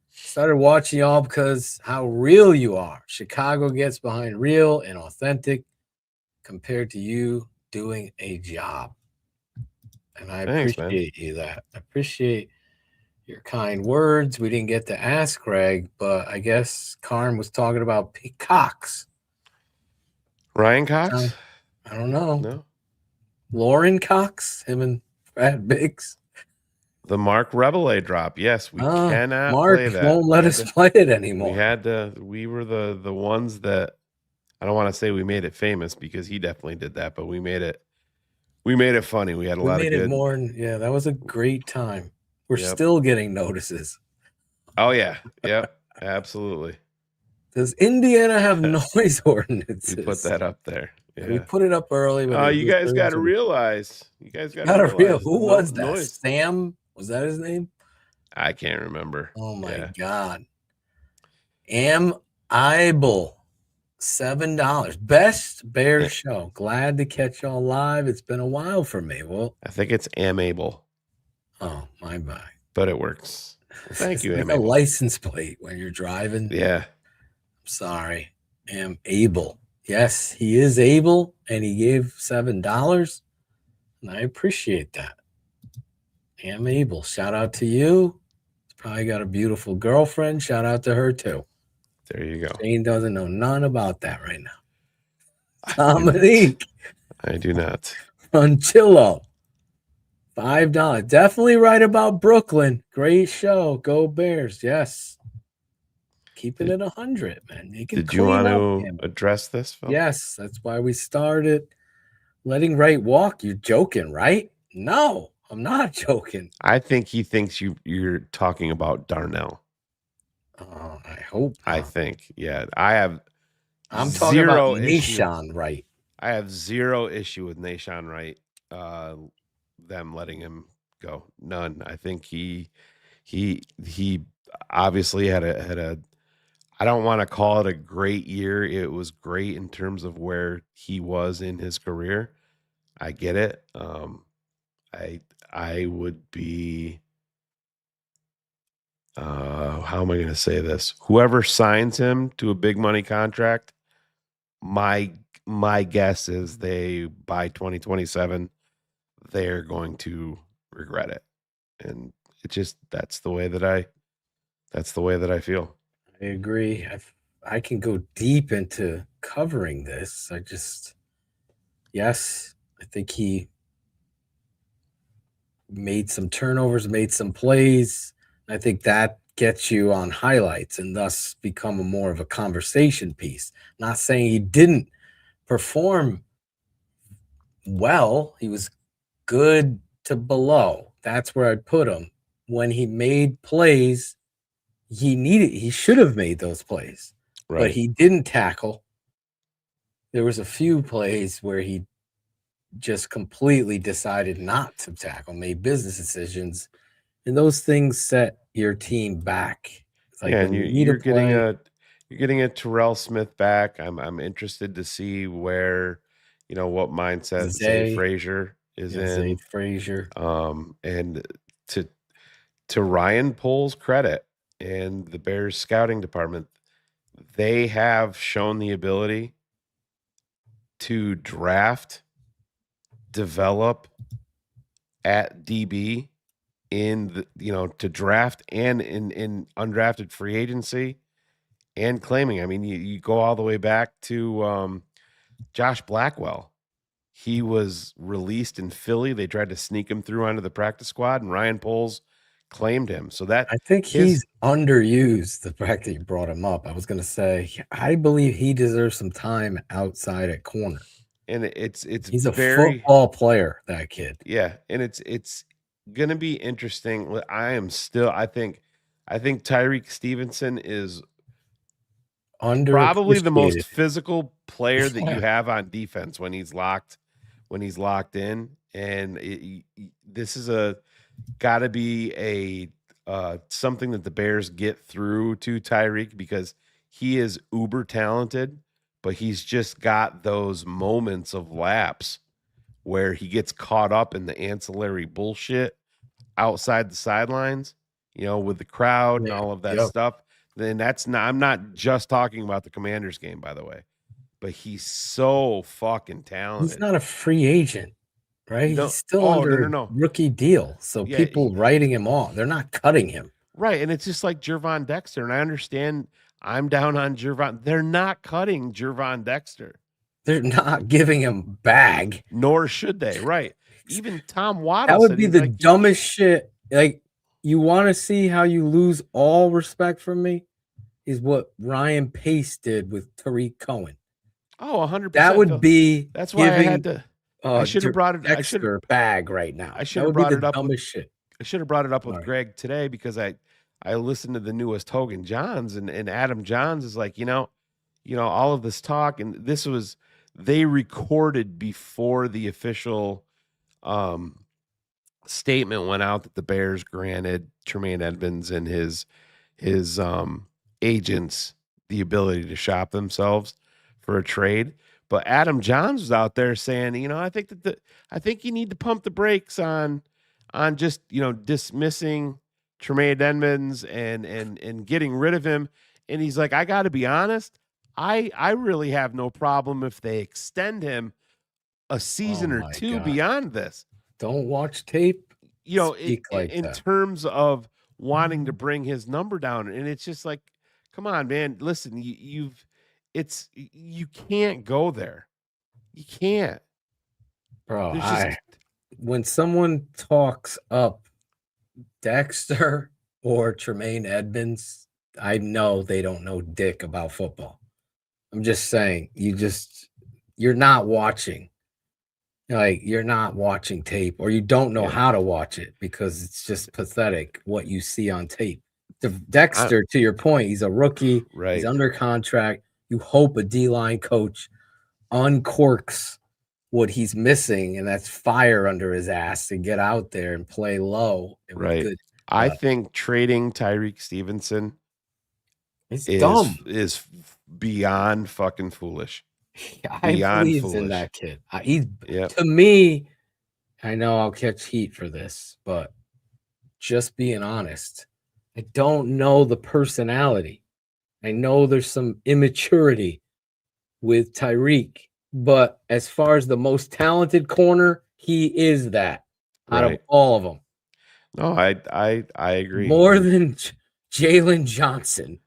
Started watching y'all because how real you are. Chicago gets behind real and authentic compared to you doing a job. And I appreciate you that. I appreciate your kind words. We didn't get to ask Greg, but I guess Karn was talking about Cox. Ryan Cox? I don't know. No. Lauren Cox, him and Brad Biggs. The Mark Rebelay drop. Yes, we cannot Mark play that. won't let us play it anymore. We had to. We were the ones that, I don't want to say we made it famous because he definitely did that, but we made it funny. We had a lot of good. Yeah, that was a great time. We're still getting notices. Oh yeah, yep, absolutely. Does Indiana have noise ordinances? We put that up there. Yeah. We put it up early. But you guys got to realize. You guys got to realize. Who was that? Noise. Sam? Was that his name? I can't remember. Oh my God. Abel, $7. Best Bears show. Glad to catch y'all live. It's been a while for me. Well, I think it's Able. Oh, my bad. But it works. Thank you, like a license plate when you're driving. Yeah. I'm sorry. Able. Yes, he is able, and he gave $7, and I appreciate that. Able. Shout out to you. He's probably got a beautiful girlfriend. Shout out to her too. There you go. Shane doesn't know none about that right now. Dominique. I do not. Anchillo. $5. Definitely right about Brooklyn. Great show. Go Bears. Yes. Keeping it 100, man. Did you want to address this, Phil? Yes. That's why we started. Letting right walk. You're joking, right? No, I'm not joking. I think he thinks you're talking about Darnell. I hope. I think. Yeah. I'm talking about Nahshon Wright. I have zero issue with Nahshon Wright. Them letting him go. None. I think he obviously had a I don't want to call it a great year. It was great in terms of where he was in his career. I get it. I would be how am I going to say this? Whoever signs him to a big money contract, my guess is by 2027 they're going to regret it, and that's the way that I feel. I agree. I can go deep into covering this. Yes, I think he made some turnovers, made some plays. I think that gets you on highlights and thus become more of a conversation piece. Not saying he didn't perform well. He was good to below. That's where I'd put him. When he made plays, he should have made those plays. Right. But he didn't tackle. There was a few plays where he just completely decided not to tackle, made business decisions, and those things set your team back. It's like and when you need you're a play, you're getting a Terrell Smith back. I'm interested to see where, what mindset Zay Frazier is in. Zay Frazier. And to Ryan Pohl's credit and the Bears scouting department, they have shown the ability to draft, develop at DB in to draft and in undrafted free agency and claiming. I mean, you go all the way back to Josh Blackwell. He was released in Philly. They tried to sneak him through onto the practice squad, and Ryan Poles claimed him. So that I think he's underused. The fact that you brought him up, I was going to say, I believe he deserves some time outside at corner. And he's a football player, that kid. Yeah, and it's going to be interesting. I think Tyreek Stevenson is probably the most physical player that you have on defense when he's locked in, and this is got to be a something that the Bears get through to Tyreek, because he is uber talented, but he's just got those moments of lapse where he gets caught up in the ancillary bullshit outside the sidelines, with the crowd and all of that stuff. Then I'm not just talking about the Commanders game, by the way, but he's so fucking talented. He's not a free agent, right? He's still under a rookie deal. So people writing him off, they're not cutting him. Right. And it's just like Gervon Dexter. And I understand I'm down on Gervon. They're not cutting Gervon Dexter. They're not giving him bag. Nor should they. Right. Even Tom Waddle. That would be the dumbest shit. Like, you want to see how you lose all respect from me? Is what Ryan Pace did with Tariq Cohen. Oh, 100%. That would be. That's why I had to. I should have brought it. I should have bag right now. I should have brought it up. Dumbest shit. I should have brought it up with Greg today, because I listened to the newest Hogan Johns, and Adam Johns is like, all of this talk, and they recorded before the official statement went out that the Bears granted Tremaine Edmonds and his agents the ability to shop themselves for a trade. But Adam Johns was out there saying, I think you need to pump the brakes on just, dismissing Tremaine Edmonds and getting rid of him. And he's like, I got to be honest, I really have no problem if they extend him a season or two beyond this. Don't watch tape. In terms of wanting to bring his number down. And it's just like, come on, man. Listen, you can't go there. You can't. Bro, when someone talks up Dexter or Tremaine Edmonds, I know they don't know dick about football. I'm just saying, you're not watching. Like, you're not watching tape, or you don't know how to watch it, because it's just pathetic what you see on tape. Dexter, to your point, he's a rookie. Right. He's under contract. You hope a D-line coach uncorks what he's missing, and that's fire under his ass to get out there and play low. Right. Good. I think trading Tyreek Stevenson is dumb. Is beyond fucking foolish. I believe in that kid. To me, I know I'll catch heat for this, but just being honest, I don't know the personality. I know there's some immaturity with Tyreek, but as far as the most talented corner, he is that out of Right. all of them. No, I agree. More than Jalen Johnson.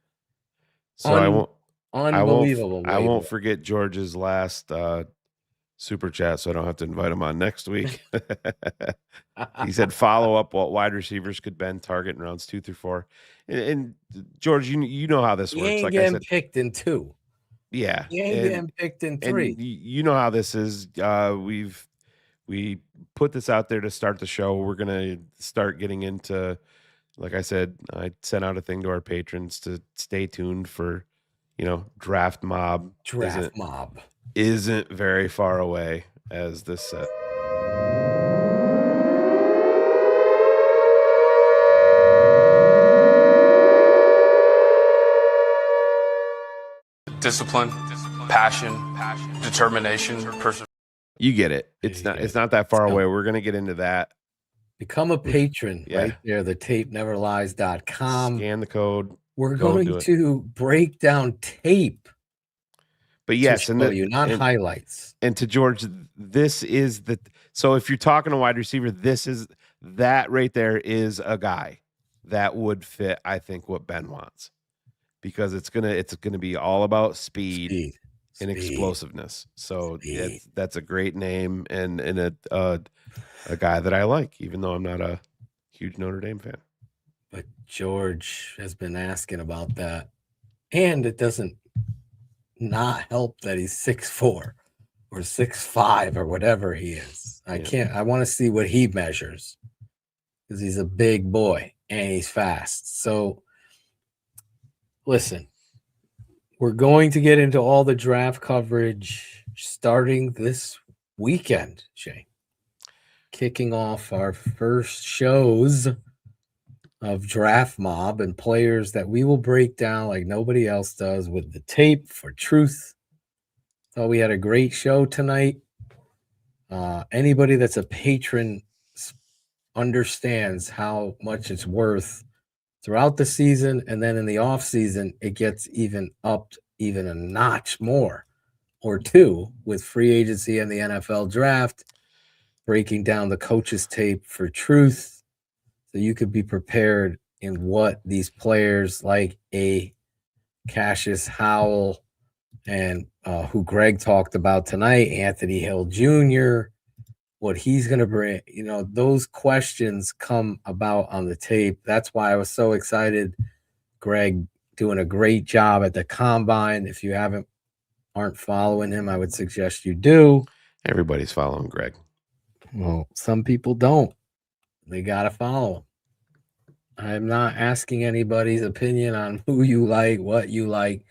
So Unbelievable. I won't forget George's last super chat, so I don't have to invite him on next week. He said follow up what wide receivers could bend target in rounds 2 through 4. And George, you know how this He works. ain't Like getting I said, picked in 2. yeah, He ain't getting picked in 3. And you know how this is. We put this out there to start the show. We're gonna start getting into, like I said, I sent out a thing to our patrons to stay tuned for, Draft Mob. Mob isn't very far away as this set. Discipline, passion, determination, perseverance. You get it. It's not that far away. We're gonna get into that. Become a patron right there, the tapeneverlies.com. Scan the code. We're going to break down tape. But yes, and not highlights. And to George, this is so if you're talking a wide receiver, that right there is a guy that would fit, I think, what Ben wants. Because it's gonna be all about speed. And explosiveness. So that's a great name and a guy that I like, even though I'm not a huge Notre Dame fan. But George has been asking about that. And it doesn't not help that he's 6'4" or 6'5" or whatever he is. I want to see what he measures because he's a big boy and he's fast. So listen. We're going to get into all the draft coverage starting this weekend, Shane. Kicking off our first shows of Draft Mob and players that we will break down like nobody else does with the tape for truth. Thought we had a great show tonight. Anybody that's a patron understands how much it's worth throughout the season, and then in the off season, it gets even upped even a notch more or two with free agency and the NFL draft, breaking down the coaches tape for truth. So you could be prepared in what these players like a Cassius Howell and who Greg talked about tonight, Anthony Hill Jr., what he's going to bring, those questions come about on the tape. That's why I was so excited. Greg doing a great job at the combine. If you aren't following him, I would suggest you do. Everybody's following Greg. Well, some people don't. They got to follow him. I'm not asking anybody's opinion on who you like, what you like,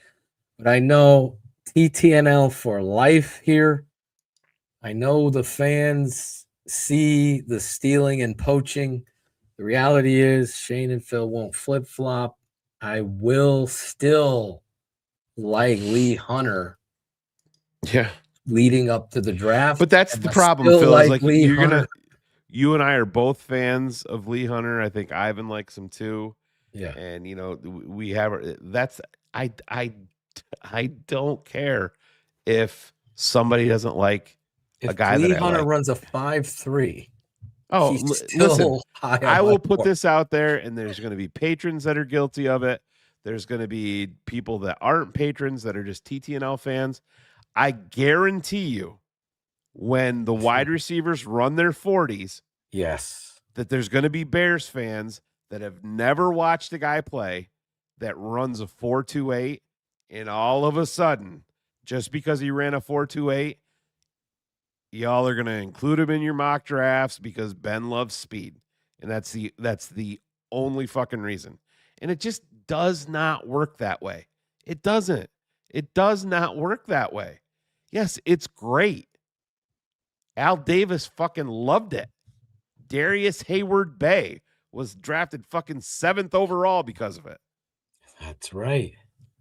but I know TTNL for life here. I know the fans see the stealing and poaching. The reality is Shane and Phil won't flip-flop. I will still like Lee Hunter. Yeah. Leading up to the draft. But that's the problem, Phil. Is like you and I are both fans of Lee Hunter. I think Ivan likes him too. Yeah. And we have I don't care if somebody doesn't like a guy Lee that Hunter like. runs a 5'3". Oh, listen, I will put board. this out there, and there's going to be patrons that are guilty of it. There's going to be people that aren't patrons that are just TTNL fans. I guarantee you, when the wide receivers run their 40s, yes, that there's going to be Bears fans that have never watched a guy play that runs a 4.28, and all of a sudden, just because he ran a 4.28, y'all are going to include him in your mock drafts because Ben loves speed. And that's the only fucking reason. And it just does not work that way. It doesn't. It does not work that way. Yes, it's great. Al Davis fucking loved it. Darius Hayward Bay was drafted fucking 7th overall because of it. That's right.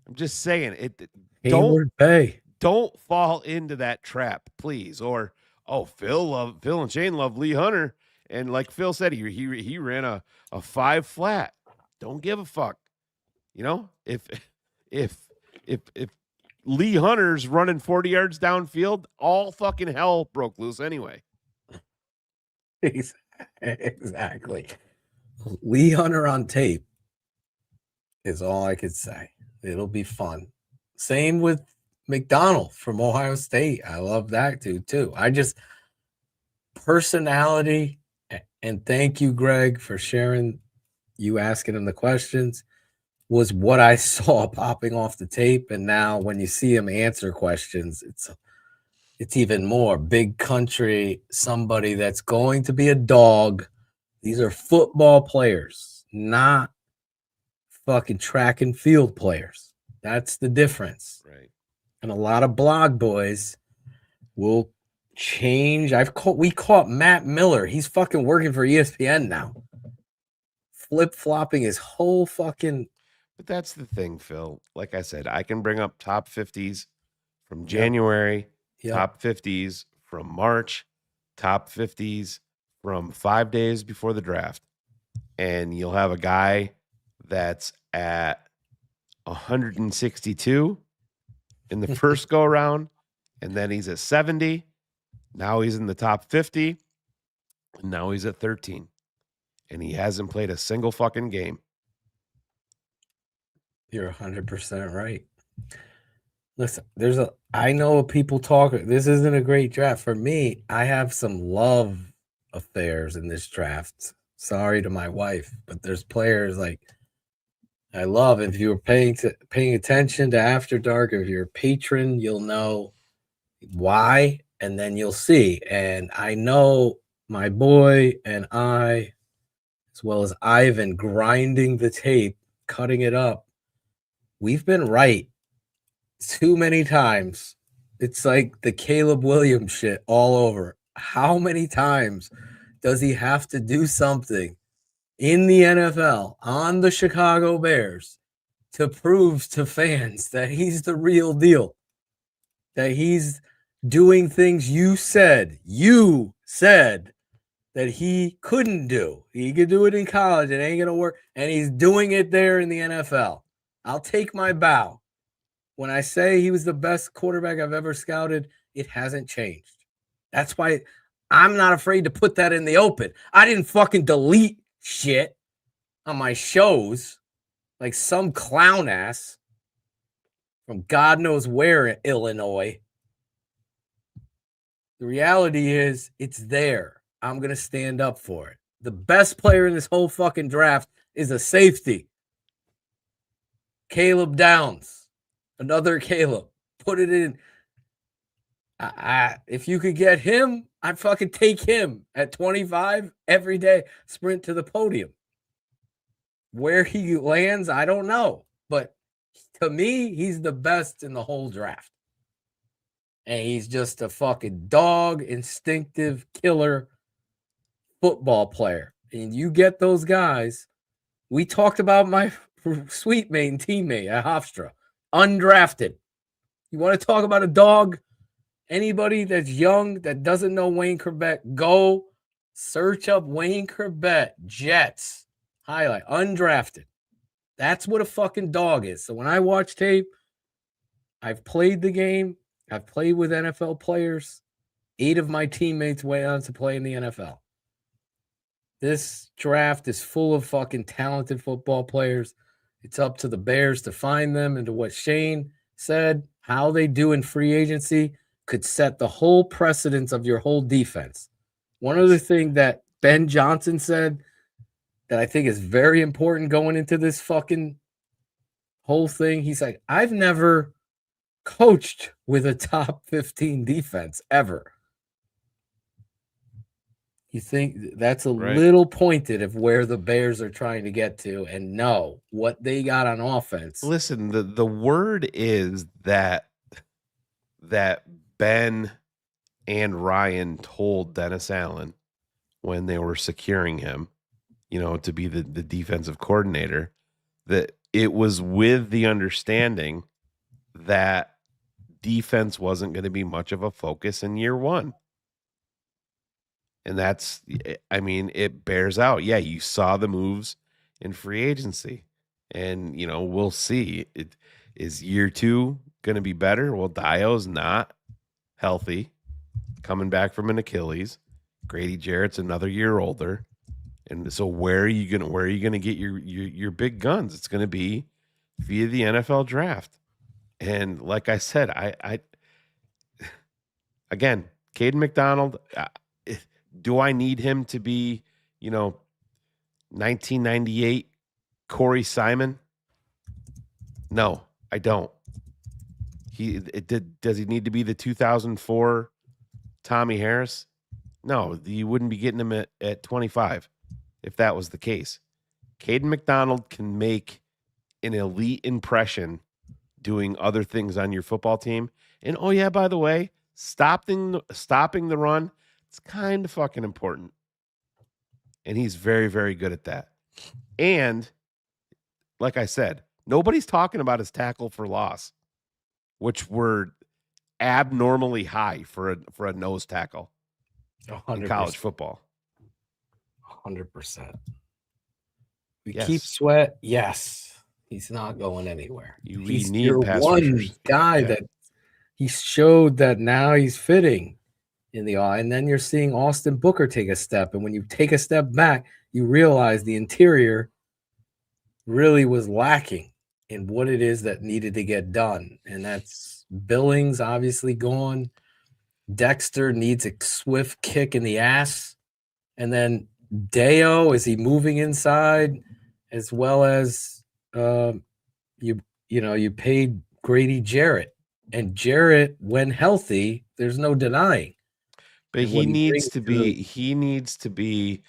I'm just saying it. Hayward Bay. Don't fall into that trap, please. Or Phil and Shane love Lee Hunter, and like Phil said, he ran a 5 flat. don't give a fuck. You know, if Lee Hunter's running 40 yards downfield, all fucking hell broke loose anyway. Exactly. Lee Hunter on tape is all I could say. It'll be fun. Same with McDonald from Ohio State. I love that dude too. I just personality, and thank you, Greg, for sharing, you asking him the questions, was what I saw popping off the tape. And now when you see him answer questions, it's even more big country, somebody that's going to be a dog. These are football players, not fucking track and field players. That's the difference. Right. And a lot of blog boys will change. We caught Matt Miller. He's fucking working for ESPN now. Flip-flopping his whole fucking. But that's the thing, Phil. Like I said, I can bring up top 50s from January, top 50s from March, top 50s from 5 days before the draft. And you'll have a guy that's at 162 in the first go around, and then he's at 70. Now he's in the top 50, and now he's at 13. And he hasn't played a single fucking game. You're 100% right. Listen, I know people talk. This isn't a great draft. For me, I have some love affairs in this draft. Sorry to my wife, but there's players like I love. If you were paying attention to After Dark, if you're a patron, you'll know why, and then you'll see. And I know my boy and I, as well as Ivan, grinding the tape, cutting it up. We've been right too many times. It's like the Caleb Williams shit all over. How many times does he have to do something in the NFL on the Chicago Bears to prove to fans that he's the real deal? That he's doing things you said that he couldn't do. He could do it in college. It ain't going to work. And he's doing it there in the NFL. I'll take my bow. When I say he was the best quarterback I've ever scouted, it hasn't changed. That's why I'm not afraid to put that in the open. I didn't fucking delete shit on my shows like some clown ass from God knows where in Illinois. The reality is it's there. I'm going to stand up for it. The best player in this whole fucking draft is a safety. Caleb Downs. Another Caleb. Put it in. If you could get him, I'd fucking take him at 25 every day. Sprint to the podium. Where he lands, I don't know. But to me, he's the best in the whole draft. And he's just a fucking dog, instinctive, killer football player. And you get those guys. We talked about my sweet mate and teammate at Hofstra. Undrafted. You want to talk about a dog? Anybody that's young that doesn't know Wayne Corbett, go search up Wayne Corbett, Jets, highlight, undrafted. That's what a fucking dog is. So when I watch tape, I've played the game. I've played with NFL players. 8 of my teammates went on to play in the NFL. This draft is full of fucking talented football players. It's up to the Bears to find them, and to what Shane said, how they do in free agency could set the whole precedence of your whole defense. One other thing that Ben Johnson said that I think is very important going into this fucking whole thing, he's like, I've never coached with a top 15 defense ever. You think that's a little pointed of where the Bears are trying to get to, and know what they got on offense. Listen, the word is that Ben and Ryan told Dennis Allen when they were securing him, to be the defensive coordinator, that it was with the understanding that defense wasn't going to be much of a focus in year one. And it bears out. Yeah, you saw the moves in free agency. And, we'll see. Is year 2 going to be better? Well, Dio's not healthy, coming back from an Achilles. Grady Jarrett's another year older. And so where are you gonna get your big guns? It's gonna be via the NFL draft. And like I said, I again, Caden McDonald, do I need him to be, 1998 Corey Simon? No, I don't. Does he need to be the 2004 Tommy Harris? No, you wouldn't be getting him at 25 if that was the case. Caden McDonald can make an elite impression doing other things on your football team. And oh yeah, by the way, stopping the run, it's kind of fucking important. And he's very, very good at that. And like I said, nobody's talking about his tackle for loss, which were abnormally high for a nose tackle in college football. 100%. We Yes. keep Sweat. Yes, he's not going anywhere. We He's need your pass one rushers. guy Yeah. that he showed that now he's fitting in the eye. And then you're seeing Austin Booker take a step. And when you take a step back, you realize the interior really was lacking in what it is that needed to get done. And that's Billings obviously gone. Dexter needs a swift kick in the ass. And then Deo, is he moving inside? As well as you paid Grady Jarrett. And Jarrett, when healthy, there's no denying. But he needs to be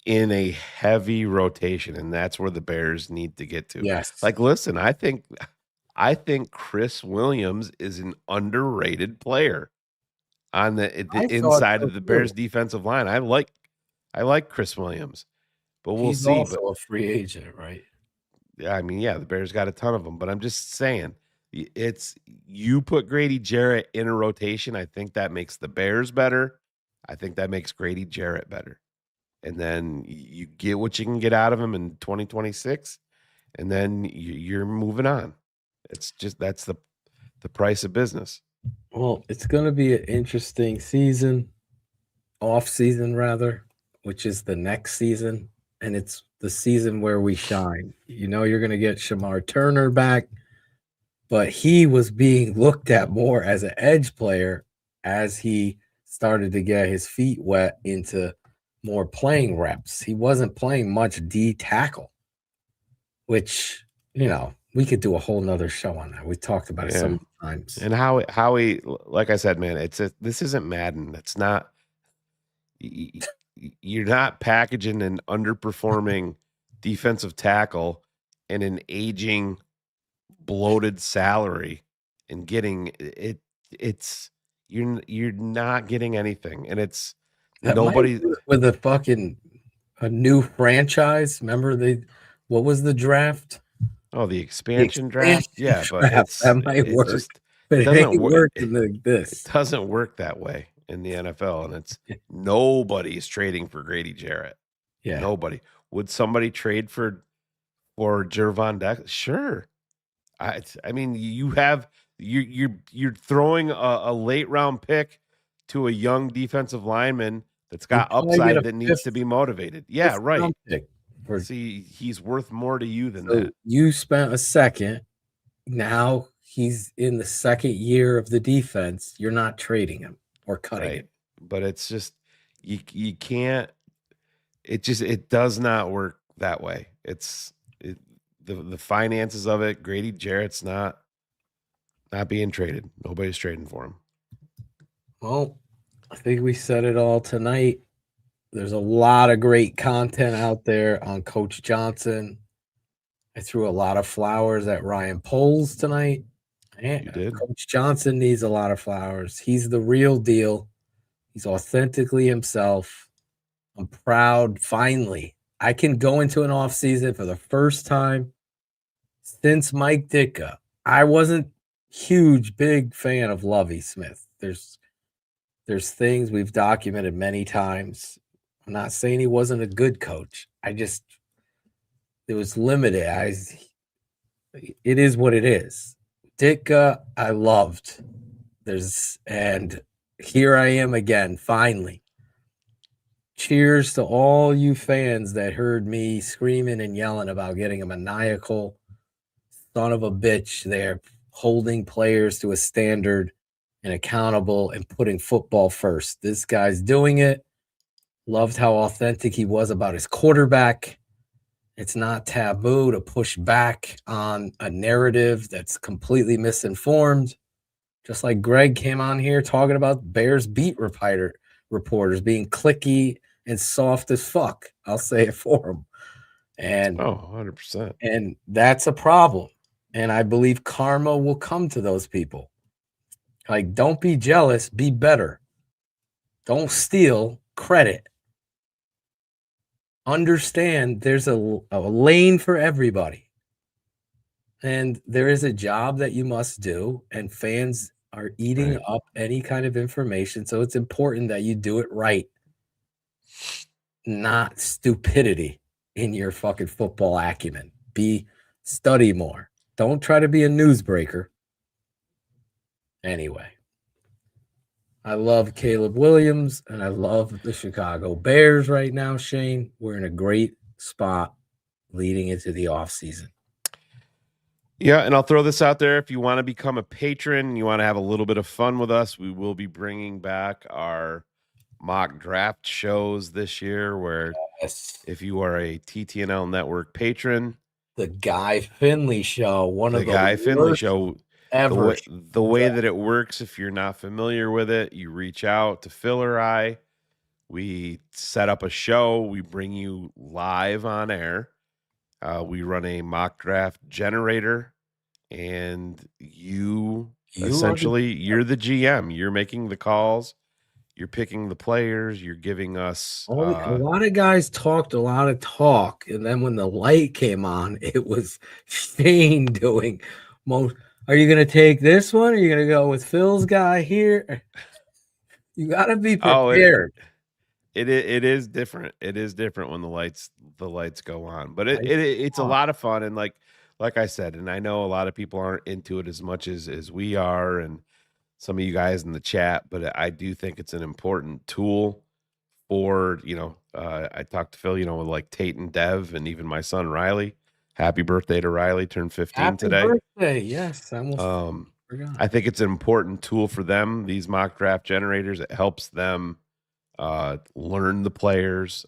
in a heavy rotation, and that's where the Bears need to get to. Yes. Like, listen, I think Chris Williams is an underrated player on the inside of the Bears defensive line. I like Chris Williams, but we'll He's see. Also a free agent, right? Yeah, I mean, the Bears got a ton of them, but I'm just saying, you put Grady Jarrett in a rotation. I think that makes the Bears better. I think that makes Grady Jarrett better. And then you get what you can get out of him in 2026, and then you're moving on. It's just that's the price of business. Well, it's going to be an interesting off season rather, which is the next season, and it's the season where we shine. You're going to get Shamar Turner back, but he was being looked at more as an edge player as he started to get his feet wet into more playing reps. He wasn't playing much D tackle, which, we could do a whole nother show on that. We talked about it so many times. And how he, like I said, man, this isn't Madden. It's not, you're not packaging an underperforming defensive tackle and an aging, bloated salary and getting it. You're not getting anything. And it's, nobody with a new franchise. Remember what was the draft? Oh, the expansion draft. Yeah, but that might work. But it doesn't work like this. It doesn't work that way in the NFL, and it's nobody's trading for Grady Jarrett. Yeah, nobody. Would somebody trade for Jervon Dex? Sure. I mean, you're throwing a late round pick to a young defensive lineman that's got upside that needs to be motivated. Yeah, right. See, he's worth more to you than that. You spent a second. Now he's in the second year of the defense. You're not trading him or cutting him. But it's just you can't. It does not work that way. The finances of it. Grady Jarrett's not being traded. Nobody's trading for him. Well, I think we said it all tonight. There's a lot of great content out there on Coach Johnson. I threw a lot of flowers at Ryan Poles tonight. And you did. Coach Johnson needs a lot of flowers. He's the real deal. He's authentically himself. I'm proud. Finally, I can go into an off season for the first time since Mike Ditka. I wasn't big fan of Lovie Smith. There's things we've documented many times. I'm not saying he wasn't a good coach. It was limited. It is what it is. Ditka, I loved. And here I am again, finally. Cheers to all you fans that heard me screaming and yelling about getting a maniacal son of a bitch there, holding players to a standard and accountable and putting football first. This guy's doing it. Loved how authentic he was about his quarterback. It's not taboo to push back on a narrative that's completely misinformed. Just like Greg came on here talking about Bears beat reporters being clicky and soft as fuck. I'll say it for him. And 100%. And that's a problem. And I believe karma will come to those people. Like, don't be jealous, be better. Don't steal credit. Understand there's a lane for everybody. And there is a job that you must do, and fans are eating up any kind of information. So it's important that you do it right, not stupidity in your fucking football acumen. Study more. Don't try to be a newsbreaker. Anyway, I love Caleb Williams, and I love the Chicago Bears right now, Shane. We're in a great spot leading into the offseason. Yeah, and I'll throw this out there. If you want to become a patron, you want to have a little bit of fun with us, we will be bringing back our mock draft shows this year, where if you are a TTNL Network patron, the Guy Finley Show, one of the Guy Finley Show ever. The way that it works, if you're not familiar with it, you reach out to Phil or I. We set up a show. We bring you live on air. We run a mock draft generator, and you're the GM. You're making the calls. You're picking the players. You're giving us. A lot of guys talked a lot of talk, and then when the light came on, it was Shane doing most. Are you going to take this one? Are you going to go with Phil's guy here? You got to be prepared. It is different. It is different when the lights go on, but it's a lot of fun. And like I said, and I know a lot of people aren't into it as much as we are, and some of you guys in the chat, but I do think it's an important tool for, I talked to Phil, with like Tate and Dev, and even my son Riley. Happy birthday to Riley, turned 15 today. Happy birthday, yes. I almost forgot. I think it's an important tool for them, these mock draft generators. It helps them learn the players,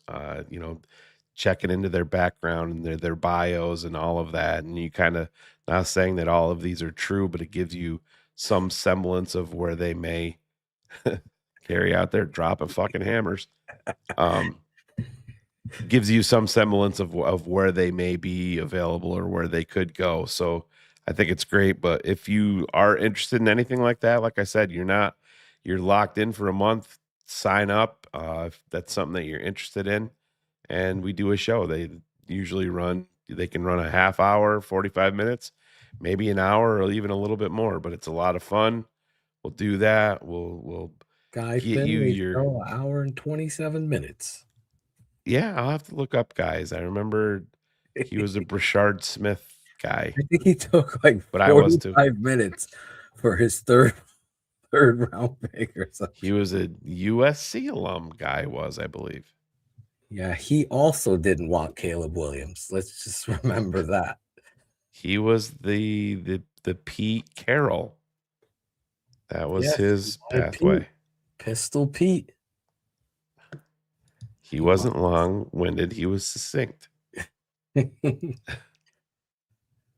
checking into their background and their bios and all of that. And you kind of, not saying that all of these are true, but it gives you some semblance of where they may carry out their dropping fucking hammers. Gives you some semblance of where they may be available or where they could go. So I think it's great. But if you are interested in anything like that, like I said, you're locked in for a month. Sign up if that's something that you're interested in, and we do a show. They usually can run a half hour, 45 minutes, maybe an hour, or even a little bit more, but it's a lot of fun. We'll do that. We'll Guy Finley show, an hour and 27 minutes. Yeah, I'll have to look up guys. I remember he was a Brashard Smith guy. I think he took like 45 minutes for his third round pick or something. He was a USC alum guy, I believe. Yeah, he also didn't want Caleb Williams. Let's just remember that. He was the Pete Carroll. That was his pathway. Pistol Pete. He wasn't long-winded. He was succinct.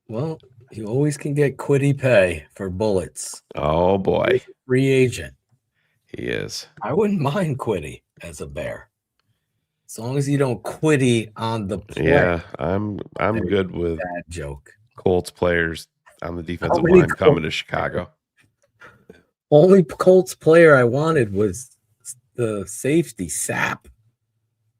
Well, you always can get quitty pay for bullets. Oh, boy. Free agent. He is. I wouldn't mind Quiddy as a Bear. As long as you don't Quiddy on the play. Yeah, I'm good with bad joke. Colts players on the defensive line coming to Chicago. Only Colts player I wanted was the safety, Sapp.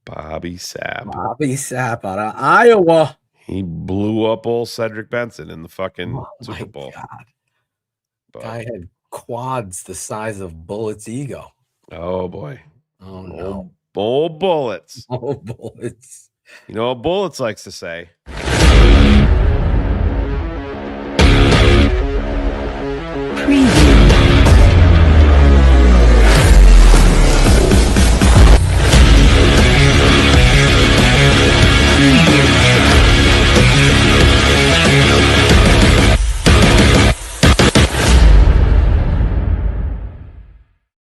Bobby Sapp. Bobby Sapp out of Iowa. He blew up old Cedric Benson in the fucking Super Bowl. God. Guy had quads the size of Bullet's ego. Oh, boy. Oh, no. Old Bullets. Oh, Bullets. You know what Bullets likes to say?